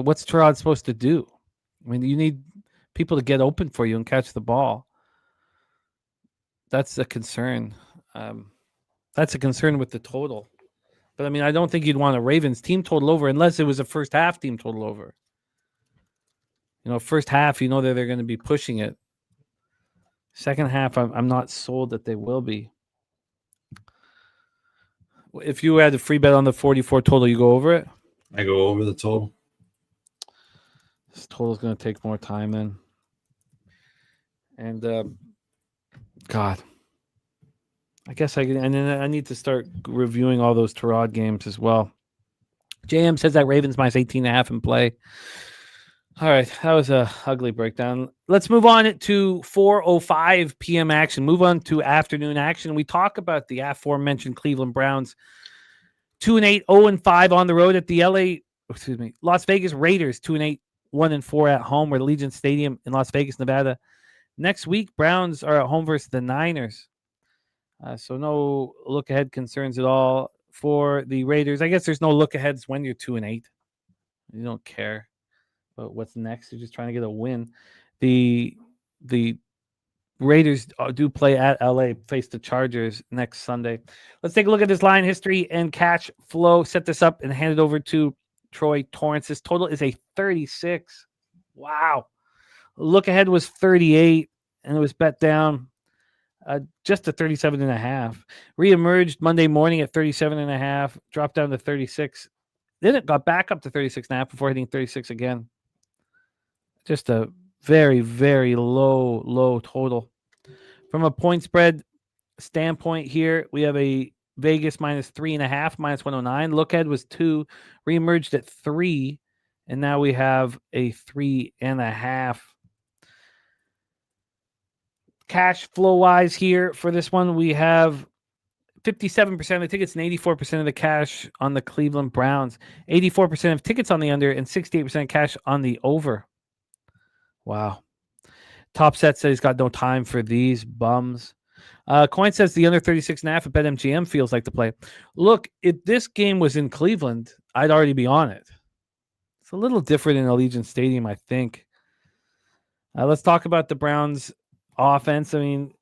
S2: What's Tyrod supposed to do? I mean, you need people to get open for you and catch the ball. That's a concern. That's a concern with the total. But, I mean, I don't think you'd want a Ravens team total over unless it was a first half team total over. First half, that they're going to be pushing it. Second half, I'm not sold that they will be. If you had a free bet on the 44 total, you go over it?
S3: I go over the total.
S2: This total is going to take more time then. And, God, I guess and then I need to start reviewing all those Tyrod games as well. JM says that Ravens minus 18.5 in play. All right, that was a ugly breakdown. Let's move on to 4:05 p.m. action. Move on to afternoon action. We talk about the aforementioned Cleveland Browns, 2-8, 0-5 on the road at the Las Vegas Raiders, 2-8, 1-4 at home at Allegiant Stadium in Las Vegas, Nevada. Next week, Browns are at home versus the Niners. So no look-ahead concerns at all for the Raiders. I guess there's no look-aheads when you're 2-8. You don't care about what's next. You're just trying to get a win. The Raiders do play at LA, face the Chargers next Sunday. Let's take a look at this line history and cash flow. Set this up and hand it over to Troy Torrence. This total is a 36. Wow. Look ahead was 38, and it was bet down just to 37.5. Reemerged Monday morning at 37.5, dropped down to 36. Then it got back up to 36.5 before hitting 36 again. Just a very, very low total. From a point spread standpoint here, we have a Vegas minus 3.5, minus 109. Look ahead was 2, reemerged at 3, and now we have a 3.5. Cash flow wise here for this one, we have 57% of the tickets and 84% of the cash on the Cleveland Browns, 84% of tickets on the under, and 68% of cash on the over. Wow. Top set says he's got no time for these bums. Coin says the under 36.5 at BetMGM feels like the play. Look, if this game was in Cleveland, I'd already be on it. It's a little different in Allegiant Stadium, I think. Let's talk about the Browns offense. I mean,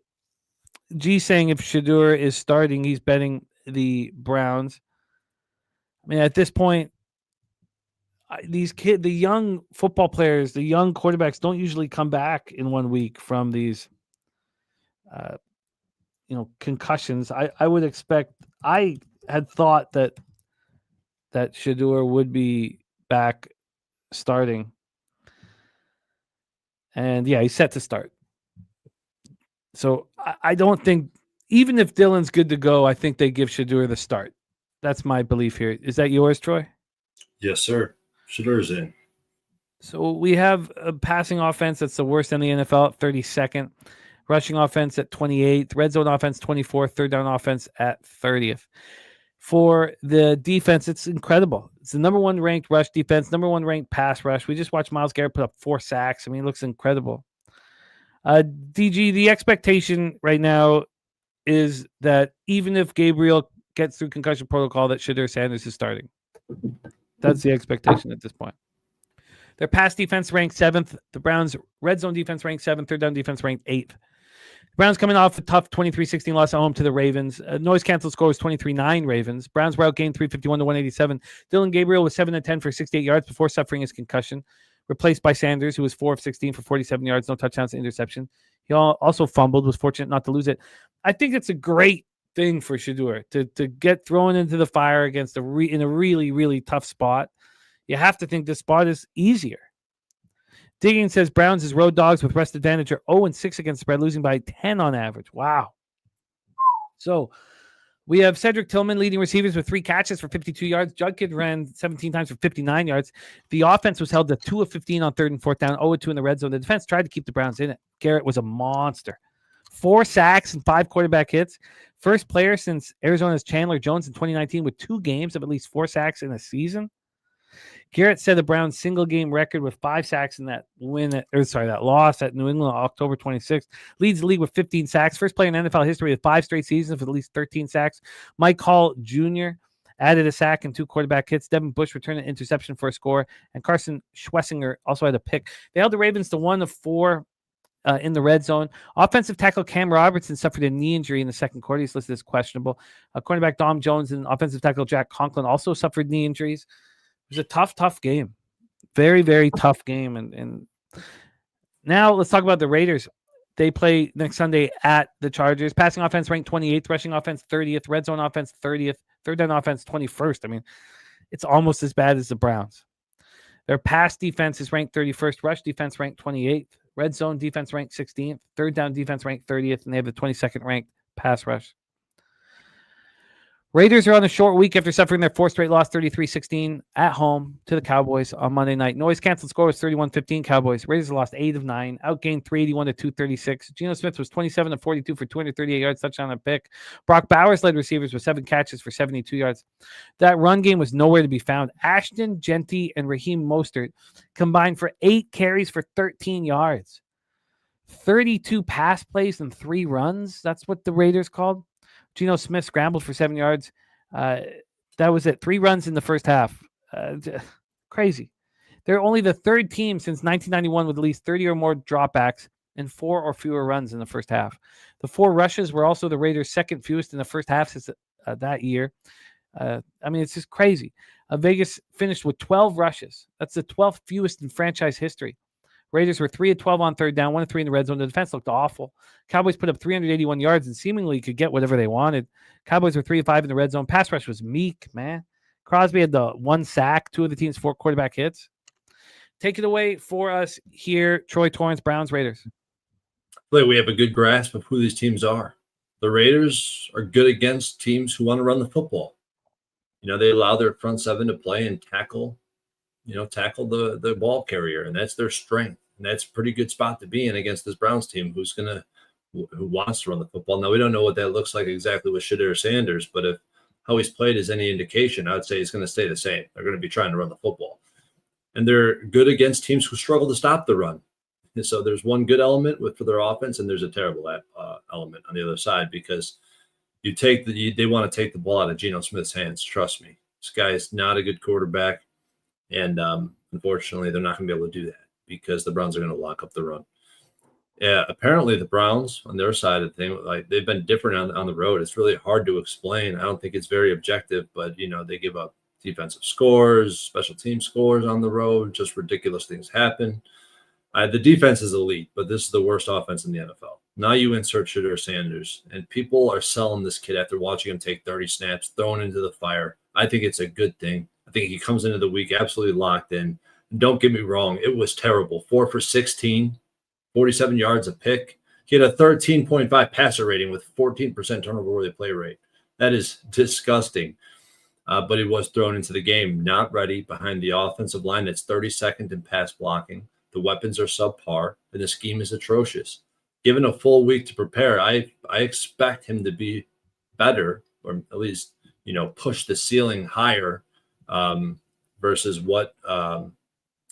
S2: G saying if Shedeur is starting, he's betting the Browns. I mean, at this point, the young football players, the young quarterbacks don't usually come back in 1 week from these, concussions. I would expect. I had thought that Shedeur would be back starting, and yeah, he's set to start. So I don't think, even if Dylan's good to go, I think they give Shedeur the start. That's my belief here. Is that yours, Troy?
S3: Yes, sir. Shedeur's in.
S2: So we have a passing offense that's the worst in the NFL at 32nd. Rushing offense at 28th. Red zone offense 24th. Third down offense at 30th. For the defense, it's incredible. It's the number 1 ranked rush defense, number 1 ranked pass rush. We just watched Myles Garrett put up 4 sacks. I mean, it looks incredible. DG, the expectation right now is that even if Gabriel gets through concussion protocol, that Shedeur Sanders is starting. That's the expectation at this point. Their pass defense ranked 7th. The Browns' red zone defense ranked 7th. Third down defense ranked 8th. The Browns coming off a tough 23-16 loss at home to the Ravens. Noise canceled score was 23-9 Ravens. Browns were outgained 351-187. Dylan Gabriel was 7-10 for 68 yards before suffering his concussion, replaced by Sanders, who was 4 of 16 for 47 yards, no touchdowns, interception. He also fumbled, was fortunate not to lose it. I think it's a great thing for Shedeur to get thrown into the fire against in a really, really tough spot. You have to think this spot is easier. Digging says Browns as road dogs with rest advantage are 0-6 against the spread, losing by 10 on average. Wow. So we have Cedric Tillman leading receivers with 3 catches for 52 yards. Judkins ran 17 times for 59 yards. The offense was held to 2 of 15 on 3rd and 4th down, 0-2 in the red zone. The defense tried to keep the Browns in it. Garrett was a monster. 4 sacks and 5 quarterback hits. First player since Arizona's Chandler Jones in 2019 with 2 games of at least 4 sacks in a season. Garrett set the Browns' single-game record with 5 sacks in that loss at New England on October 26th. Leads the league with 15 sacks. First player in NFL history with 5 straight seasons with at least 13 sacks. Mike Hall Jr. added a sack and 2 quarterback hits. Devin Bush returned an interception for a score, and Carson Schwessinger also had a pick. They held the Ravens to 1 of 4 in the red zone. Offensive tackle Cam Robertson suffered a knee injury in the second quarter. He's listed as questionable. Cornerback Dom Jones and offensive tackle Jack Conklin also suffered knee injuries. It was a tough game. Very, very tough game. And now let's talk about the Raiders. They play next Sunday at the Chargers. Passing offense ranked 28th, rushing offense 30th, red zone offense 30th, third down offense 21st. I mean, it's almost as bad as the Browns. Their pass defense is ranked 31st, rush defense ranked 28th, red zone defense ranked 16th, third down defense ranked 30th, and they have the 22nd ranked pass rush. Raiders are on a short week after suffering their 4th straight loss, 33-16 at home to the Cowboys on Monday night. Noise canceled score was 31-15 Cowboys. Raiders lost 8 of 9, outgained 381-236. Geno Smith was 27 of 42 for 238 yards, touchdown and pick. Brock Bowers led receivers with 7 catches for 72 yards. That run game was nowhere to be found. Ashton, Genty, and Raheem Mostert combined for 8 carries for 13 yards. 32 pass plays and 3 runs. That's what the Raiders called. Geno Smith scrambled for 7 yards. That was it. 3 runs in the first half. Crazy. They're only the 3rd team since 1991 with at least 30 or more dropbacks and 4 or fewer runs in the first half. The 4 rushes were also the Raiders' 2nd fewest in the first half since that year. I mean, it's just crazy. Vegas finished with 12 rushes. That's the 12th fewest in franchise history. Raiders were 3 of 12 on 3rd down, 1 of 3 in the red zone. The defense looked awful. Cowboys put up 381 yards and seemingly could get whatever they wanted. Cowboys were 3 of 5 in the red zone. Pass rush was meek, man. Crosby had the 1 sack, 2 of the team's 4 quarterback hits. Take it away for us here, Troy Torrance, Browns, Raiders.
S3: We have a good grasp of who these teams are. The Raiders are good against teams who want to run the football. You know, they allow their front 7 to play and tackle the ball carrier, and that's their strength. And that's a pretty good spot to be in against this Browns team who wants to run the football. Now, we don't know what that looks like exactly with Shedeur Sanders, but if how he's played is any indication, I would say he's going to stay the same. They're going to be trying to run the football. And they're good against teams who struggle to stop the run. And so there's one good element for their offense, and there's a terrible element on the other side because they want to take the ball out of Geno Smith's hands. Trust me. This guy is not a good quarterback, and unfortunately, they're not going to be able to do that, because the Browns are going to lock up the run. Yeah, apparently the Browns on their side of the thing, like they've been different on the road. It's really hard to explain. I don't think it's very objective, but they give up defensive scores, special team scores on the road. Just ridiculous things happen. The defense is elite, but this is the worst offense in the NFL. Now you insert Shedeur Sanders, and people are selling this kid after watching him take 30 snaps, thrown into the fire. I think it's a good thing. I think he comes into the week absolutely locked in. Don't get me wrong. It was terrible. 4 for 16, 47 yards a pick. He had a 13.5 passer rating with 14% turnover-worthy play rate. That is disgusting. But he was thrown into the game, not ready, behind the offensive line that's 32nd in pass blocking. The weapons are subpar, and the scheme is atrocious. Given a full week to prepare, I expect him to be better, or at least, push the ceiling higher versus what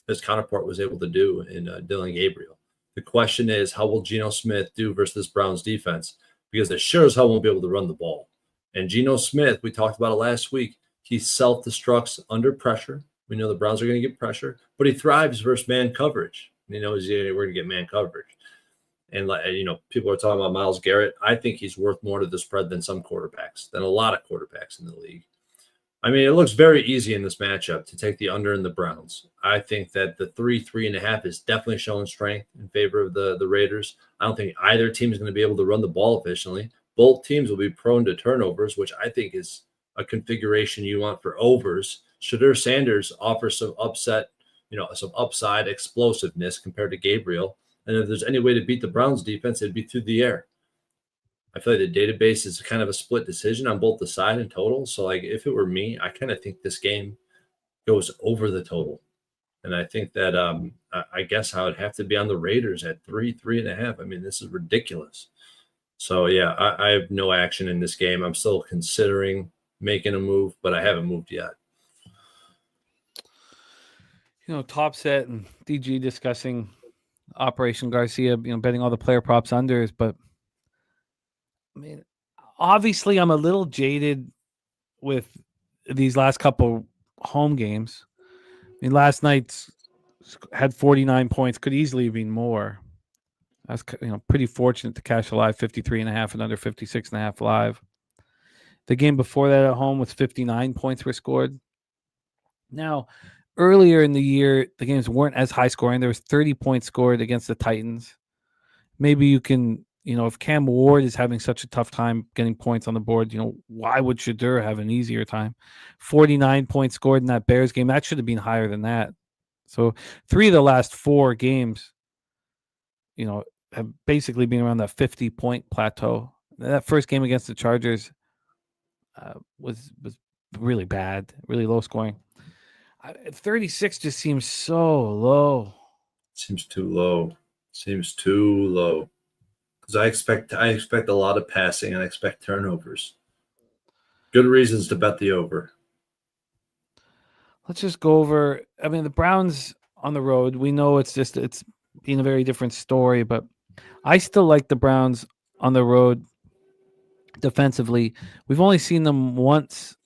S3: his counterpart was able to do in Dylan Gabriel. The question is, how will Geno Smith do versus this Browns defense? Because they sure as hell won't be able to run the ball. And Geno Smith, we talked about it last week, he self-destructs under pressure. We know the Browns are going to get pressure, but he thrives versus man coverage. He knows we're going to get man coverage. And, people are talking about Myles Garrett. I think he's worth more to the spread than some quarterbacks, than a lot of quarterbacks in the league. I mean, it looks very easy in this matchup to take the under in the Browns. I think that the 3.5 is definitely showing strength in favor of the Raiders. I don't think either team is going to be able to run the ball efficiently. Both teams will be prone to turnovers, which I think is a configuration you want for overs. Shedeur Sanders offers some some upside explosiveness compared to Gabriel. And if there's any way to beat the Browns defense, it'd be through the air. I feel like the database is kind of a split decision on both the side and total. So, if it were me, I kind of think this game goes over the total. And I think that I guess I would have to be on the Raiders at 3.5. I mean, this is ridiculous. So, yeah, I have no action in this game. I'm still considering making a move, but I haven't moved yet.
S2: Top Set and DG discussing Operation Garcia, betting all the player props unders, but I mean, obviously I'm a little jaded with these last couple home games. I mean, last night had 49 points, could easily have been more. I was, pretty fortunate to cash a live 53.5 and under 56.5 live. The game before that at home was 59 points were scored. Now, earlier in the year, the games weren't as high scoring. There was 30 points scored against the Titans. Maybe you can, if Cam Ward is having such a tough time getting points on the board, why would Shedeur have an easier time? 49 points scored in that Bears game. That should have been higher than that. So 3 of the last 4 games, have basically been around that 50-point plateau. That first game against the Chargers was really bad, really low scoring. 36 just seems so low.
S3: Seems too low. Because I expect a lot of passing and I expect turnovers. Good reasons to bet the over.
S2: Let's just go over. I mean, the Browns on the road, we know it's been a very different story, but I still like the Browns on the road defensively. We've only seen them once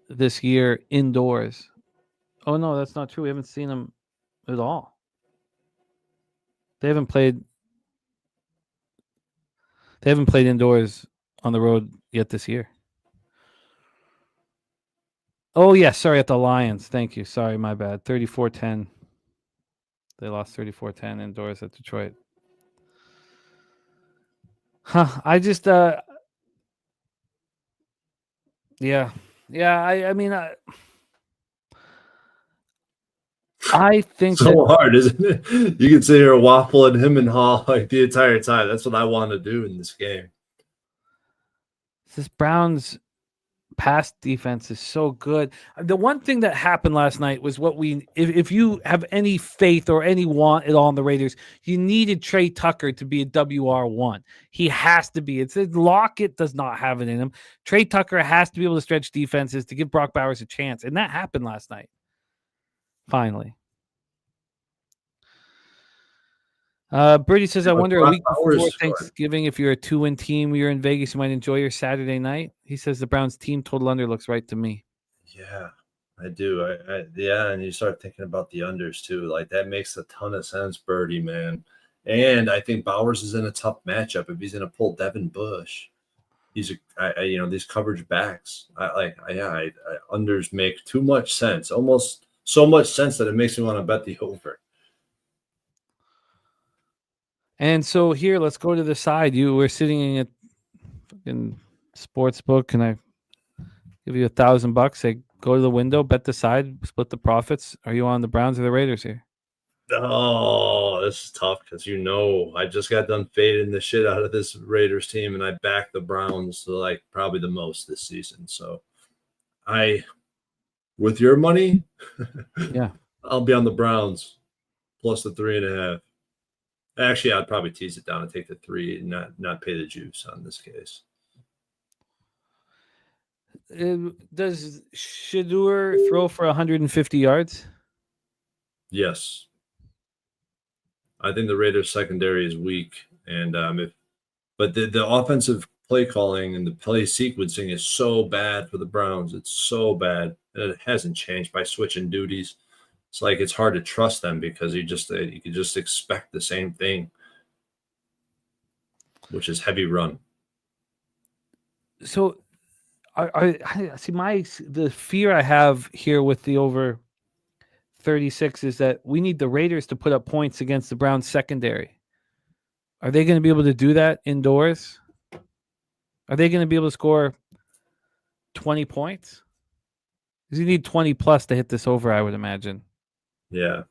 S2: this year indoors. Oh, no, that's not true. We haven't seen them at all. They haven't played indoors on the road yet this year. Oh, yeah, sorry, at the Lions. Thank you. Sorry, my bad. 34-10. They lost 34-10 indoors at Detroit. I just yeah. I mean, I think
S3: so hard, isn't it? You can sit here waffling him and Hall the entire time. That's what I want to do in this game.
S2: This Browns pass defense is so good. The one thing that happened last night was if you have any faith or any want at all in the Raiders, you needed Trey Tucker to be a WR1. He has to be. It's Lockett does not have it in him. Trey Tucker has to be able to stretch defenses to give Brock Bowers a chance, and that happened last night. Finally. Brady says, I wonder a week before Thanksgiving, if you're a 2-win team, you're in Vegas, you might enjoy your Saturday night. He says the Browns team total under looks right to me.
S3: Yeah, I do. And you start thinking about the unders too. That makes a ton of sense, Birdie, man. And I think Bowers is in a tough matchup if he's going to pull Devin Bush. These coverage backs. Unders make too much sense, almost so much sense that it makes me want to bet the over.
S2: And so here, let's go to the side. You were sitting in a fucking sports book. Can I give you $1,000? Say, go to the window, bet the side, split the profits. Are you on the Browns or the Raiders here?
S3: Oh, this is tough because I just got done fading the shit out of this Raiders team, and I backed the Browns to probably the most this season. So with your money,
S2: yeah,
S3: I'll be on the Browns plus the 3.5. Actually, I'd probably tease it down and take the 3 and not pay the juice on this case.
S2: Does Shedeur throw for 150 yards?
S3: Yes. I think the Raiders secondary is weak, and but the offensive play calling and the play sequencing is so bad for the Browns. It's so bad. And it hasn't changed by switching duties. It's like it's hard to trust them because you can just expect the same thing, which is heavy run.
S2: So I see the fear I have here with the over 36 is that we need the Raiders to put up points against the Browns secondary. Are they going to be able to do that indoors? Are they going to be able to score 20 points? Because you need 20 plus to hit this over, I would imagine.
S3: Yeah.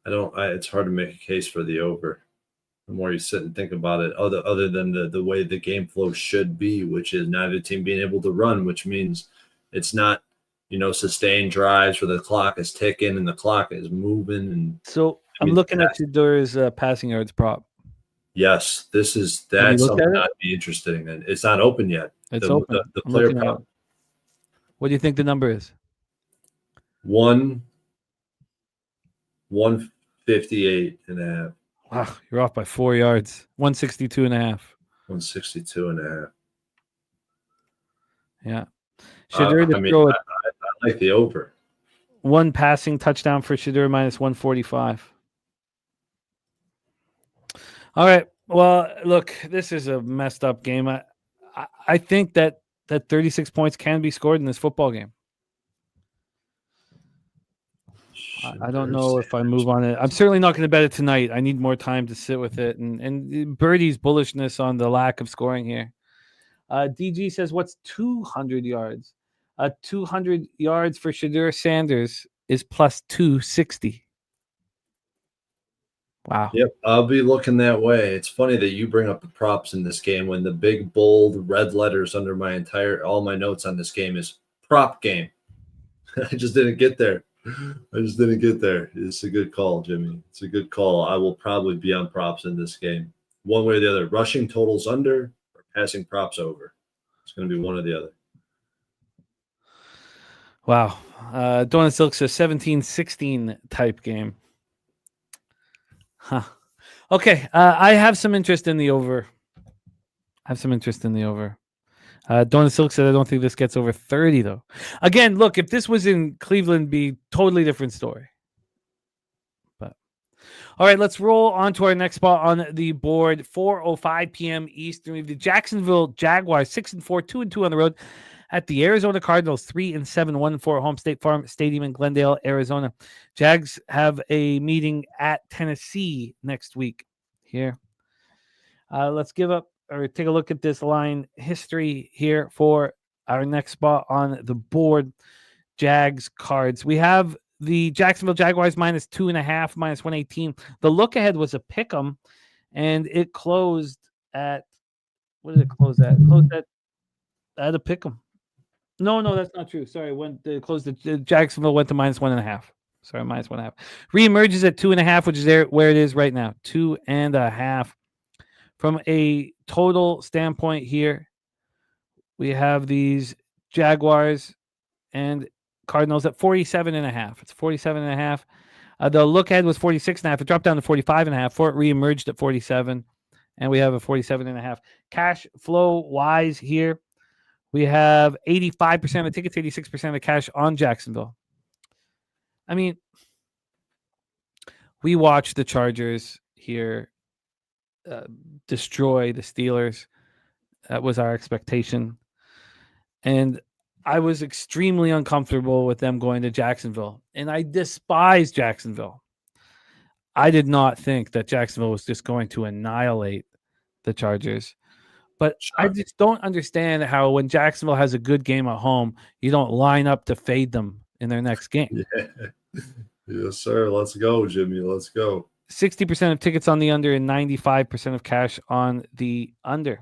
S3: It's hard to make a case for the over. The more you sit and think about it, other than the way the game flow should be, which is neither team being able to run, which means it's not, sustained drives where the clock is ticking and the clock is moving. And
S2: so I'm looking at Shadur's passing yards prop.
S3: Yes, that's something I'd be interested in. And it's not open yet.
S2: It's open.
S3: The player prop.
S2: What do you think the number is?
S3: 158 and a half.
S2: Wow, you're off by 4 yards. 162 and a half.
S3: 162 and a half.
S2: Yeah. Shadur
S3: I like the over.
S2: One passing touchdown for Shadur minus 145. All right. Well, look, this is a messed up game. I think that 36 points can be scored in this football game. I don't know if I move on it. I'm certainly not going to bet it tonight. I need more time to sit with it. And Birdie's bullishness on the lack of scoring here. DG says, what's 200 yards? 200 yards for Shadur Sanders is plus 260. Wow.
S3: Yep, I'll be looking that way. It's funny that you bring up the props in this game when the big, bold, red letters under all my notes on this game is prop game. I just didn't get there. It's a good call, Jimmy. It's a good call. I will probably be on props in this game. One way or the other. Rushing totals under or passing props over. It's going to be one or the other.
S2: Wow. Donut Silk's a 17-16 type game. Huh. Okay. I have some interest in the over. Donut Silk said, I don't think this gets over 30, though. Again, look, if this was in Cleveland, be totally different story. But all right, let's roll on to our next spot on the board. 4:05 p.m. Eastern. We have the Jacksonville Jaguars, 6-4, 2-2 on the road at the Arizona Cardinals, 3-7, 1-4 home State Farm Stadium in Glendale, Arizona. Jags have a meeting at Tennessee next week here. Let's take a look at this line history here for our next spot on the board. Jags cards. We have the Jacksonville Jaguars minus 2.5, minus 118. The look ahead was a pick 'em, and it closed at, what did it close at? It closed at a pick 'em. No, that's not true. Sorry, when they closed, the Jacksonville went to minus 1.5. Sorry, minus 1.5. Reemerges at 2.5, which is there where it is right now. 2.5. From a total standpoint here, we have these Jaguars and Cardinals at 47.5. It's 47.5. The look ahead was 46.5. It dropped down to 45.5. For it reemerged at 47, and we have a 47.5. Cash flow wise here, we have 85% of the tickets, 86% of the cash on Jacksonville. I mean, we watched the Chargers here destroy the Steelers. That was our expectation. And I was extremely uncomfortable with them going to Jacksonville. And I despise Jacksonville. I did not think that Jacksonville was just going to annihilate the Chargers. But I just don't understand how when Jacksonville has a good game at home, you don't line up to fade them in their next game.
S3: Yeah. Yes, sir. Let's go, Jimmy. Let's go.
S2: 60% of tickets on the under and 95% of cash on the under.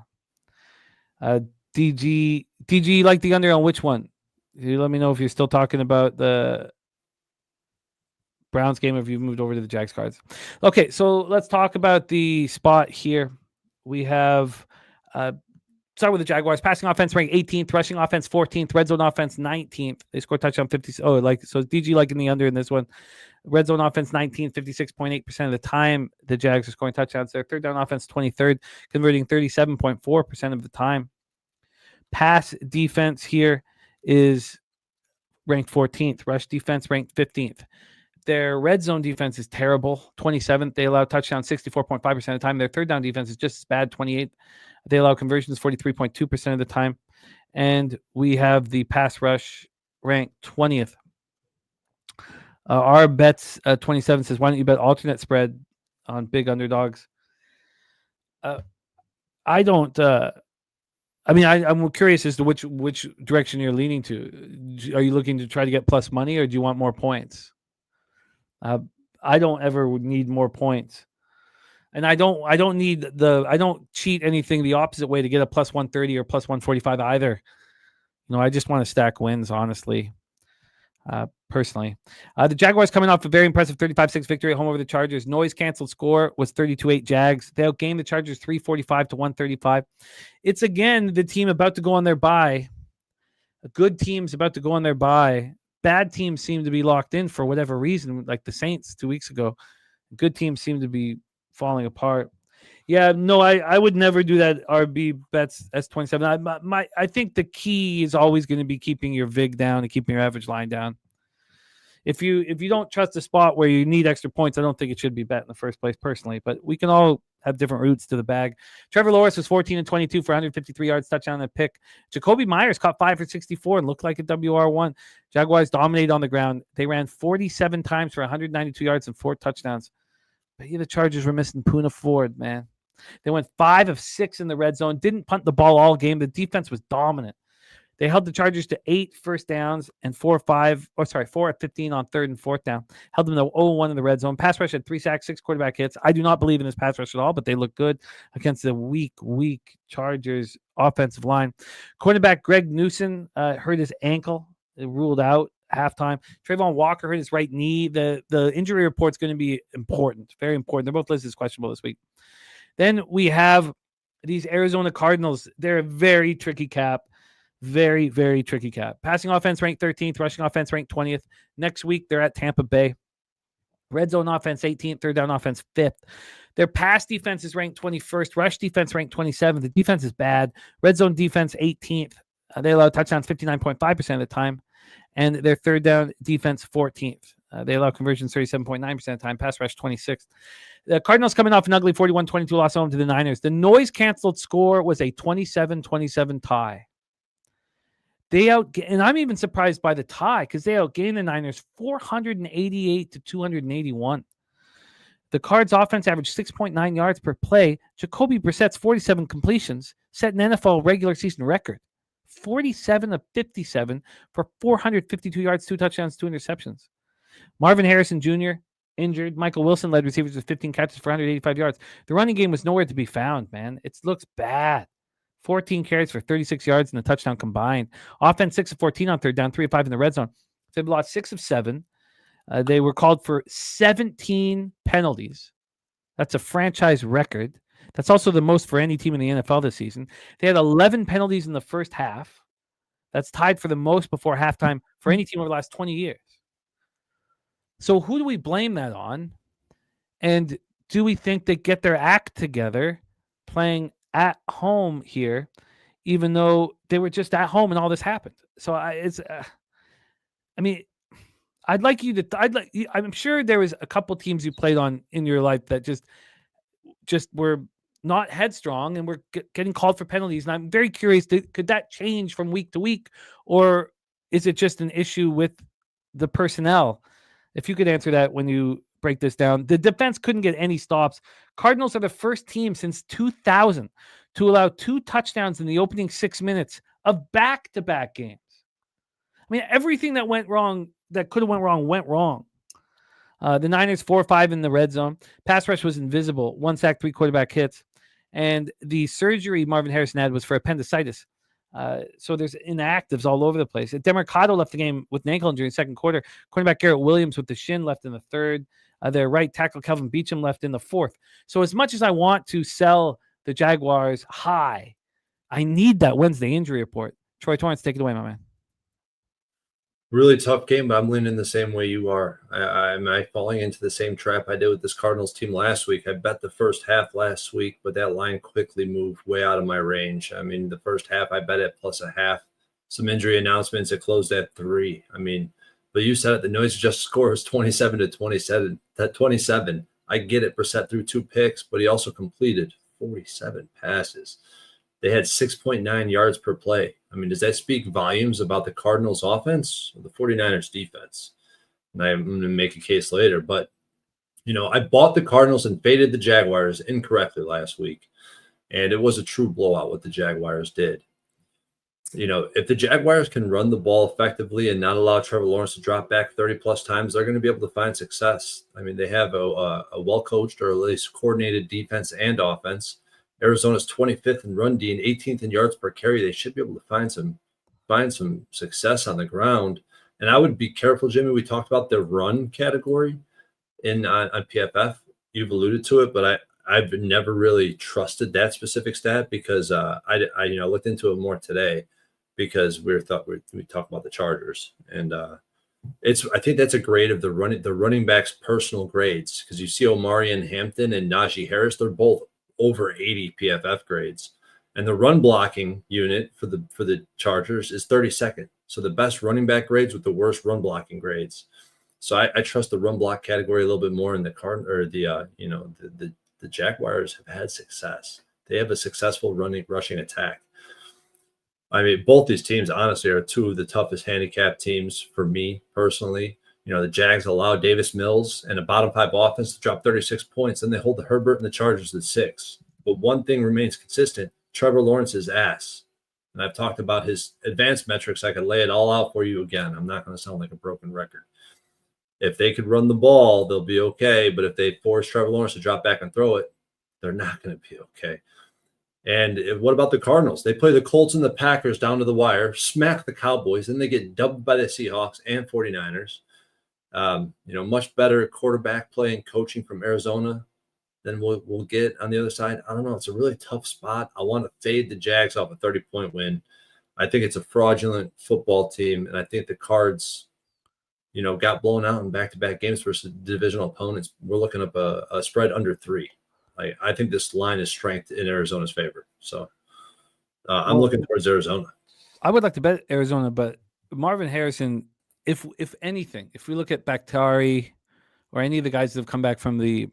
S2: DG, like the under on which one? You let me know if you're still talking about the Browns game or if you've moved over to the Jags cards. Okay, so let's talk about the spot here. We have start with the Jaguars. Passing offense ranked 18th, rushing offense 14th, red zone offense 19th. They scored touchdown 50. So DG liking the under in this one. Red zone offense 19th, 56.8% of the time the Jags are scoring touchdowns. Their third down offense 23rd, converting 37.4% of the time. Pass defense here is ranked 14th. Rush defense ranked 15th. Their red zone defense is terrible, 27th. They allow touchdowns 64.5% of the time. Their third down defense is just as bad, 28th. They allow conversions 43.2% of the time. And we have the pass rush ranked 20th. Our bets 27 says, why don't you bet alternate spread on big underdogs? I don't. I'm curious as to which direction you're leaning to. Are you looking to try to get plus money, or do you want more points? I don't ever need more points, and I don't cheat anything the opposite way to get a plus 130 or plus 145 either. I just want to stack wins, honestly. Personally, the Jaguars coming off a very impressive 35-6 victory at home over the Chargers. Noise canceled score was 32-8 Jags. They outgained the Chargers 345 to 135. It's again the team about to go on their bye. A good team's about to go on their bye. Bad teams seem to be locked in for whatever reason, like the Saints 2 weeks ago. Good teams seem to be falling apart. Yeah, no, I would never do that RB bets S27. I think the key is always going to be keeping your VIG down and keeping your average line down. If you don't trust a spot where you need extra points, I don't think it should be bet in the first place personally, but we can all have different routes to the bag. Trevor Lawrence was 14-22 for 153 yards, touchdown and pick. Jacoby Myers caught 5 for 64 and looked like a WR1. Jaguars dominated on the ground. They ran 47 times for 192 yards and 4 touchdowns. But the Chargers were missing Poona Ford, man. They went 5 of 6 in the red zone, didn't punt the ball all game. The defense was dominant. They held the Chargers to 8 first downs and 4 of 15 on third and fourth down. Held them to 0-1 in the red zone. Pass rush had 3 sacks, 6 quarterback hits. I do not believe in this pass rush at all, but they look good against the weak Chargers offensive line. Quarterback Greg Newsom hurt his ankle. It ruled out halftime. Trayvon Walker hurt his right knee. The injury report's going to be important, very important. They're both listed as questionable this week. Then we have these Arizona Cardinals. They're a very tricky cap. Very, very tricky cap. Passing offense ranked 13th. Rushing offense ranked 20th. Next week, they're at Tampa Bay. Red zone offense 18th. Third down offense 5th. Their pass defense is ranked 21st. Rush defense ranked 27th. The defense is bad. Red zone defense 18th. They allow touchdowns 59.5% of the time. And their third down defense 14th. They allow conversions 37.9% of the time. Pass rush 26th. The Cardinals coming off an ugly 41-22 loss home to the Niners. The noise canceled score was a 27-27 tie. And I'm even surprised by the tie because they outgained the Niners 488 to 281. The Cards offense averaged 6.9 yards per play. Jacoby Brissett's 47 completions set an NFL regular season record. 47 of 57 for 452 yards, 2 touchdowns, 2 interceptions. Marvin Harrison Jr. injured. Michael Wilson led receivers with 15 catches for 185 yards. The running game was nowhere to be found, man. It looks bad. 14 carries for 36 yards and a touchdown combined. Offense 6 of 14 on third down, 3 of 5 in the red zone. They've lost 6 of 7. They were called for 17 penalties. That's a franchise record. That's also the most for any team in the NFL this season. They had 11 penalties in the first half. That's tied for the most before halftime for any team over the last 20 years. So who do we blame that on? And do we think they get their act together playing at home here, even though they were just at home and all this happened? So I'm sure there was a couple teams you played on in your life that just were not headstrong and were getting called for penalties. And I'm very curious, could that change from week to week, or is it just an issue with the personnel? If you could answer that when you break this down. The defense couldn't get any stops. Cardinals are the first team since 2000 to allow 2 touchdowns in the opening 6 minutes of back-to-back games. I mean, everything that went wrong, that could have went wrong. The Niners 4-5 in the red zone. Pass rush was invisible. 1 sack, 3 quarterback hits. And the surgery Marvin Harrison had was for appendicitis. So there's inactives all over the place. Demercado left the game with an ankle injury in the second quarter. Cornerback Garrett Williams with the shin left in the third. Their right tackle Kelvin Beachum left in the fourth. So as much as I want to sell the Jaguars high, I need that Wednesday injury report. Troy Torrence, take it away, my man.
S3: Really tough game, but I'm leaning the same way you are. Am I falling into the same trap I did with this Cardinals team last week? I bet the first half last week, but that line quickly moved way out of my range. I mean, the first half I bet it plus a half. Some injury announcements, it closed at 3. I mean, but you said it, the noise adjusted score was 27-27. That 27, I get it. Brissett threw 2 picks, but he also completed 47 passes. They had 6.9 yards per play. I mean, does that speak volumes about the Cardinals offense or the 49ers defense? And I'm going to make a case later, but I bought the Cardinals and faded the Jaguars incorrectly last week. And it was a true blowout what the Jaguars did. If the Jaguars can run the ball effectively and not allow Trevor Lawrence to drop back 30 plus times, they're going to be able to find success. I mean, they have a well-coached or at least coordinated defense and offense. Arizona's 25th in run D and 18th in yards per carry. They should be able to find some success on the ground. And I would be careful, Jimmy. We talked about the run category on PFF. You've alluded to it, but I've never really trusted that specific stat because I looked into it more today because we talked about the Chargers, and I think that's a grade of the running backs' personal grades, because you see Omari and Hampton and Najee Harris, they're both over 80 PFF grades, and the run blocking unit for the Chargers is 32nd. So the best running back grades with the worst run blocking grades. So I trust the run block category a little bit more in the the Jaguars have had success. They have a successful rushing attack. I mean, both these teams honestly are 2 of the toughest handicapped teams for me personally. The Jags allow Davis Mills and a bottom 5 offense to drop 36 points, and they hold the Herbert and the Chargers at 6. But one thing remains consistent: Trevor Lawrence's ass. And I've talked about his advanced metrics. I could lay it all out for you again. I'm not going to sound like a broken record. If they could run the ball, they'll be okay. But if they force Trevor Lawrence to drop back and throw it, they're not going to be okay. And what about the Cardinals? They play the Colts and the Packers down to the wire, smack the Cowboys, then they get dubbed by the Seahawks and 49ers. Much better quarterback play and coaching from Arizona than we'll get on the other side. I don't know. It's a really tough spot. I want to fade the Jags off a 30-point win. I think it's a fraudulent football team, and I think the Cards, got blown out in back-to-back games versus divisional opponents. We're looking up a spread under 3. I think this line is strength in Arizona's favor. So I'm looking towards Arizona.
S2: I would like to bet Arizona, but Marvin Harrison, if anything, if we look at Bakhtari or any of the guys that have come back from the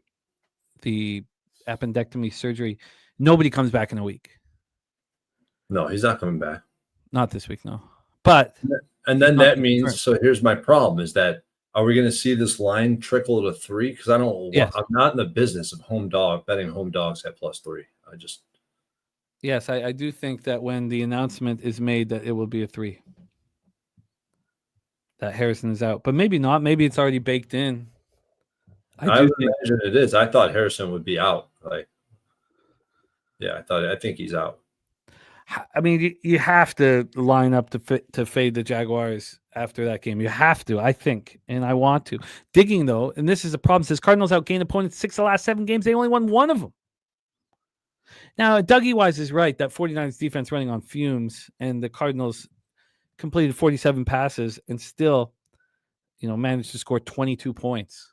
S2: appendectomy surgery, nobody comes back in a week.
S3: No, he's not coming back.
S2: Not this week, no. But
S3: and then that means, so here's my problem is that, are we going to see this line trickle to 3? Because I'm not in the business of betting home dogs at +3.
S2: Yes, I do think that when the announcement is made that it will be a 3, that Harrison is out, but maybe not. Maybe it's already baked in.
S3: I would imagine it is. I thought Harrison would be out. I think he's out.
S2: I mean, you have to line up to fade the Jaguars after that game. You have to, I think, and I want to. Digging, though, and this is a problem, says Cardinals outgained opponents 6 of the last 7 games. They only won 1 of them. Now, Dougie Wise is right that 49ers defense running on fumes, and the Cardinals completed 47 passes and still, managed to score 22 points.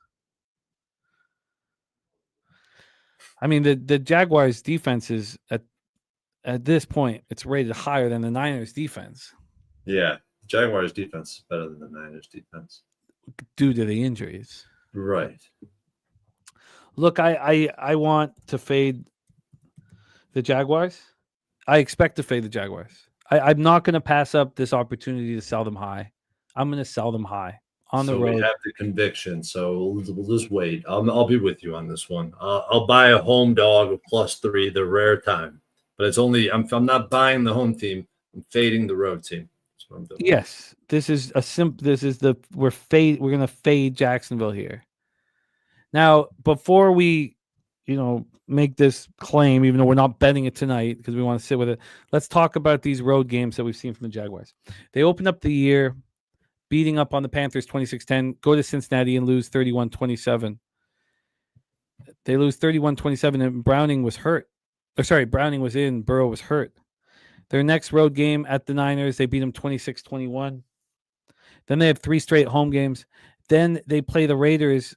S2: I mean, the Jaguars defense is at this point, it's rated higher than the Niners defense.
S3: Yeah, Jaguars defense is better than the Niners defense
S2: due to the injuries.
S3: Right.
S2: Look, I want to fade the Jaguars. I expect to fade the Jaguars. I'm not going to pass up this opportunity to sell them high. I'm going to sell them high on the road.
S3: We have the conviction, so we'll just wait. I'll be with you on this one. I'll buy a home dog of +3, the rare time. But it's only I'm not buying the home team. I'm fading the road team. That's what I'm doing.
S2: Yes, this is we're going to fade Jacksonville here. Now, before we, make this claim, even though we're not betting it tonight because we want to sit with it, let's talk about these road games that we've seen from the Jaguars. They opened up the year beating up on the Panthers 26-10, go to Cincinnati and lose 31-27. They lose 31-27, and Browning was hurt. Browning was in, Burrow was hurt. Their next road game at the Niners, they beat them 26-21. Then they have 3 straight home games. Then they play the Raiders,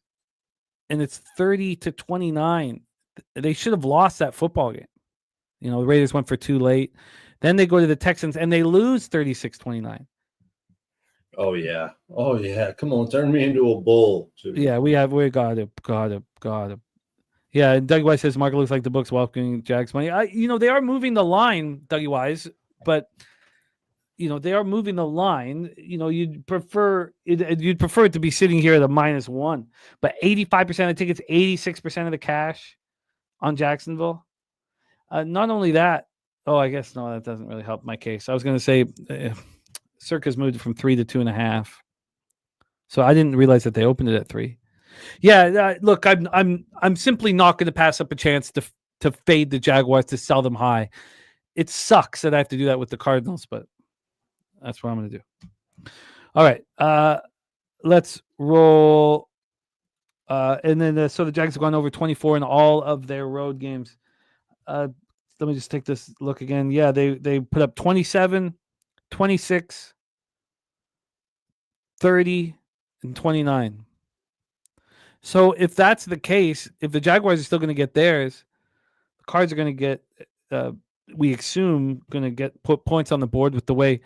S2: and it's 30-29. They should have lost that football game. The Raiders went for 2 late. Then they go to the Texans, and they lose 36-29.
S3: Oh, yeah. Come on, turn me into a bull.
S2: Yeah, we got it. Yeah, and Dougie Wise says market looks like the book's welcoming Jags money. They are moving the line, Dougie Wise, but they are moving the line. You'd prefer it to be sitting here at a -1, but 85% of the tickets, 86% of the cash on Jacksonville. Not only that, I guess no, that doesn't really help my case. I was going to say Circa's moved from 3 to 2.5, so I didn't realize that they opened it at 3. Yeah, look, I'm simply not going to pass up a chance to fade the Jaguars, to sell them high. It sucks that I have to do that with the Cardinals, but that's what I'm going to do. All right, let's roll. And then so the Jags have gone over 24 in all of their road games. Let me just take this look again. Yeah, they put up 27, 26, 30, and 29. So if that's the case, if the Jaguars are still going to get theirs, the Cards are going to get, we assume, going to put points on the board with the way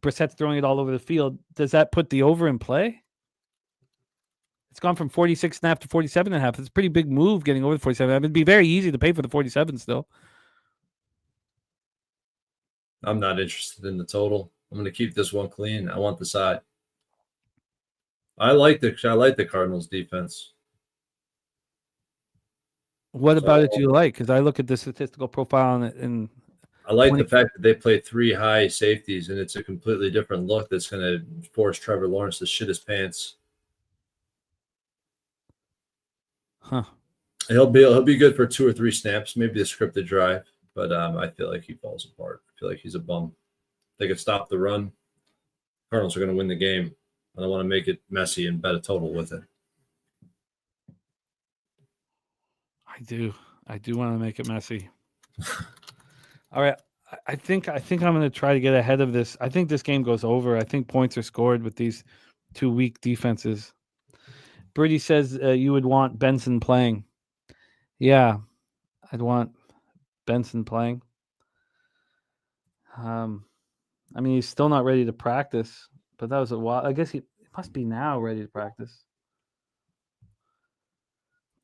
S2: Brissett's throwing it all over the field. Does that put the over in play? It's gone from 46.5 to 47.5. It's a pretty big move getting over the 47. It'd be very easy to pay for the 47 still.
S3: I'm not interested in the total. I'm going to keep this one clean. I want the side. I like the Cardinals defense.
S2: What about it do you like? Because I look at the statistical profile and
S3: I like the fact that they play 3 high safeties, and it's a completely different look that's going to force Trevor Lawrence to shit his pants.
S2: Huh.
S3: He'll be good for 2 or 3 snaps, maybe the scripted drive, but I feel like he falls apart. I feel like he's a bum. They could stop the run. Cardinals are going to win the game. I don't want to make it messy and bet a total with it.
S2: I do want to make it messy. All right. I think I'm going to try to get ahead of this. I think this game goes over. I think points are scored with these 2 weak defenses. Birdie says you would want Benson playing. Yeah, I'd want Benson playing. I mean, he's still not ready to practice, but that was a while. I guess he must be now ready to practice.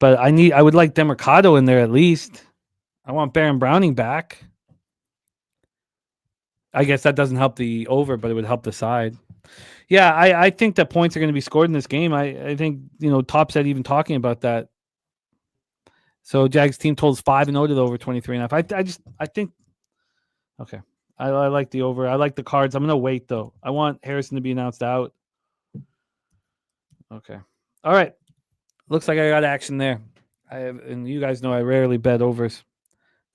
S2: But I would like Demercado in there at least. I want Baron Browning back. I guess that doesn't help the over, but it would help the side. Yeah, I think that points are going to be scored in this game. I think, Top said even talking about that. So Jags team totals 5-0 to the over 23.5. I think, okay. I like the over. I like the Cards. I'm going to wait, though. I want Harrison to be announced out. Okay. All right. Looks like I got action there. And you guys know I rarely bet overs.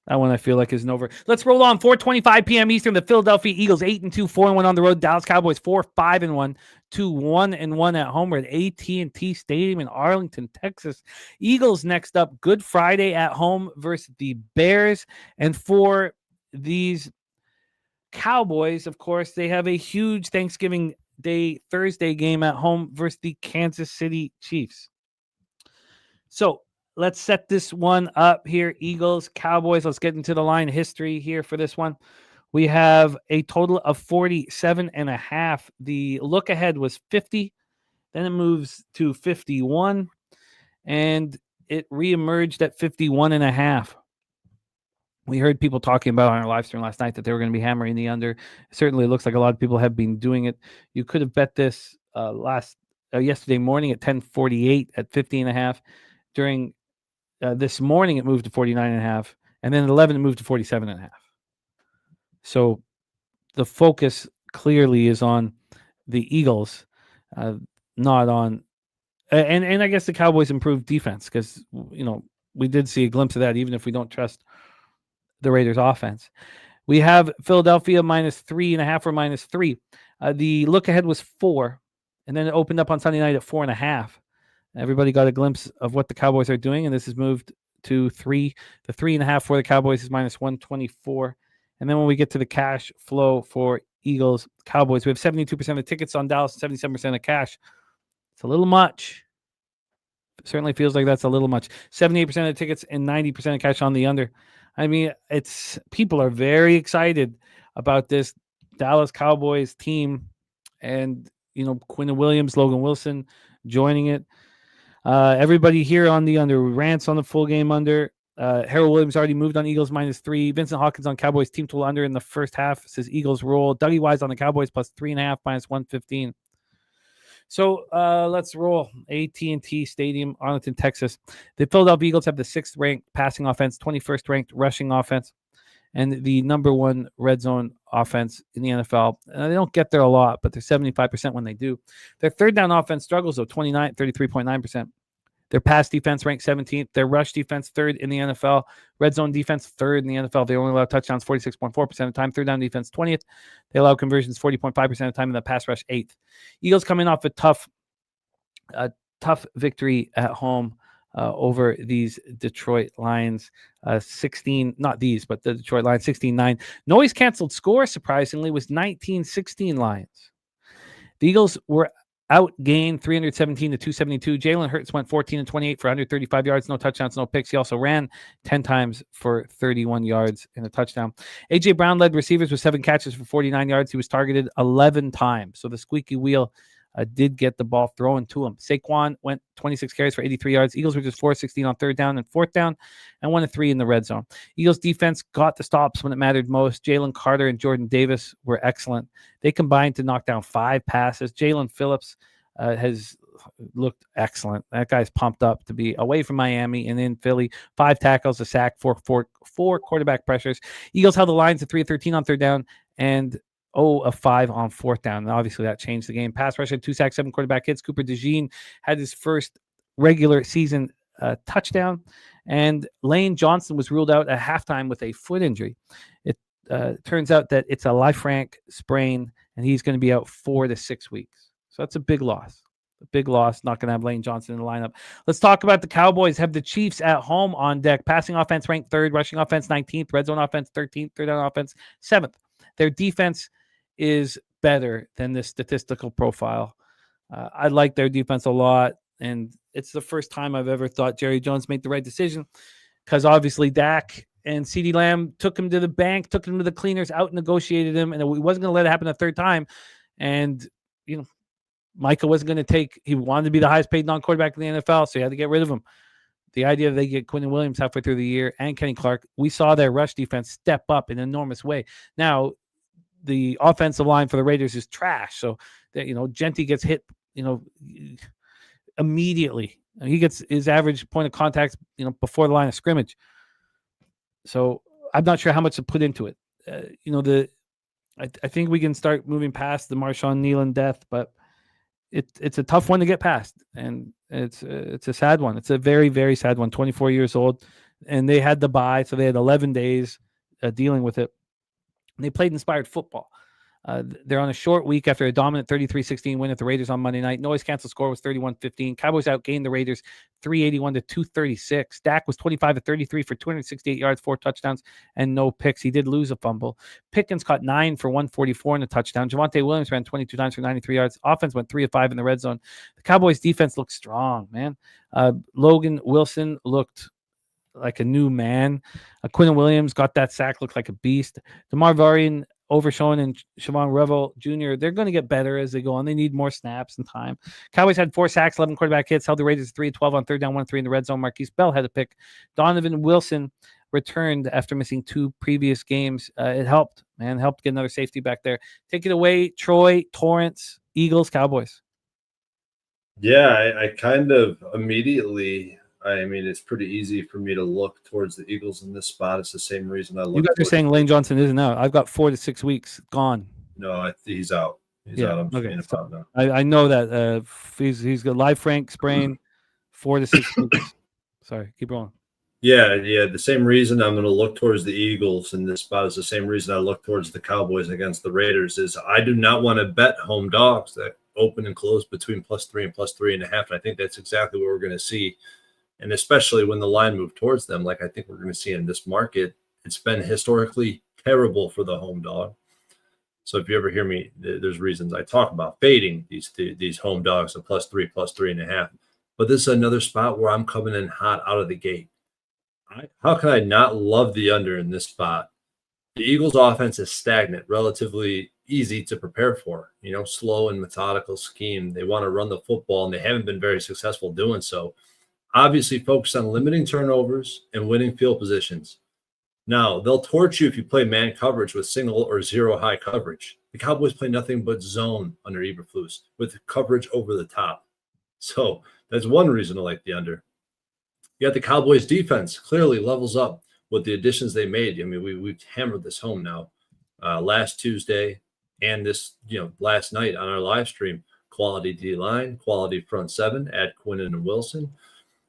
S2: That one I feel like is an over. Let's roll on. 4:25 p.m. Eastern. The Philadelphia Eagles 8-2, 4-1 on the road. Dallas Cowboys 4-5-1, 2-1-1 at home. We're at AT&T Stadium in Arlington, Texas. Eagles next up. Good Friday at home versus the Bears. And for these Cowboys, of course, they have a huge Thanksgiving Day Thursday game at home versus the Kansas City Chiefs. So let's set this one up here. Eagles, Cowboys. Let's get into the line history here for this one. We have a total of 47.5. The look ahead was 50. Then it moves to 51. And it reemerged at 51.5. We heard people talking about on our live stream last night that they were going to be hammering the under. Certainly, it looks like a lot of people have been doing it. You could have bet this yesterday morning at 10:48 at 50.5. During this morning, it moved to 49.5, and then at 11, it moved to 47.5. So the focus clearly is on the Eagles, not on, and I guess the Cowboys improved defense because we did see a glimpse of that, even if we don't trust the Raiders' offense. We have Philadelphia -3.5 or -3. The look ahead was 4, and then it opened up on Sunday night at 4.5. Everybody got a glimpse of what the Cowboys are doing, and this has moved to 3. The 3.5 for the Cowboys is -124. And then when we get to the cash flow for Eagles, Cowboys. We have 72% of the tickets on Dallas, 77% of cash. It's a little much. It certainly feels like that's a little much. 78% of the tickets and 90% of cash on the under. I mean, people are very excited about this Dallas Cowboys team, and Quinn Williams, Logan Wilson joining it. Everybody here on the under. Rants on the full game under. Harold Williams already moved on Eagles -3. Vincent Hawkins on Cowboys team total under in the first half. Says Eagles roll. Dougie Wise on the Cowboys +3.5 -115. So let's roll. AT&T Stadium, Arlington, Texas. The Philadelphia Eagles have the 6th ranked passing offense, 21st ranked rushing offense, and the number 1 red zone offense in the NFL. They don't get there a lot, but they're 75% when they do. Their third down offense struggles, though, 33.9%. Their pass defense ranked 17th. Their rush defense 3rd in the NFL. Red zone defense 3rd in the NFL. They only allow touchdowns 46.4% of the time. Third down defense 20th. They allow conversions 40.5% of the time, and the pass rush 8th. Eagles coming off a tough victory at home over these Detroit Lions. 16, not these, but the Detroit Lions 16-9. Noise canceled score, surprisingly, was 19-16 Lions. The Eagles were outgained 317-272. Jalen Hurts went 14-28 for 135 yards, no touchdowns, no picks. He also ran 10 times for 31 yards and a touchdown. A.J. Brown led receivers with 7 catches for 49 yards. He was targeted 11 times. So the squeaky wheel did get the ball thrown to him. Saquon went 26 carries for 83 yards. Eagles were just 4-16 on 3rd down and 4th down, and 1-3 in the red zone. Eagles defense got the stops when it mattered most. Jalen Carter and Jordan Davis were excellent. They combined to knock down 5 passes. Jalen Phillips has looked excellent. That guy's pumped up to be away from Miami and in Philly. 5 tackles, a sack, 4 quarterback pressures. Eagles held the Lions at 3-13 on 3rd down and 0-5 on 4th down. And obviously that changed the game. Pass rush had 2 sacks, 7 quarterback hits. Cooper DeJean had his first regular season touchdown. And Lane Johnson was ruled out at halftime with a foot injury. It turns out that it's a Liefranc sprain, and he's going to be out 4 to 6 weeks. So that's a big loss. A big loss. Not going to have Lane Johnson in the lineup. Let's talk about the Cowboys. Have the Chiefs at home on deck. Passing offense ranked 3rd. Rushing offense 19th. Red zone offense 13th. Third down offense 7th. Their defense is better than this statistical profile. I like their defense a lot, and it's the first time I've ever thought Jerry Jones made the right decision, because obviously Dak and CeeDee Lamb took him to the bank, took him to the cleaners, out-negotiated him, and he wasn't going to let it happen a third time. And, Micah wasn't going to he wanted to be the highest paid non-quarterback in the NFL, so he had to get rid of him. The idea that they get Quinn Williams halfway through the year and Kenny Clark, we saw their rush defense step up in an enormous way. Now, the offensive line for the Raiders is trash. So that, Genty gets hit, immediately. He gets his average point of contact, before the line of scrimmage. So I'm not sure how much to put into it. I think we can start moving past the Marshawn Nealon death, but it's a tough one to get past, and it's a sad one. It's a very, very sad one. 24 years old, and they had the bye, so they had 11 days dealing with it. They played inspired football. They're on a short week after a dominant 33-16 win at the Raiders on Monday night. Noise canceled score was 31-15. Cowboys outgained the Raiders 381-236. Dak was 25-33 for 268 yards, 4 touchdowns, and no picks. He did lose a fumble. Pickens caught 9 for 144 and a touchdown. Javonte Williams ran 22 times for 93 yards. Offense went 3 of 5 in the red zone. The Cowboys defense looked strong, man. Logan Wilson looked like a new man. Quinn Williams got that sack, looked like a beast. DeMar Varian, Overshown, and Siobhan Revel Jr., they're going to get better as they go on. They need more snaps and time. Cowboys had 4 sacks, 11 quarterback hits, held the Raiders 3-12 on 3rd down, 1-3 in the red zone. Marquise Bell had a pick. Donovan Wilson returned after missing 2 previous games. It helped, man. Helped get another safety back there. Take it away, Troy, Torrance, Eagles, Cowboys.
S3: Yeah, I kind of immediately... it's pretty easy for me to look towards the Eagles in this spot. It's the same reason I look.
S2: You guys are saying Lane Johnson isn't out. I've got 4 to 6 weeks gone.
S3: No, he's out. He's out. I'm
S2: okay.
S3: out now.
S2: I know that he's got Liefranc sprain, 4 to 6 weeks. Sorry, keep going.
S3: Yeah. The same reason I'm going to look towards the Eagles in this spot is the same reason I look towards the Cowboys against the Raiders. Is I do not want to bet home dogs that open and close between +3 and +3.5. And I think that's exactly what we're going to see. And especially when the line moved towards them, like I think we're going to see in this market, it's been historically terrible for the home dog. So if you ever hear me, there's reasons I talk about fading these home dogs at +3, +3.5. But this is another spot where I'm coming in hot out of the gate. How can I not love the under in this spot? The Eagles' offense is stagnant, relatively easy to prepare for. Slow and methodical scheme. They want to run the football, and they haven't been very successful doing so. Obviously, focus on limiting turnovers and winning field positions. Now, they'll torch you if you play man coverage with single or zero high coverage. The Cowboys play nothing but zone under Eberflus with coverage over the top. So that's one reason to like the under. You got the Cowboys defense clearly levels up with the additions they made. I mean, we've hammered this home now. Last Tuesday and this, last night on our live stream, quality D-line, quality front seven, add Quinnen and Wilson,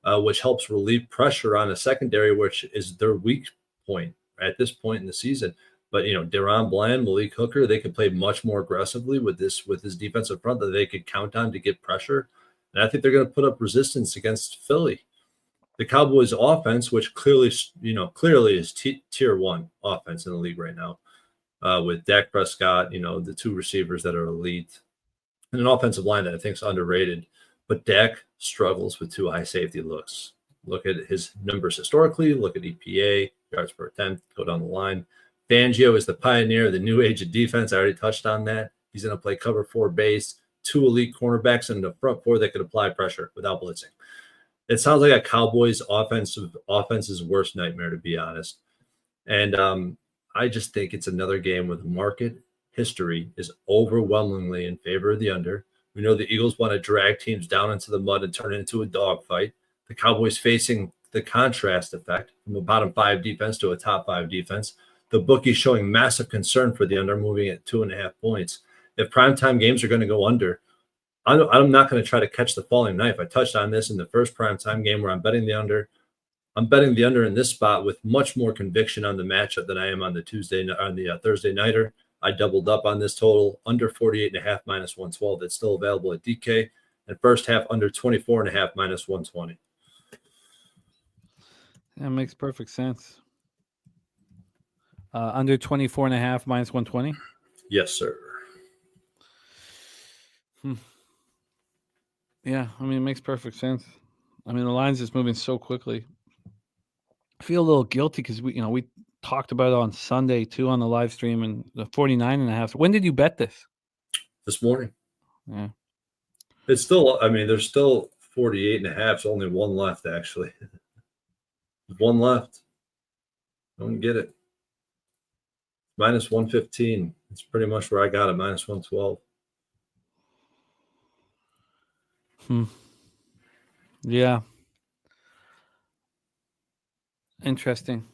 S3: which helps relieve pressure on a secondary, which is their weak point at this point in the season. But, Deron Bland, Malik Hooker, they could play much more aggressively with this defensive front that they could count on to get pressure. And I think they're going to put up resistance against Philly. The Cowboys offense, which clearly is tier one offense in the league right now, with Dak Prescott, the two receivers that are elite, and an offensive line that I think is underrated. But Dak struggles with two high safety looks. Look at his numbers historically. Look at EPA, yards per attempt, go down the line. Fangio is the pioneer of the new age of defense. I already touched on that. He's going to play cover 4 base, 2 elite cornerbacks in the front 4 that could apply pressure without blitzing. It sounds like a Cowboys offense's worst nightmare, to be honest. And I just think it's another game where the market history is overwhelmingly in favor of the under. We know the Eagles want to drag teams down into the mud and turn it into a dogfight. The Cowboys facing the contrast effect from a bottom 5 defense to a top 5 defense. The bookies showing massive concern for the under, moving at 2.5 points. If primetime games are going to go under, I'm not going to try to catch the falling knife. I touched on this in the first primetime game where I'm betting the under. I'm betting the under in this spot with much more conviction on the matchup than I am on the Thursday nighter. I doubled up on this total under 48.5 minus 112. That's still available at DK, and first half under 24.5 minus 120.
S2: That makes perfect sense. Under 24.5 minus 120.
S3: Yes, sir.
S2: Yeah, I mean, it makes perfect sense. I mean, the line's just moving so quickly. I feel a little guilty because we talked about it on Sunday too on the live stream, and the 49.5. When did you bet this?
S3: This morning.
S2: Yeah.
S3: It's still, there's still 48.5. So only one left, actually. One left. Don't get it. Minus 115. It's pretty much where I got it, minus 112.
S2: Yeah. Interesting.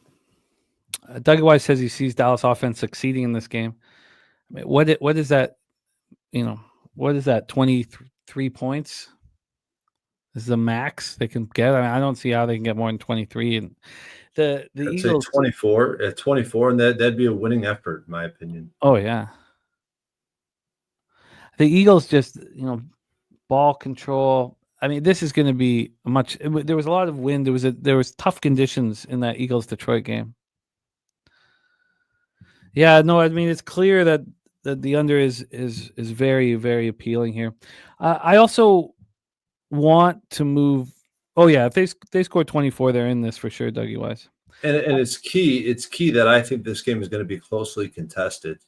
S2: Doug Wise says he sees Dallas offense succeeding in this game. I mean, what is that? What is that? 23 points? This is the max they can get. I mean, I don't see how they can get more than 23. And the Eagles
S3: 24 at 24, and that'd be a winning effort, in my opinion.
S2: Oh yeah. The Eagles just ball control. I mean, this is going to be there was a lot of wind. There was tough conditions in that Eagles Detroit game. Yeah, no, I mean, it's clear that the under is very, very appealing here. I also want to move. Oh yeah, if they score 24, they're in this for sure, Dougie Wise.
S3: And it's key. It's key that I think this game is going to be closely contested.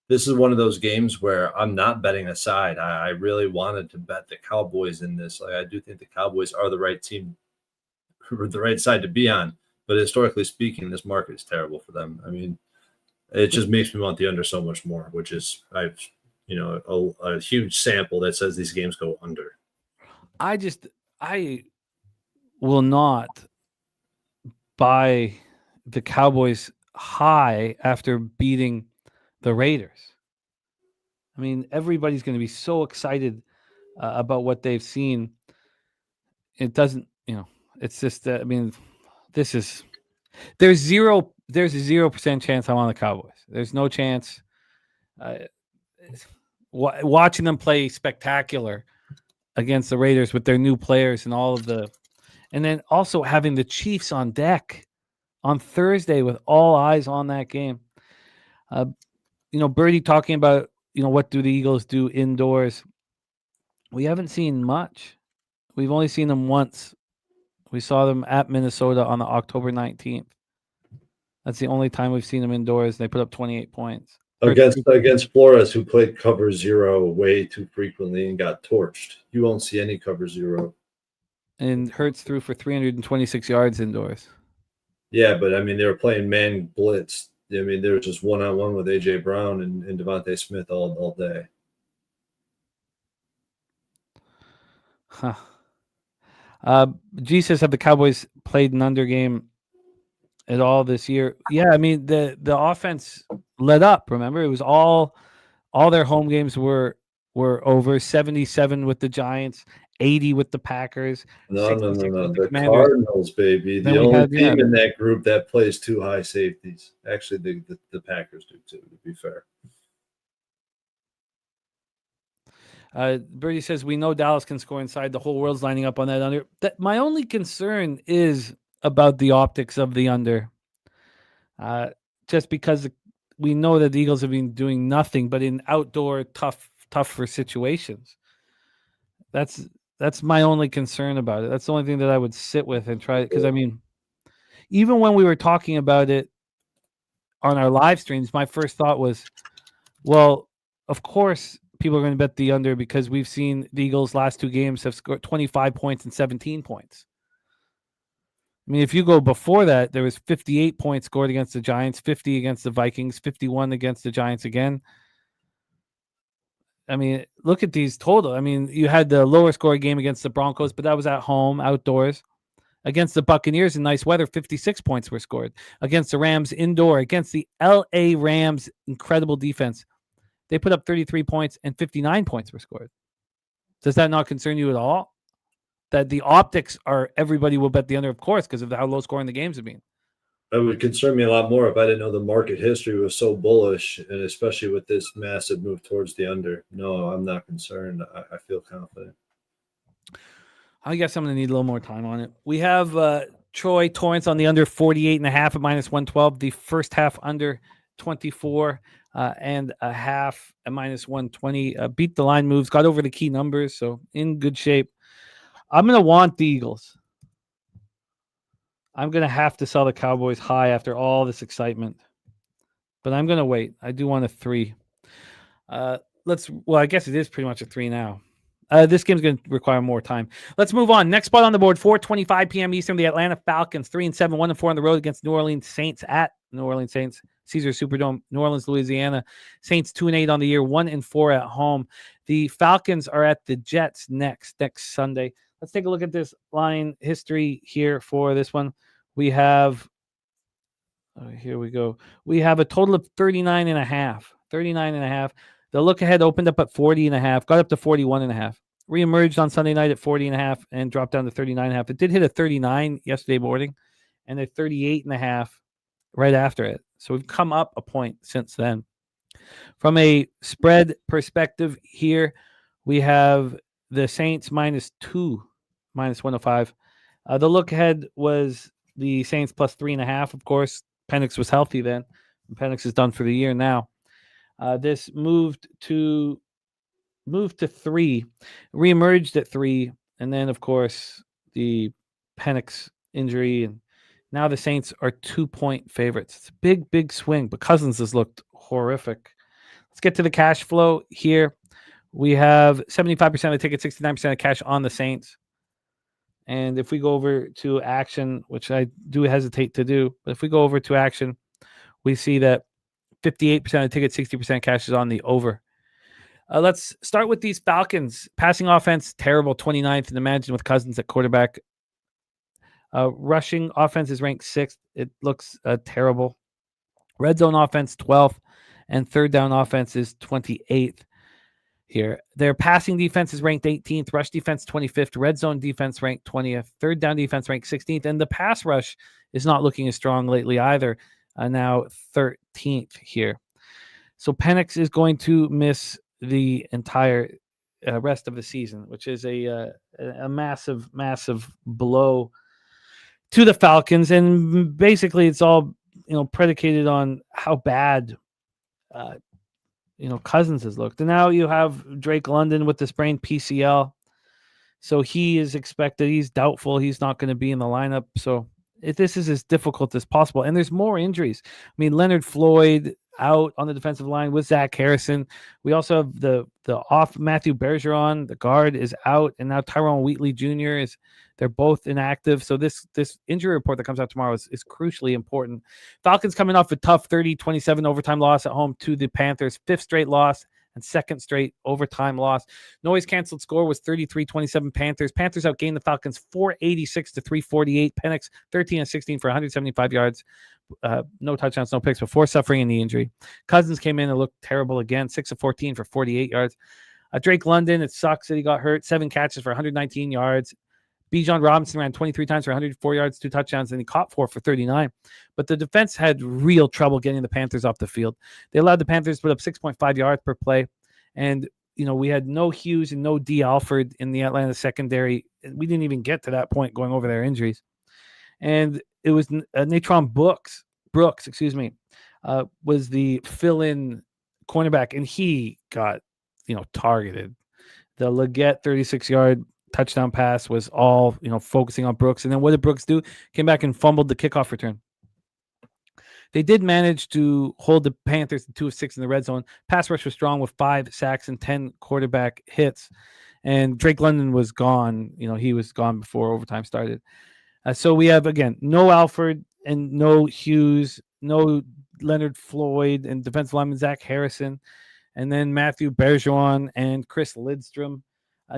S3: This is one of those games where I'm not betting a side. I really wanted to bet the Cowboys in this. I do think the Cowboys are the right team, the right side to be on. But historically speaking, this market is terrible for them. I mean, it just makes me want the under so much more, which is a huge sample that says these games go under.
S2: I will not buy the Cowboys high after beating the Raiders. I mean, everybody's going to be so excited about what they've seen. It doesn't, it's just that, there's a 0% chance I'm on the Cowboys. There's no chance. Watching them play spectacular against the Raiders with their new players and then also having the Chiefs on deck on Thursday with all eyes on that game. Birdie talking about, what do the Eagles do indoors? We haven't seen much. We've only seen them once. We saw them at Minnesota on the October 19th. That's the only time we've seen them indoors. They put up 28 points.
S3: Against Flores, who played cover zero way too frequently and got torched. You won't see any cover zero.
S2: And Hurts threw for 326 yards indoors.
S3: Yeah, but I mean, they were playing man blitz. I mean, they were just one-on-one with A.J. Brown and Devontae Smith all day.
S2: Huh. G says, have the Cowboys played an under game at all this year? Yeah, I mean, the offense let up, remember? It was all their home games were over. 77 with the Giants, 80 with the Packers.
S3: No. The Cardinals, baby. The only team in that group that plays two high safeties. Actually, the Packers do too, to be fair.
S2: Birdie says, we know Dallas can score inside. The whole world's lining up on that under. My only concern is about the optics of the under. Just because we know that the Eagles have been doing nothing but in outdoor tougher situations. That's my only concern about it. That's the only thing that I would sit with and try. Because, I mean, even when we were talking about it on our live streams, my first thought was, well, of course people are going to bet the under because we've seen the Eagles' last two games have scored 25 points and 17 points. I mean, if you go before that, there was 58 points scored against the Giants, 50 against the Vikings, 51 against the Giants again. I mean, look at these total. I mean, you had the lower scoring game against the Broncos, but that was at home, outdoors. Against the Buccaneers in nice weather, 56 points were scored. Against the Rams indoor, against the LA Rams, incredible defense, they put up 33 points and 59 points were scored. Does that not concern you at all? That the optics are everybody will bet the under, of course, because of how low scoring the games have been.
S3: It would concern me a lot more if I didn't know the market history was so bullish, and especially with this massive move towards the under. No, I'm not concerned. I feel confident.
S2: I guess I'm going to need a little more time on it. We have Torrence on the under 48.5 at -112. The first half under 24 and a half at -120. Beat the line moves, got over the key numbers, so in good shape. I'm going to want the Eagles. I'm going to have to sell the Cowboys high after all this excitement. But I'm going to wait. I do want a 3. I guess it is pretty much a 3 now. This game's going to require more time. Let's move on. Next spot on the board, 4:25 p.m. Eastern. The Atlanta Falcons, 3-7, 1-4 on the road against New Orleans Saints at New Orleans Saints. Caesar Superdome, New Orleans, Louisiana. Saints 2-8 on the year, 1-4 at home. The Falcons are at the Jets next Sunday. Let's take a look at this line history here for this one. We have, here we go. We have a total of 39.5. The look ahead opened up at 40.5, got up to 41.5. Reemerged on Sunday night at 40.5 and dropped down to 39.5. It did hit a 39 yesterday morning and a 38.5 right after it. So we've come up a point since then. From a spread perspective here, we have the Saints -2, -105. The look ahead was the Saints +3.5. Of course, Penix was healthy then. Penix is done for the year now. This moved to 3, reemerged at 3, and then of course the Penix injury, and now the Saints are 2-point favorites. It's a big swing, but Cousins has looked horrific. Let's get to the cash flow here. We have 75% of the ticket, 69% of cash on the Saints. And if we go over to action, which I do hesitate to do, but if we go over to action, we see that 58% of the ticket, 60% cash is on the over. Let's start with these Falcons. Passing offense, terrible, 29th. And imagine with Cousins at quarterback. Rushing offense is ranked 6th. It looks terrible. Red zone offense, 12th. And third down offense is 28th here. Their passing defense is ranked 18th. Rush defense, 25th. Red zone defense ranked 20th. Third down defense ranked 16th. And the pass rush is not looking as strong lately either. Now 13th here. So Penix is going to miss the entire rest of the season, which is a massive blow to the Falcons. And basically it's all, predicated on how bad Cousins has looked. And now you have Drake London with the sprained PCL. So he is expected. He's doubtful. He's not going to be in the lineup. So this is as difficult as possible. And there's more injuries. I mean, Leonard Floyd out on the defensive line with Zach Harrison. We also have the off Matthew Bergeron, the guard, is out. And now Tyrone Wheatley Jr. They're both inactive. So this injury report that comes out tomorrow is crucially important. Falcons coming off a tough 30-27 overtime loss at home to the Panthers. 5th straight loss and 2nd straight overtime loss. Noise canceled score was 33-27 Panthers. Panthers outgained the Falcons 486-348. Penix 13-16 for 175 yards. No touchdowns, no picks before suffering a knee injury. Cousins came in and looked terrible again. 6-14 for 48 yards. Drake London, it sucks that he got hurt. 7 catches for 119 yards. Bijan Robinson ran 23 times for 104 yards, 2 touchdowns, and he caught 4 for 39. But the defense had real trouble getting the Panthers off the field. They allowed the Panthers to put up 6.5 yards per play. And, we had no Hughes and no D. Alford in the Atlanta secondary. We didn't even get to that point going over their injuries. And it was Natron Brooks, was the fill-in cornerback, and he got, targeted. The Leggett 36-yard touchdown pass was all, focusing on Brooks. And then what did Brooks do? Came back and fumbled the kickoff return. They did manage to hold the Panthers to 2 of 6 in the red zone. Pass rush was strong with 5 sacks and 10 quarterback hits. And Drake London was gone. He was gone before overtime started. So we have, again, no Alford and no Hughes, no Leonard Floyd, and defensive lineman Zach Harrison, and then Matthew Bergeron and Chris Lidstrom.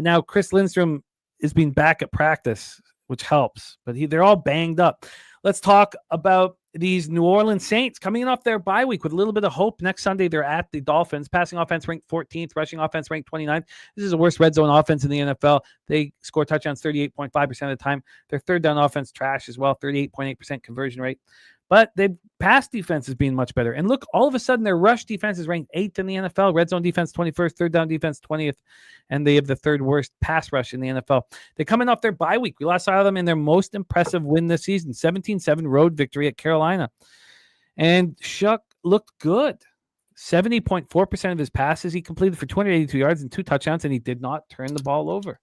S2: Now, Chris Lindstrom is being back at practice, which helps, but they're all banged up. Let's talk about these New Orleans Saints coming in off their bye week with a little bit of hope. Next Sunday, they're at the Dolphins. Passing offense ranked 14th, rushing offense ranked 29th. This is the worst red zone offense in the NFL. They score touchdowns 38.5% of the time. Their third down offense trash as well, 38.8% conversion rate. But their pass defense is being much better. And look, all of a sudden, their rush defense is ranked 8th in the NFL. Red zone defense 21st, third down defense 20th. And they have the 3rd worst pass rush in the NFL. They're coming off their bye week. We last saw them in their most impressive win this season, 17-7 road victory at Carolina. And Shuck looked good. 70.4% of his passes he completed for 282 yards and 2 touchdowns, and he did not turn the ball over.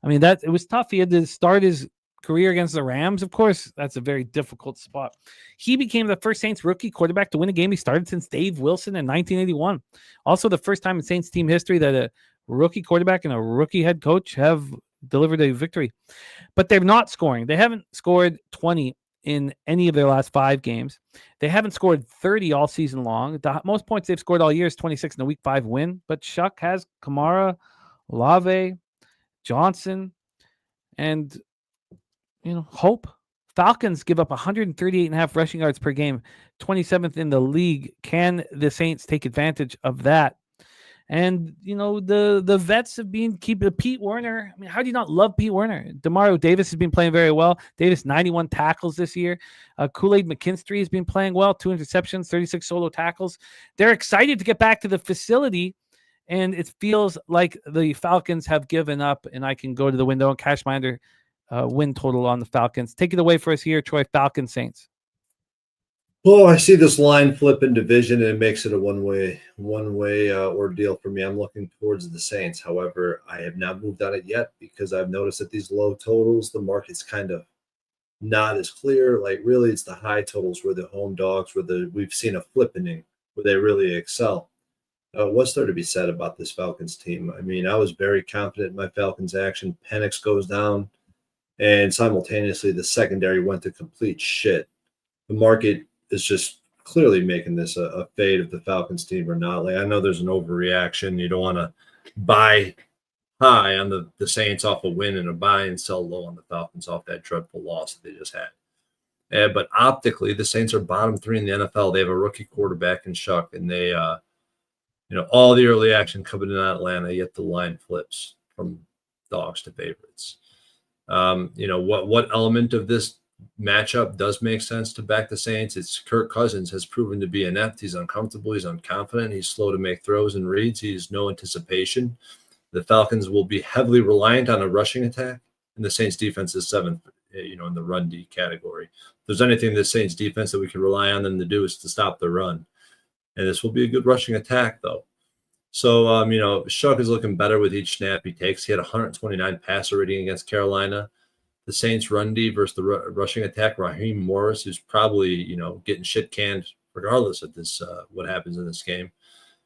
S2: I mean, it was tough. He had to start his career against the Rams, of course. That's a very difficult spot. He became the first Saints rookie quarterback to win a game he started since Dave Wilson in 1981. Also, the first time in Saints team history that a rookie quarterback and a rookie head coach have delivered a victory. But they're not scoring. They haven't scored 20 in any of their last 5 games. They haven't scored 30 all season long. The most points they've scored all year is 26 in a Week 5 win. But Shuck has Kamara, Olave, Johnson, and hope. Falcons give up 138.5 rushing yards per game, 27th in the league. Can the Saints take advantage of that? And, the vets have been keeping Pete Werner. I mean, how do you not love Pete Werner? DeMario Davis has been playing very well. Davis, 91 tackles this year. Kool-Aid McKinstry has been playing well, 2 interceptions, 36 solo tackles. They're excited to get back to the facility, and it feels like the Falcons have given up, and I can go to the window and cash my under win total on the Falcons. Take it away for us here, Troy. Falcons Saints.
S3: Oh, I see this line flip in division, and it makes it a one-way ordeal for me. I'm looking towards the Saints. However, I have not moved on it yet because I've noticed that these low totals, the market's kind of not as clear. Like, really, it's the high totals where the home dogs, we've seen a flippening where they really excel. What's there to be said about this Falcons team? I mean, I was very confident in my Falcons action. Penix goes down, and simultaneously the secondary went to complete shit. The market is just clearly making this a fade of the Falcons team or not. Like, I know there's an overreaction. You don't want to buy high on the Saints off a win and a buy and sell low on the Falcons off that dreadful loss that they just had. But optically, the Saints are bottom 3 in the NFL. They have a rookie quarterback in Shuck, and they, all the early action coming in Atlanta, yet the line flips from dogs to favorites. What element of this matchup does make sense to back the Saints? It's Kirk Cousins has proven to be inept. He's uncomfortable. He's unconfident. He's slow to make throws and reads. He has no anticipation. The Falcons will be heavily reliant on a rushing attack, and the Saints defense is 7th, in the run D category. If there's anything the Saints defense that we can rely on them to do is to stop the run. and this will be a good rushing attack, though. So, Shuck is looking better with each snap he takes. He had 129 passer rating against Carolina. The Saints' run D versus the rushing attack, Raheem Morris, who's probably, getting shit canned regardless of this, what happens in this game.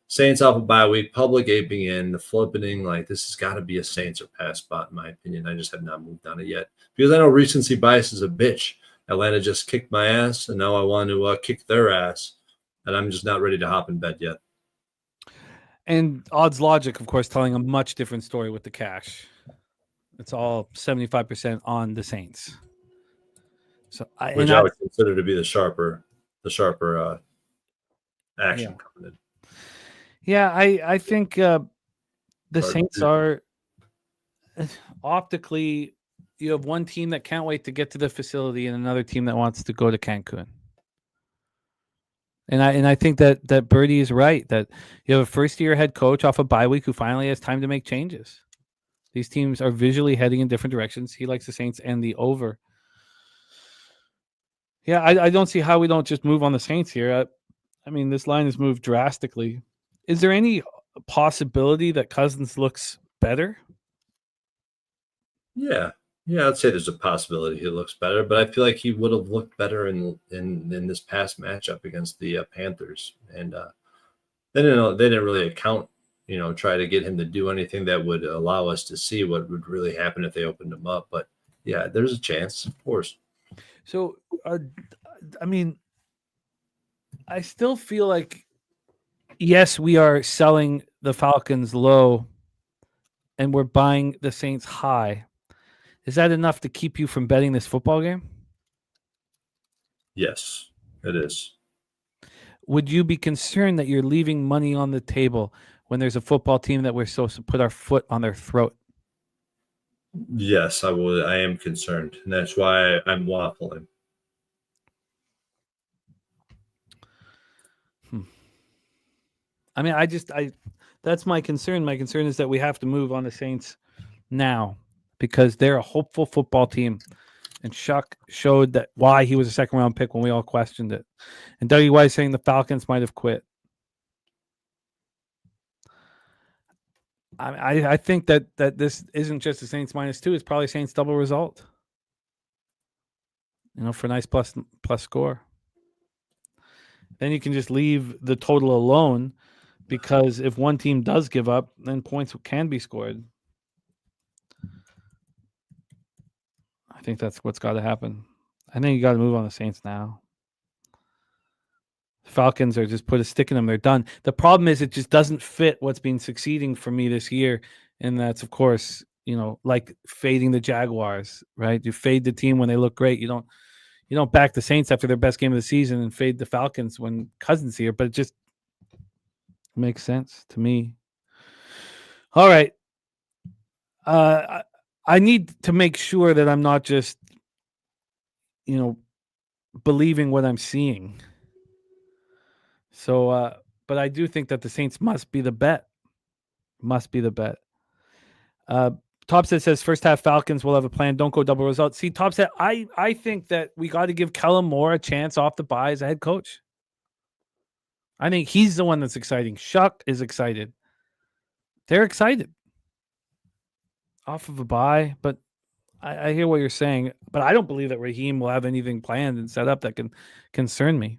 S3: Saints off a bye week, public aping in, the flippening, this has got to be a Saints or pass spot, in my opinion. I just have not moved on it yet because I know recency bias is a bitch. Atlanta just kicked my ass, and now I want to kick their ass, and I'm just not ready to hop in bed yet.
S2: And odds logic, of course, telling a much different story with the cash. It's all 75% on the Saints. So I
S3: would consider to be the sharper action coming in.
S2: Yeah, I think the Saints are optically. You have one team that can't wait to get to the facility, and another team that wants to go to Cancun. And I think that Birdie is right, that you have a first-year head coach off a bye week who finally has time to make changes. These teams are visually heading in different directions. He likes the Saints and the over. Yeah, I don't see how we don't just move on the Saints here. I mean, this line has moved drastically. Is there any possibility that Cousins looks better?
S3: Yeah, I'd say there's a possibility he looks better, but I feel like he would have looked better in this past matchup against the Panthers, and they didn't really account, try to get him to do anything that would allow us to see what would really happen if they opened him up. But yeah, there's a chance, of course.
S2: So, I mean, I still feel like, yes, we are selling the Falcons low, and we're buying the Saints high. Is that enough to keep you from betting this football game?
S3: Yes, it is.
S2: Would you be concerned that you're leaving money on the table when there's a football team that we're supposed to put our foot on their throat?
S3: Yes, I would. I am concerned, and that's why I'm waffling.
S2: I mean, that's my concern. My concern is that we have to move on the Saints now because they're a hopeful football team. And Shuck showed that why he was a second-round pick when we all questioned it. And Dougie White saying the Falcons might have quit. I think that this isn't just the Saints -2. It's probably Saints double result. For a nice plus score. Then you can just leave the total alone because if one team does give up, then points can be scored. I think that's what's got to happen. I think you got to move on the Saints now. Falcons are just put a stick in them. They're done. The problem is it just doesn't fit what's been succeeding for me this year. And that's, of course, like fading the Jaguars, right? You fade the team when they look great. You don't back the Saints after their best game of the season and fade the Falcons when Cousins here, but it just makes sense to me. All right. I need to make sure that I'm not just, believing what I'm seeing. So, but I do think that the Saints must be the bet. Topset says first half Falcons will have a plan. Don't go double result. See, Topset, I think that we got to give Kellen Moore a chance off the bye as a head coach. I think he's the one that's exciting. Shuck is excited. They're excited. Off of a bye, but I hear what you're saying, but I don't believe that Raheem will have anything planned and set up that can concern me.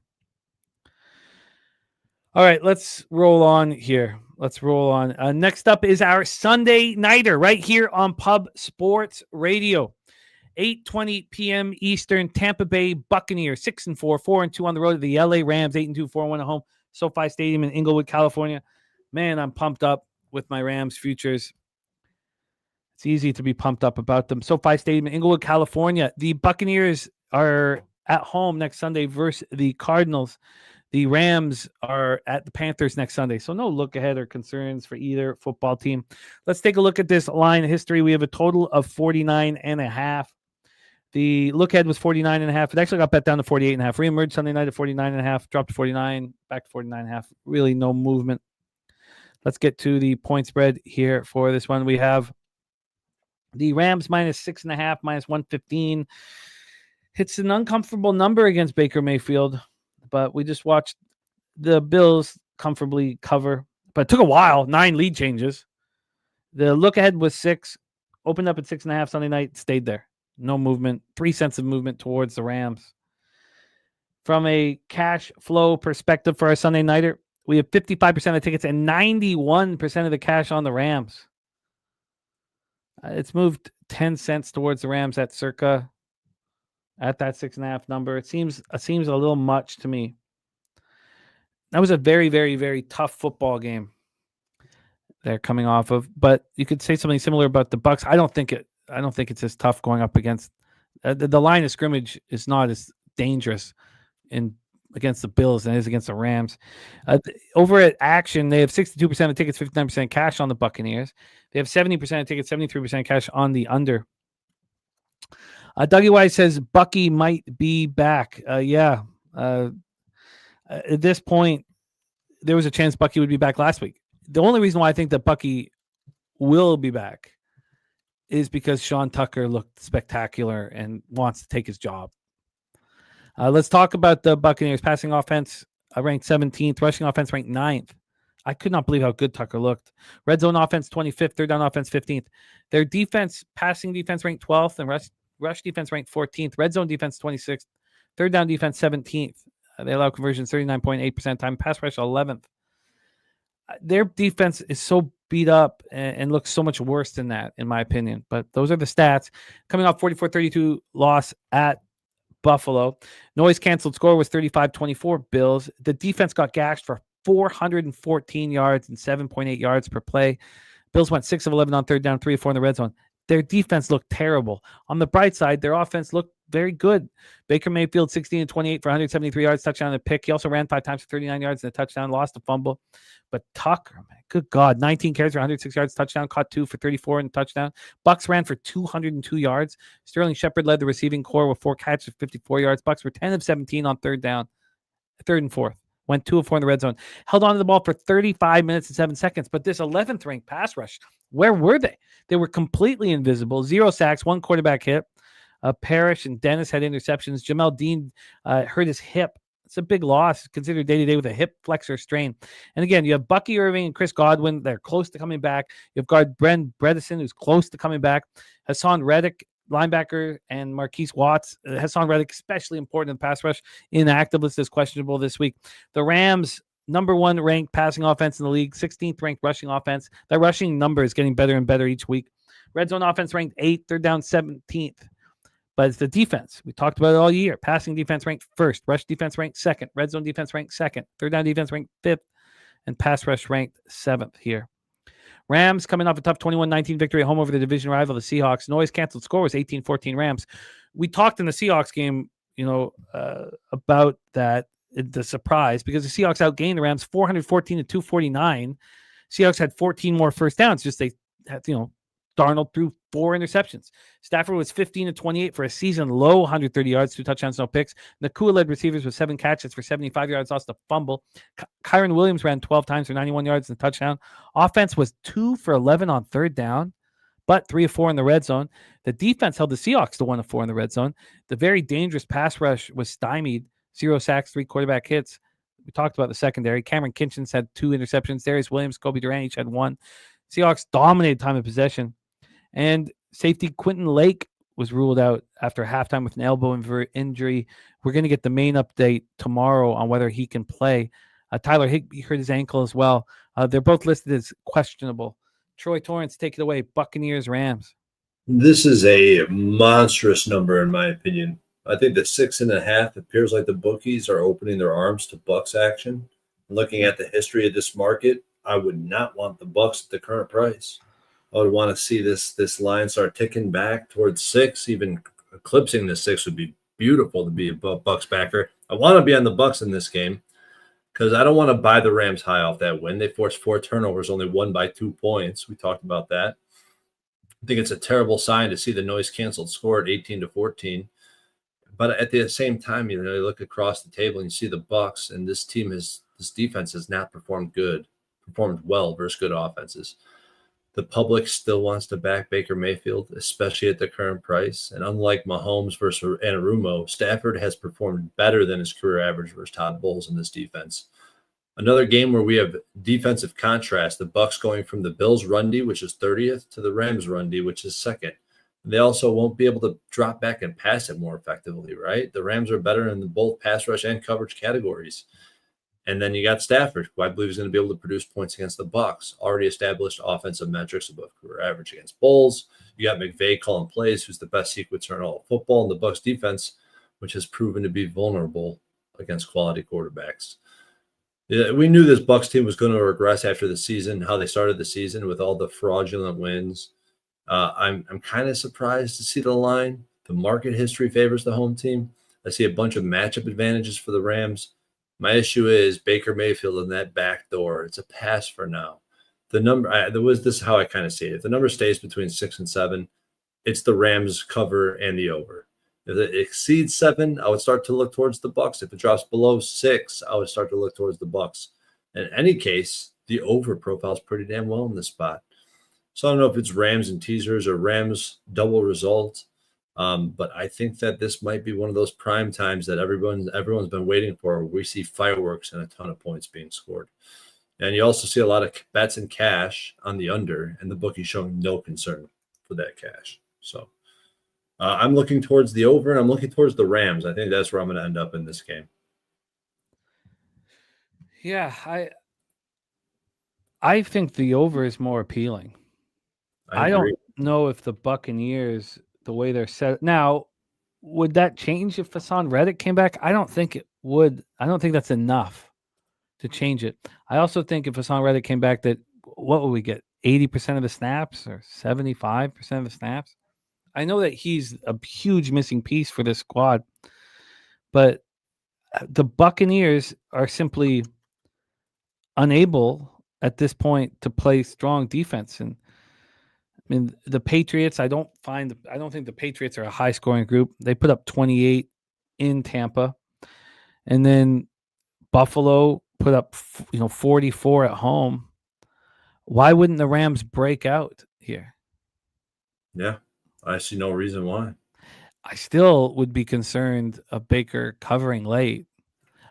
S2: All right, let's roll on here. Next up is our Sunday Nighter right here on Pub Sports Radio. 8:20 p.m. Eastern, Tampa Bay Buccaneers, 6-4, 4-2 on the road to the LA Rams, 8-2, 4-1 at home, SoFi Stadium in Inglewood, California. Man, I'm pumped up with my Rams futures. It's easy to be pumped up about them. SoFi Stadium in Inglewood, California. The Buccaneers are at home next Sunday versus the Cardinals. The Rams are at the Panthers next Sunday. So no look ahead or concerns for either football team. Let's take a look at this line history. We have a total of 49.5. The look ahead was 49.5. It actually got bet down to 48.5. Reemerged Sunday night at 49.5. Dropped to 49. Back to 49.5. Really no movement. Let's get to the point spread here for this one. We have the Rams -6.5, -115. It's an uncomfortable number against Baker Mayfield, but we just watched the Bills comfortably cover, but it took a while. 9 lead changes. The look ahead was 6, opened up at 6.5 Sunday night, stayed there. No movement, 3 cents of movement towards the Rams. From a cash flow perspective for our Sunday nighter, we have 55% of the tickets and 91% of the cash on the Rams. It's moved 10 cents towards the Rams at that 6.5 number. It seems a little much to me. That was a very, very, very tough football game they're coming off of. But you could say something similar about the Bucs. I don't think it's as tough going up against the line of scrimmage is not as dangerous against the Bills than it is against the Rams. Over at Action, they have 62% of tickets, 59% cash on the Buccaneers. They have 70% of tickets, 73% cash on the under. Dougie Wise says Bucky might be back. Yeah. At this point, there was a chance Bucky would be back last week. The only reason why I think that Bucky will be back is because Sean Tucker looked spectacular and wants to take his job. Let's talk about the Buccaneers. Passing offense ranked 17th, rushing offense ranked 9th. I could not believe how good Tucker looked. Red zone offense 25th, third down offense 15th. Their defense, passing defense ranked 12th, and rush defense ranked 14th. Red zone defense 26th, third down defense 17th. They allow conversions 39.8% time. Pass rush 11th. Their defense is so beat up and looks so much worse than that, in my opinion. But those are the stats. Coming off 44-32 loss at Buffalo. Noise canceled score was 35-24 Bills. The defense got gashed for 414 yards and 7.8 yards per play. Bills went 6 of 11 on third down, 3 of 4 in the red zone. Their defense looked terrible. On the bright side, their offense looked very good. Baker Mayfield, 16 of 28 for 173 yards, touchdown and a pick. He also ran 5 times for 39 yards and a touchdown, lost a fumble. But Tucker, man, good God, 19 carries for 106 yards, touchdown, caught 2 for 34 and a touchdown. Bucks ran for 202 yards. Sterling Shepard led the receiving core with 4 catches for 54 yards. Bucks were 10 of 17 on third and fourth. Went 2 of 4 in the red zone. Held on to the ball for 35 minutes and 7 seconds. But this 11th ranked pass rush, where were they? They were completely invisible. 0 sacks, 1 quarterback hit. Parrish and Dennis had interceptions. Jamel Dean hurt his hip. It's a big loss, considered day-to-day with a hip flexor strain. And again, you have Bucky Irving and Chris Godwin. They're close to coming back. You have guard Bren Bredesen, who's close to coming back. Hassan Reddick, linebacker, and Marquise Watts. Hassan Reddick, especially important in the pass rush. Inactive list is questionable this week. The Rams, number 1 ranked passing offense in the league, 16th ranked rushing offense. That rushing number is getting better and better each week. Red zone offense ranked 8th. They're down 17th. But it's the defense. We talked about it all year. Passing defense ranked 1st. Rush defense ranked 2nd. Red zone defense ranked 2nd. Third down defense ranked 5th. And pass rush ranked 7th here. Rams coming off a tough 21-19 victory at home over the division rival, the Seahawks. Noise canceled score was 18-14 Rams. We talked in the Seahawks game, about that, the surprise, because the Seahawks outgained the Rams 414-249. Seahawks had 14 more first downs. Just they had, Darnold threw 4 interceptions. Stafford was 15-28 for a season low 130 yards, 2 touchdowns, no picks. Nakua led receivers with 7 catches for 75 yards, lost a fumble. Kyron Williams ran 12 times for 91 yards and a touchdown. Offense was 2 for 11 on third down, but 3 of 4 in the red zone. The defense held the Seahawks to 1 of 4 in the red zone. The very dangerous pass rush was stymied. 0 sacks, 3 quarterback hits. We talked about the secondary. Cameron Kinchins had 2 interceptions. Darius Williams, Kobe Durant each had 1. Seahawks dominated time of possession. And safety Quentin Lake was ruled out after halftime with an elbow injury. We're going to get the main update tomorrow on whether he can play. Tyler Higbee hurt his ankle as well. They're both listed as questionable. Troy Torrence, take it away. Buccaneers, Rams.
S3: This is a monstrous number, in my opinion. I think the 6.5 appears like the bookies are opening their arms to Bucks action. Looking at the history of this market, I would not want the Bucks at the current price. I would want to see this line start ticking back towards 6. Even eclipsing the 6 would be beautiful to be a Bucks backer. I want to be on the Bucks in this game because I don't want to buy the Rams high off that win. They forced 4 turnovers, only won by 2 points. We talked about that. I think it's a terrible sign to see the noise canceled score at 18-14. But at the same time, you look across the table and you see the Bucks, and this defense has not performed well versus good offenses. The public still wants to back Baker Mayfield, especially at the current price. And unlike Mahomes versus Anarumo, Stafford has performed better than his career average versus Todd Bowles in this defense. Another game where we have defensive contrast, the Bucs going from the Bills run D, which is 30th, to the Rams run D, which is second. They also won't be able to drop back and pass it more effectively, right? The Rams are better in both pass rush and coverage categories. And then you got Stafford, who I believe is going to be able to produce points against the Bucs. Already established offensive metrics above career average against Bulls. You got McVay calling plays, who's the best sequencer in all of football, and the Bucs defense, which has proven to be vulnerable against quality quarterbacks. Yeah, we knew this Bucs team was going to regress after the season, how they started the season with all the fraudulent wins. I'm kind of surprised to see the line. The market history favors the home team. I see a bunch of matchup advantages for the Rams. My issue is Baker Mayfield in that back door. It's a pass for now. This is how I kind of see it. If the number stays between 6 and 7, it's the Rams cover and the over. If it exceeds 7, I would start to look towards the Bucs. If it drops below 6, I would start to look towards the Bucs. In any case, the over profile is pretty damn well in this spot. So I don't know if it's Rams and teasers or Rams double result, but I think that this might be one of those prime times that everyone's been waiting for, where we see fireworks and a ton of points being scored. And you also see a lot of bets and cash on the under, and the bookie showing no concern for that cash. So I'm looking towards the over, and I'm looking towards the Rams. I think that's where I'm going to end up in this game.
S2: Yeah, I think the over is more appealing. I don't know if the Buccaneers, the way they're set now, would that change if Hassan Reddick came back? I don't think it would. I don't think that's enough to change it. I also think if Hassan Reddick came back, that what would we get? 80% of the snaps or 75% of the snaps? I know that he's a huge missing piece for this squad, but the Buccaneers are simply unable at this point to play strong defense. And I mean, the Patriots, I don't think the Patriots are a high scoring group. They put up 28 in Tampa, and then Buffalo put up 44 at home. Why wouldn't the Rams break out here?
S3: Yeah, I see no reason why.
S2: I still would be concerned of Baker covering late.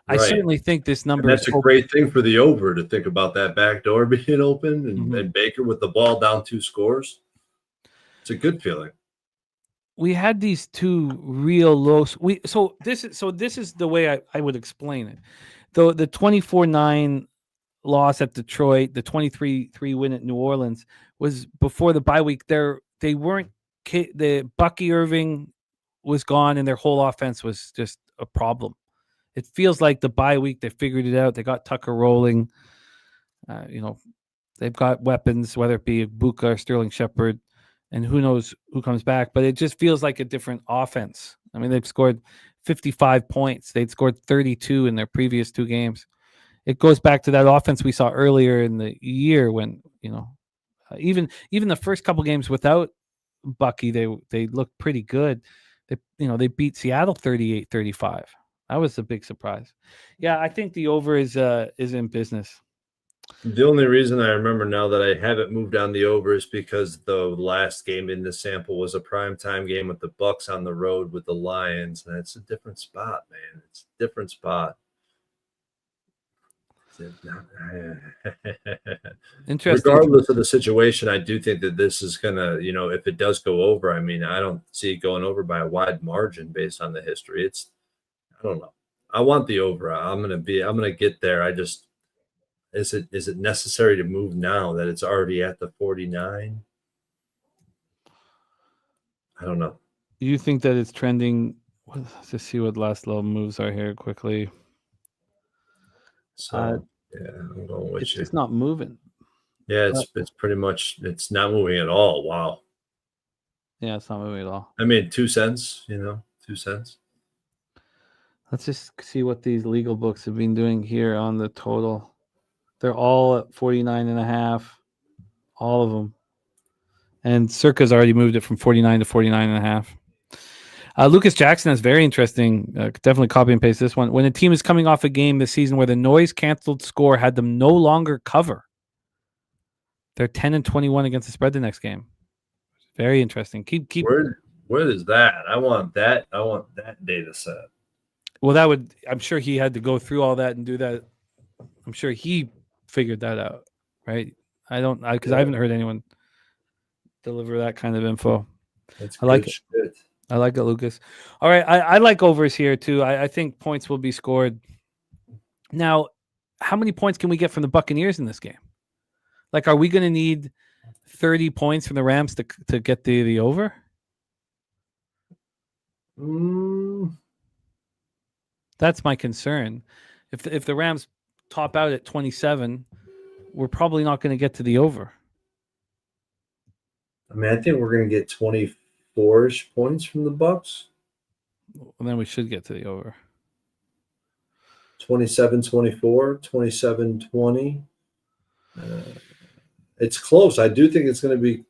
S2: Right. I certainly think this number
S3: that's a great thing for the over, to think about that back door being open and Baker with the ball down 2 scores. It's a good feeling.
S2: We had these two real low. This is the way I would explain it. Though the 24-9 loss at Detroit, the 23-3 win at New Orleans was before the bye week. They weren't. The Bucky Irving was gone, and their whole offense was just a problem. It feels like the bye week they figured it out. They got Tucker rolling. They've got weapons, whether it be Buka or Sterling Shepard, and who knows who comes back. But it just feels like a different offense. I mean, they've scored 55 points. They'd scored 32 in their previous 2 games. It goes back to that offense we saw earlier in the year when, even the first couple games without Bucky, they looked pretty good. They beat Seattle 38-35. That was a big surprise. Yeah, I think the over is in business.
S3: The only reason I remember now that I haven't moved on the over is because the last game in the sample was a primetime game with the Bucs on the road with the Lions, and it's a different spot, man. It's a different spot.
S2: Interesting.
S3: Regardless of the situation, I do think that this is gonna, if it does go over, I mean, I don't see it going over by a wide margin based on the history. I don't know. I want the over. I'm gonna get there. Is it necessary to move now that it's already at the 49? I don't know.
S2: You think that it's trending? Let's just see what last little moves are here quickly.
S3: So yeah, I'm going with you.
S2: It's not moving.
S3: Yeah, it's pretty much, it's not moving at all. Wow.
S2: Yeah, it's not moving at all.
S3: I mean, 2 cents, 2 cents.
S2: Let's just see what these legal books have been doing here on the total. They're all at 49.5, all of them. And Circa's already moved it from 49 to 49.5. Lucas Jackson is very interesting. Definitely copy and paste this one. When a team is coming off a game this season where the noise-canceled score had them no longer cover, they're 10-21 against the spread the next game. Very interesting. Keep.
S3: Where is that? I want that data set.
S2: Well, I'm sure he had to go through all that and do that I'm sure he figured that out, right? I haven't heard anyone deliver that kind of info.
S3: That's
S2: I like
S3: good
S2: it.
S3: shit.
S2: I like it, Lucas. All right, I like overs here too. I think points will be scored. Now, how many points can we get from the Buccaneers in this game? Like, are we going to need 30 points from the Rams to get the over? That's my concern. If the Rams top out at 27, we're probably not going to get to the over.
S3: I mean, I think we're going to get 24-ish points from the Bucs.
S2: Well, then we should get to the over.
S3: 27-24, 27-20. It's close. I do think it's going to be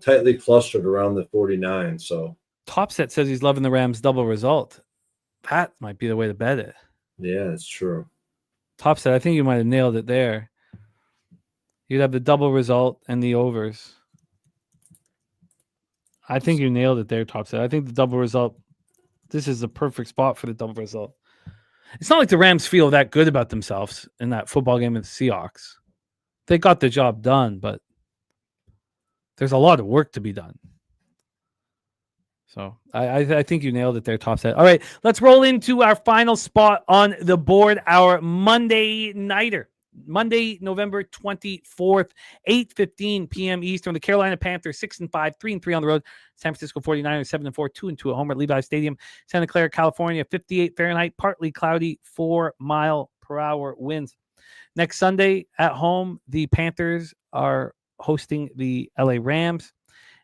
S3: tightly clustered around the 49. So
S2: Topset says he's loving the Rams double result. That might be the way to bet it.
S3: yeah, it's true.
S2: Topset, I think you might have nailed it there. You'd have the double result and the overs. I think you nailed it there, Topset. I think the double result, this is the perfect spot for the double result. It's not like the Rams feel that good about themselves in that football game with the Seahawks. They got the job done, but there's a lot of work to be done. So I think you nailed it there, Topset. All right, let's roll into our final spot on the board, our Monday nighter. Monday, November 24th, 8:15 p.m. Eastern. The Carolina Panthers 6-5, 3-3 on the road. San Francisco 49ers 7-4, 2-2 at home at Levi Stadium. Santa Clara, California, 58 Fahrenheit, partly cloudy, 4-mile-per-hour winds. Next Sunday at home, the Panthers are hosting the LA Rams.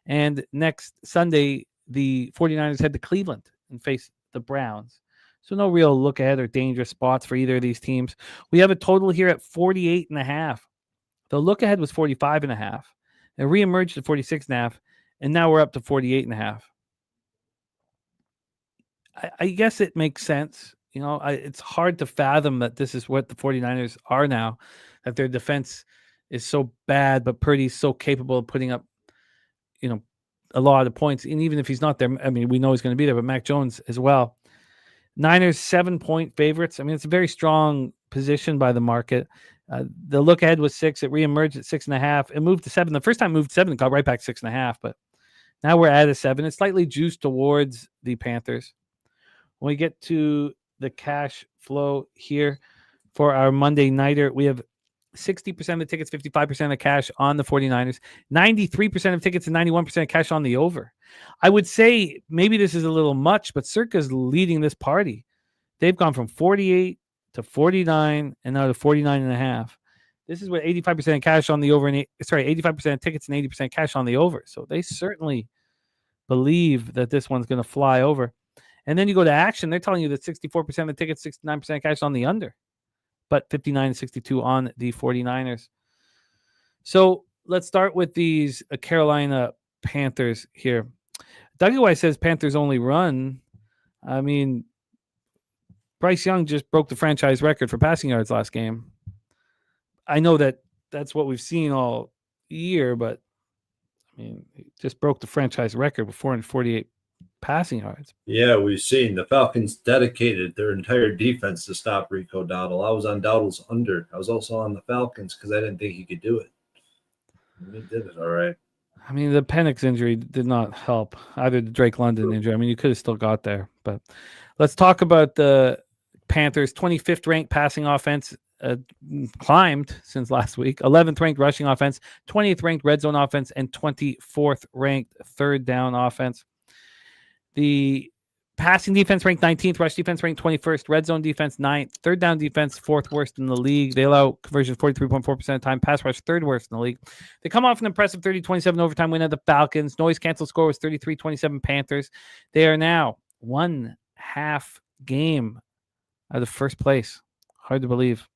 S2: And next Sunday, the 49ers head to Cleveland and face the Browns. So no real look ahead or dangerous spots for either of these teams. We have a total here at 48.5. The look ahead was 45.5. It reemerged at 46.5, and now we're up to 48.5. I guess it makes sense. You know, it's hard to fathom that this is what the 49ers are now, that their defense is so bad, but Purdy's so capable of putting up, a lot of points. And even if he's not there, I mean, we know he's going to be there, but Mac Jones as well. Niners 7-point favorites. I mean, it's a very strong position by the market. The look ahead was 6. It reemerged at 6.5. It moved to 7. The first time it moved to 7, it got right back 6.5. But now we're at a 7. It's slightly juiced towards the Panthers. When we get to the cash flow here for our Monday nighter, we have 60% of the tickets, 55% of the cash on the 49ers, 93% of tickets and 91% of cash on the over. I would say maybe this is a little much, but Circa's leading this party. They've gone from 48 to 49 and now to 49.5. This is with 85% of cash on the over, 85% of tickets and 80% cash on the over. So they certainly believe that this one's going to fly over. And then you go to action, they're telling you that 64% of the tickets, 69% cash on the under, but 59-62 on the 49ers. So let's start with these Carolina Panthers here. WY says Panthers only run. I mean, Bryce Young just broke the franchise record for passing yards last game. I know that that's what we've seen all year, but I mean, he just broke the franchise record with 448 passing yards.
S3: Yeah, we've seen the Falcons dedicated their entire defense to stop Rico Dowdle. I was on Dowdle's under. I was also on the Falcons because I didn't think he could do it. And he did it all right.
S2: I mean, the Penix injury did not help. Either the Drake London injury. I mean, you could have still got there. But let's talk about the Panthers. 25th ranked passing offense, climbed since last week. 11th ranked rushing offense, 20th ranked red zone offense, and 24th ranked third down offense. The passing defense ranked 19th, rush defense ranked 21st, red zone defense 9th, third down defense 4th worst in the league. They allow conversion 43.4% of the time, pass rush 3rd worst in the league. They come off an impressive 30-27 overtime win at the Falcons. Noise cancel score was 33-27 Panthers. They are now 1 half game out of first place. Hard to believe.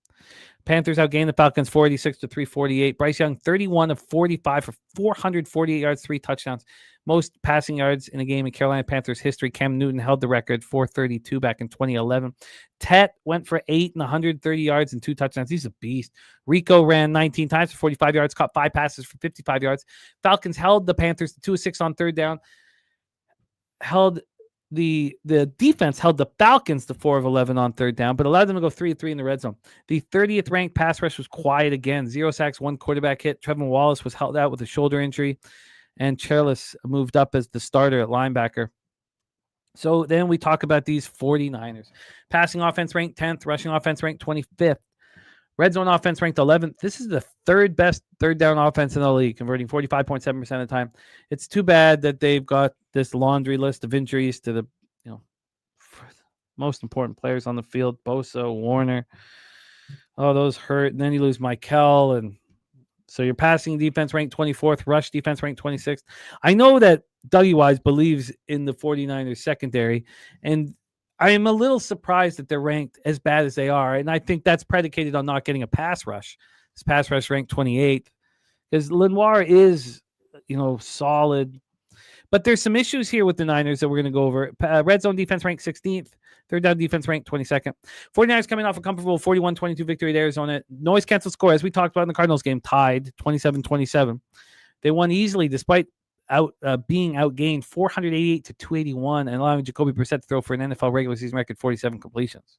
S2: Panthers outgained the Falcons 486 to 348. Bryce Young 31 of 45 for 448 yards, 3 touchdowns. Most passing yards in a game in Carolina Panthers history. Cam Newton held the record, 432 back in 2011. Tet went for 8 and 130 yards and 2 touchdowns. He's a beast. Rico ran 19 times for 45 yards, caught 5 passes for 55 yards. Falcons held the Panthers to 2 of 6 on third down. Held the defense held the Falcons to 4 of 11 on third down, but allowed them to go 3 of 3 in the red zone. The 30th ranked pass rush was quiet again. 0 sacks, 1 quarterback hit. Trevor Wallace was held out with a shoulder injury, and Charles moved up as the starter at linebacker. So then we talk about these 49ers. Passing offense ranked 10th, rushing offense ranked 25th. Red zone offense ranked 11th. This is the third best third down offense in the league, converting 45.7% of the time. It's too bad that they've got this laundry list of injuries to the most important players on the field. Bosa, Warner. Oh, those hurt. And then you lose Michael. And so your passing defense ranked 24th, rush defense ranked 26th. I know that Dougie Wise believes in the 49ers secondary, and I am a little surprised that they're ranked as bad as they are, and I think that's predicated on not getting a pass rush. This pass rush ranked 28th because Lenoir is, solid. But there's some issues here with the Niners that we're going to go over. Red zone defense ranked 16th. Third down defense ranked 22nd. 49ers coming off a comfortable 41-22 victory at Arizona. Noise canceled score, as we talked about in the Cardinals game, tied 27-27. They won easily despite being outgained 488 to 281 and allowing Jacoby Brissett to throw for an NFL regular season record 47 completions.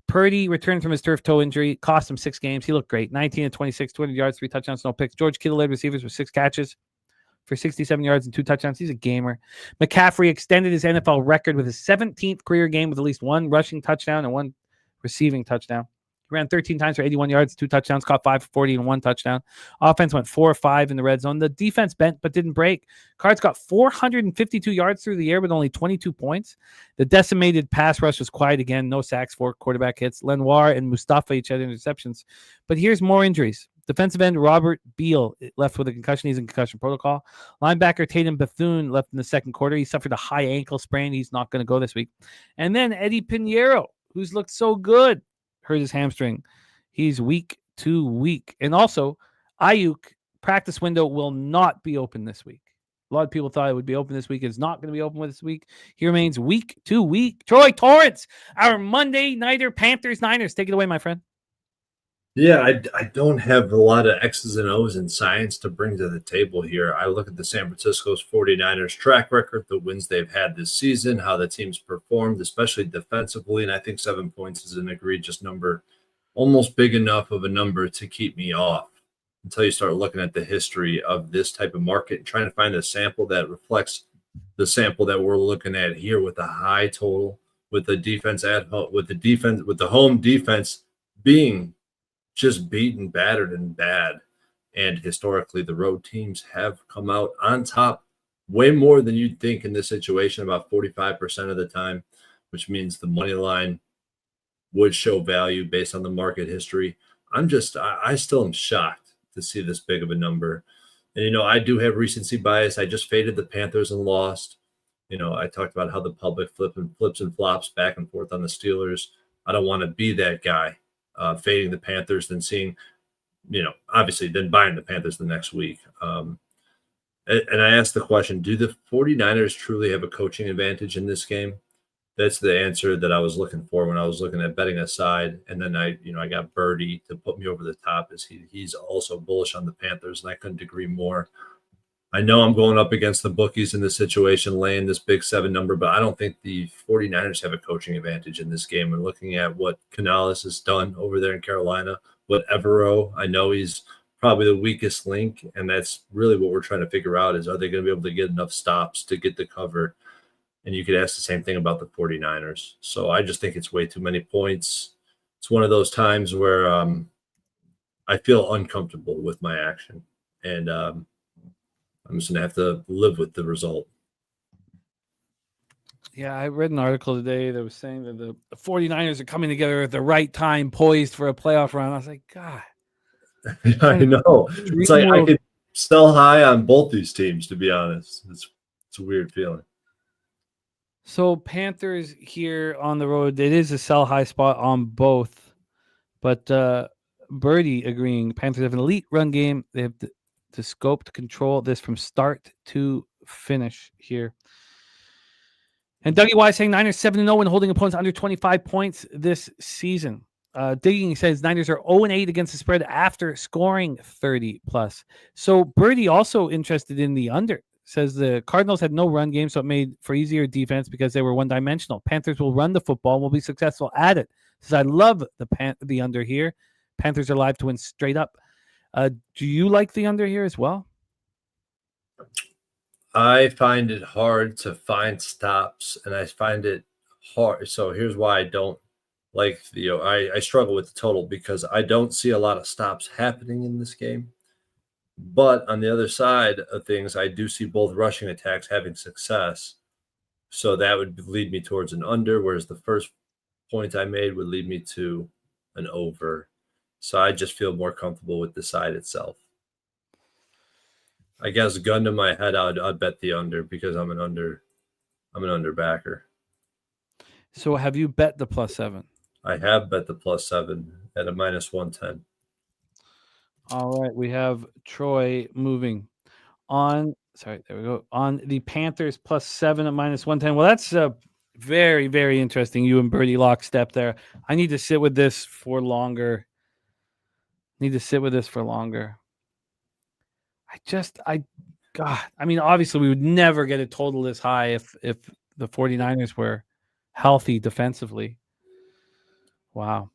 S2: Purdy returned from his turf toe injury, cost him 6 games. He looked great. 19 of 26, 200 yards, 3 touchdowns, no picks. George Kittle led receivers with 6 catches for 67 yards and 2 touchdowns. He's a gamer. McCaffrey extended his NFL record with his 17th career game with at least 1 rushing touchdown and 1 receiving touchdown. He ran 13 times for 81 yards, 2 touchdowns, caught 5 for 40 and 1 touchdown. Offense went 4 of 5 in the red zone. The defense bent but didn't break. Cards got 452 yards through the air with only 22 points. The decimated pass rush was quiet again. No sacks, 4 quarterback hits. Lenoir and Mustafa each had interceptions. But here's more injuries. Defensive end Robert Beal left with a concussion. He's in concussion protocol. Linebacker Tatum Bethune left in the second quarter. He suffered a high ankle sprain. He's not going to go this week. And then Eddie Pinheiro, who's looked so good, hurt his hamstring. He's week to week. And also, Ayuk practice window will not be open this week. A lot of people thought it would be open this week. It's not going to be open this week. He remains week to week. Troy Torrence, our Monday nighter Panthers Niners. Take it away, my friend.
S3: Yeah, I don't have a lot of X's and O's in science to bring to the table here. I look at the San Francisco's 49ers track record, the wins they've had this season, how the team's performed, especially defensively, and I think 7 points is an egregious number, almost big enough of a number to keep me off until you start looking at the history of this type of market and trying to find a sample that reflects the sample that we're looking at here with a high total, with the defense at home, with the home defense being just beaten, battered, and bad. And historically, the road teams have come out on top way more than you'd think in this situation, about 45% of the time, which means the money line would show value based on the market history. I still am shocked to see this big of a number. And, I do have recency bias. I just faded the Panthers and lost. I talked about how the public flips and flops back and forth on the Steelers. I don't want to be that guy. Fading the Panthers, then seeing, obviously then buying the Panthers the next week. And I asked the question, do the 49ers truly have a coaching advantage in this game? That's the answer that I was looking for when I was looking at betting aside. And then I got Birdie to put me over the top as he's also bullish on the Panthers, and I couldn't agree more. I know I'm going up against the bookies in this situation, laying this big 7 number, but I don't think the 49ers have a coaching advantage in this game. And looking at what Canales has done over there in Carolina, what Evero, I know he's probably the weakest link, and that's really what we're trying to figure out is, are they going to be able to get enough stops to get the cover? And you could ask the same thing about the 49ers. So I just think it's way too many points. It's one of those times where I feel uncomfortable with my action. And I'm just going to have to live with the result.
S2: Yeah, I read an article today that was saying that the 49ers are coming together at the right time, poised for a playoff run. I was like, God.
S3: I know. It's like I could sell high on both these teams, to be honest. It's a weird feeling.
S2: So Panthers here on the road, it is a sell high spot on both. But Birdie agreeing, Panthers have an elite run game. They have to scope to control this from start to finish here. And Dougie Wise saying Niners 7-0 and holding opponents under 25 points this season. Digging says Niners are 0-8 against the spread after scoring 30 plus. So Birdie also interested in the under says the Cardinals had no run game, so it made for easier defense because they were one-dimensional. Panthers will run the football and will be successful at it. Says I love the under here. Panthers are live to win straight up. Do you like the under here as well?
S3: I find it hard to find stops, and I find it hard. So here's why I don't like I struggle with the total because I don't see a lot of stops happening in this game. But on the other side of things, I do see both rushing attacks having success. So that would lead me towards an under, whereas the first point I made would lead me to an over. So I just feel more comfortable with the side itself. I guess gun to my head, I'd bet the under because I'm an under backer.
S2: So have you bet the +7?
S3: I have bet the +7 at a -110.
S2: All right, we have Troy moving on. Sorry, there we go. On the Panthers +7 at -110. Well, that's very, very interesting. You and Birdie lockstep there. I need to sit with this for longer. I mean, obviously we would never get a total this high if the 49ers were healthy defensively. Wow.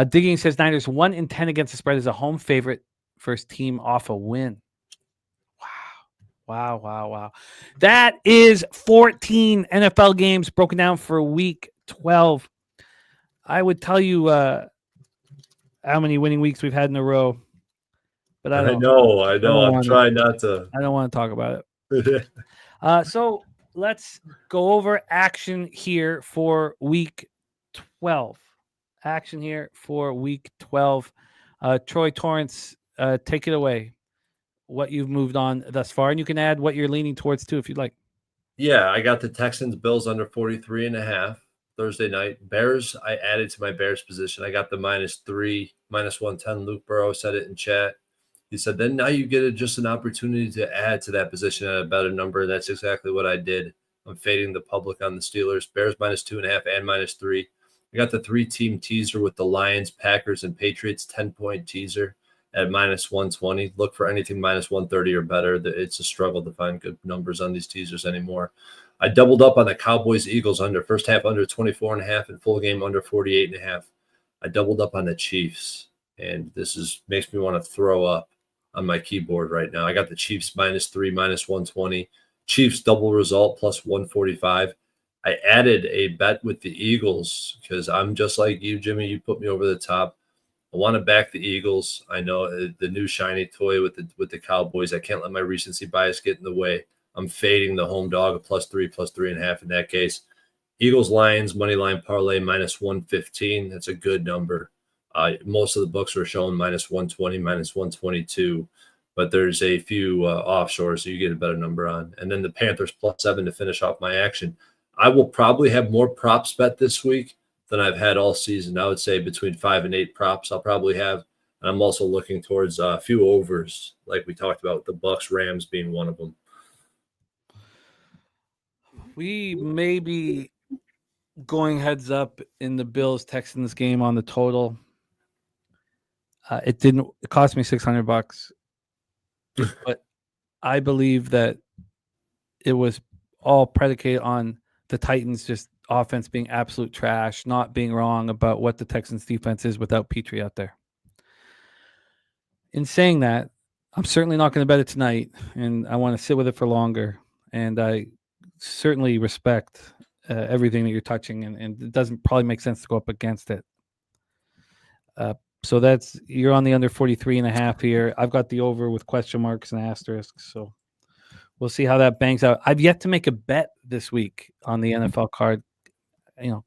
S2: Digging says Niners 1-10 against the spread as a home favorite, first team off a win. Wow. That is 14 NFL games broken down for week 12. I would tell you how many winning weeks we've had in a row. But I know.
S3: I'm trying not to.
S2: I don't want to talk about it. So let's go over action here for week 12. Troy, Torrence, take it away. What you've moved on thus far. And you can add what you're leaning towards too, if you'd like.
S3: Yeah, I got the Texans Bills under 43.5 Thursday night. Bears, I added to my Bears position. I got the -3, -110. Luke Burrow said it in chat. He said, then now you get just an opportunity to add to that position at a better number. And that's exactly what I did. I'm fading the public on the Steelers. Bears -2.5 and -3. I got the 3-team teaser with the Lions, Packers, and Patriots 10-point teaser at -120. Look for anything -130 or better. It's a struggle to find good numbers on these teasers anymore. I doubled up on the Cowboys Eagles under first half under 24.5 and full game under 48.5. I doubled up on the Chiefs, and this makes me want to throw up on my keyboard right now. I got the Chiefs -3, -120. Chiefs double result +145. I added a bet with the Eagles because I'm just like you, Jimmy. You put me over the top. I want to back the Eagles. I know the new shiny toy with the Cowboys. I can't let my recency bias get in the way. I'm fading the home dog at +3, +3.5 in that case. Eagles Lions money line parlay -115. That's a good number. Most of the books are showing -120, -122, but there's a few offshore, so you get a better number on. And then the Panthers +7 to finish off my action. I will probably have more props bet this week than I've had all season. I would say between 5 and 8 props I'll probably have. And I'm also looking towards a few overs, like we talked about, the Bucks Rams being one of them.
S2: We may be going heads up in the Bills Texans game on the total. It cost me $600, but I believe that it was all predicated on the Titans just offense being absolute trash, not being wrong about what the Texans defense is without Petrie out there. In saying that, I'm certainly not going to bet it tonight, and I want to sit with it for longer. And I certainly respect everything that you're touching, and it doesn't probably make sense to go up against it. So you're on the under 43.5 here. I've got the over with question marks and asterisks. So we'll see how that bangs out. I've yet to make a bet this week on the NFL card.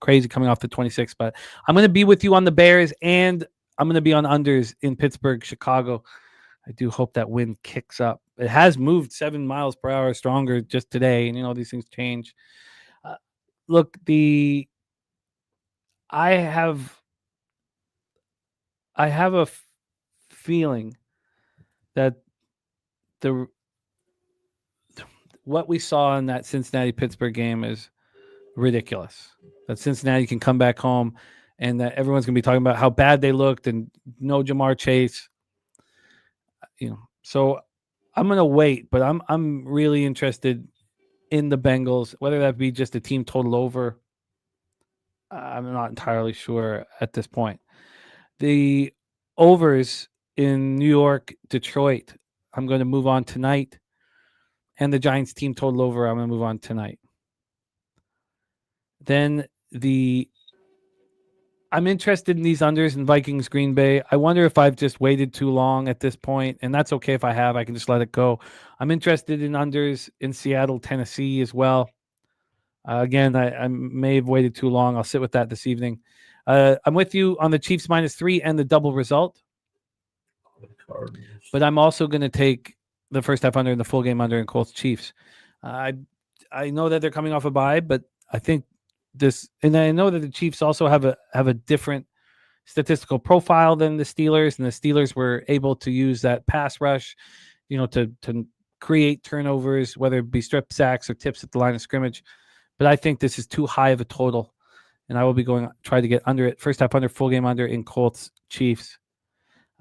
S2: Crazy coming off the 26th, but I'm going to be with you on the Bears, and I'm going to be on unders in Pittsburgh, Chicago. I do hope that wind kicks up. It has moved 7 miles per hour stronger just today, and these things change. Look, I have a feeling that what we saw in that Cincinnati-Pittsburgh game is ridiculous. That Cincinnati can come back home and that everyone's going to be talking about how bad they looked and no Jamar Chase. So I'm gonna wait, but I'm really interested in the Bengals, whether that be just a team total over. I'm not entirely sure at this point. The overs in New York, Detroit, I'm going to move on tonight. And the Giants team total over, I'm going to move on tonight. Then I'm interested in these unders in Vikings Green Bay. I wonder if I've just waited too long at this point, and that's okay if I have. I can just let it go. I'm interested in unders in Seattle, Tennessee as well. Again, I may have waited too long. I'll sit with that this evening. I'm with you on the Chiefs -3 and the double result. But I'm also going to take the first half under and the full game under in Colts Chiefs. I know that they're coming off a bye, but I think and I know that the Chiefs also have a different statistical profile than the Steelers, and the Steelers were able to use that pass rush, to create turnovers, whether it be strip sacks or tips at the line of scrimmage. But I think this is too high of a total, and I will be try to get under it. First half under, full game under in Colts Chiefs.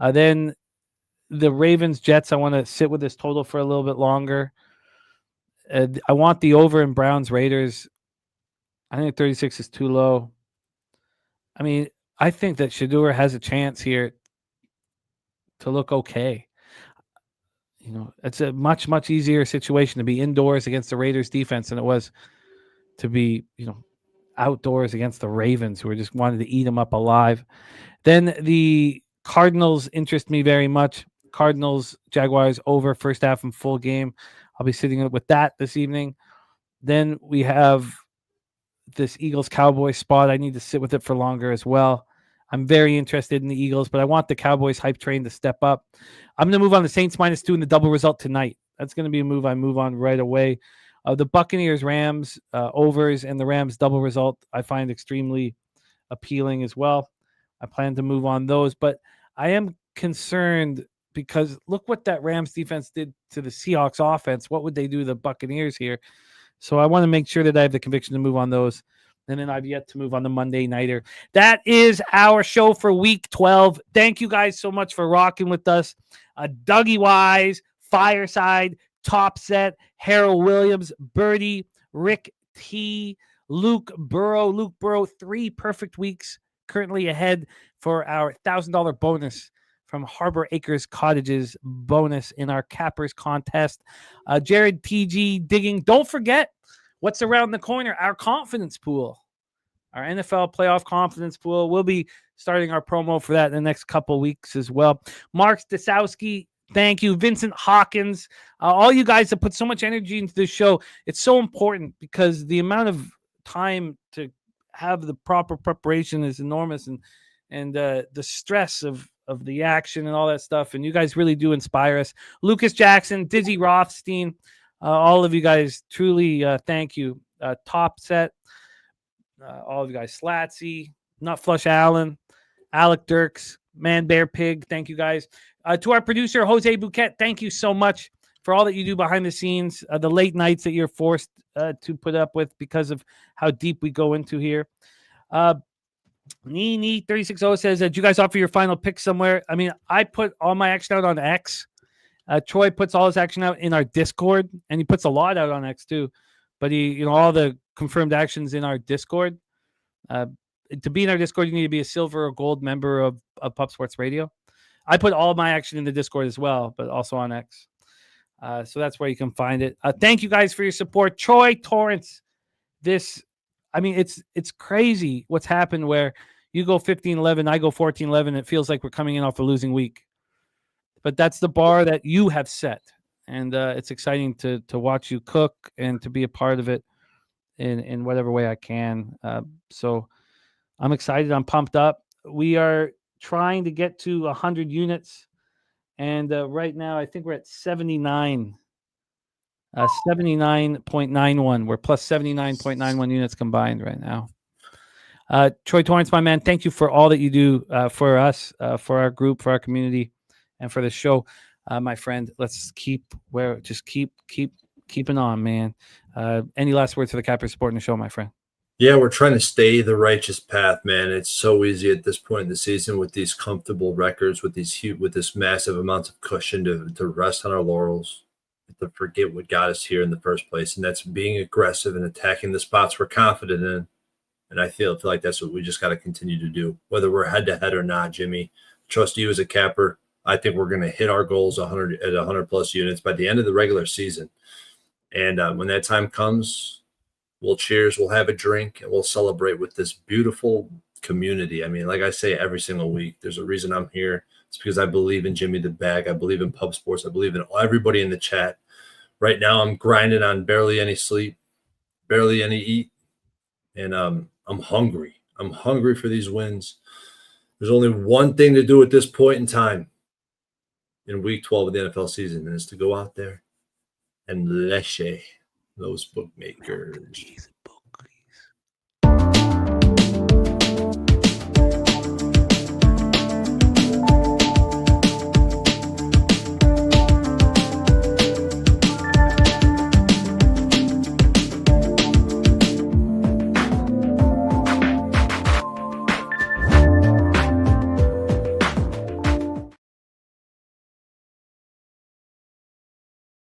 S2: Then the Ravens Jets, I want to sit with this total for a little bit longer. I want the over in Browns Raiders. I think 36 is too low. I mean, I think that Shedeur has a chance here to look okay. It's a much, much easier situation to be indoors against the Raiders defense than it was to be, outdoors against the Ravens, who just wanted to eat them up alive. Then the Cardinals interest me very much. Cardinals, Jaguars over first half and full game. I'll be sitting with that this evening. Then we have this Eagles Cowboys spot. I need to sit with it for longer as well. I'm very interested in the Eagles, but I want the Cowboys hype train to step up. I'm going to move on the Saints -2 in the double result tonight. That's going to be a move I move on right away. The Buccaneers Rams overs and the Rams double result I find extremely appealing as well. I plan to move on those, but I am concerned because look what that Rams defense did to the Seahawks offense. What would they do to the Buccaneers here? So I want to make sure that I have the conviction to move on those. And then I've yet to move on the Monday Nighter. That is our show for week 12. Thank you guys so much for rocking with us. Dougie Wise, Fireside, Top Set, Harold Williams, Birdie, Rick T, Luke Burrow, 3 perfect weeks currently ahead for our $1,000 bonus from Harbor Acres Cottages bonus in our Cappers contest. Jared TG digging. Don't forget what's around the corner, our confidence pool, our NFL playoff confidence pool. We'll be starting our promo for that in the next couple weeks as well. Mark Stasowski, thank you. Vincent Hawkins, all you guys that put so much energy into this show. It's so important because the amount of time to have the proper preparation is enormous, and the stress of the action and all that stuff. And you guys really do inspire us. Lucas Jackson, Dizzy Rothstein, all of you guys, truly thank you. Top Set, all of you guys, Slatsy, Nut Flush Allen, Alec Dirks, Man Bear Pig, thank you guys. To our producer, Jose Bouquet, thank you so much for all that you do behind the scenes, the late nights that you're forced to put up with because of how deep we go into here. Nini 360 says, did you guys offer your final pick somewhere? I mean, I put all my action out on X. Troy puts all his action out in our Discord, and he puts a lot out on X too. But he, all the confirmed actions in our Discord. To be in our Discord, you need to be a silver or gold member of Pup Sports Radio. I put all my action in the Discord as well, but also on X. So that's where you can find it. Thank you guys for your support. Troy Torrance, it's crazy what's happened where you go 15-11, I go 14-11. It feels like we're coming in off a losing week. But that's the bar that you have set. And it's exciting to watch you cook and to be a part of it in whatever way I can. So I'm excited. I'm pumped up. We are trying to get to 100 units. And right now, I think we're at 79. 79.91. We're plus 79.91 units combined right now. Troy Torrance, my man, thank you for all that you do for us, for our group, for our community, and for the show. My friend, let's keep keeping on, man. Any last words for the Capper supporting the show, my friend?
S3: Yeah, we're trying to stay the righteous path, man. It's so easy at this point in the season with these comfortable records, with this massive amounts of cushion to rest on our laurels, to forget what got us here in the first place, and that's being aggressive and attacking the spots we're confident in. And I feel like that's what we just got to continue to do, whether we're head to head or not. Jimmy, trust you as a capper. I think we're going to hit our goals 100 plus units by the end of the regular season, and when that time comes. We'll cheers, we'll have a drink, and we'll celebrate with this beautiful community. I mean, like I say every single week, there's a reason I'm here. It's because I believe in Jimmy the Bag. I believe in Pub Sports. I believe in everybody in the chat. Right now, I'm grinding on barely any sleep, barely any eat, and I'm hungry. I'm hungry for these wins. There's only one thing to do at this point in time in Week 12 of the NFL season, and it's to go out there and leche those bookmakers.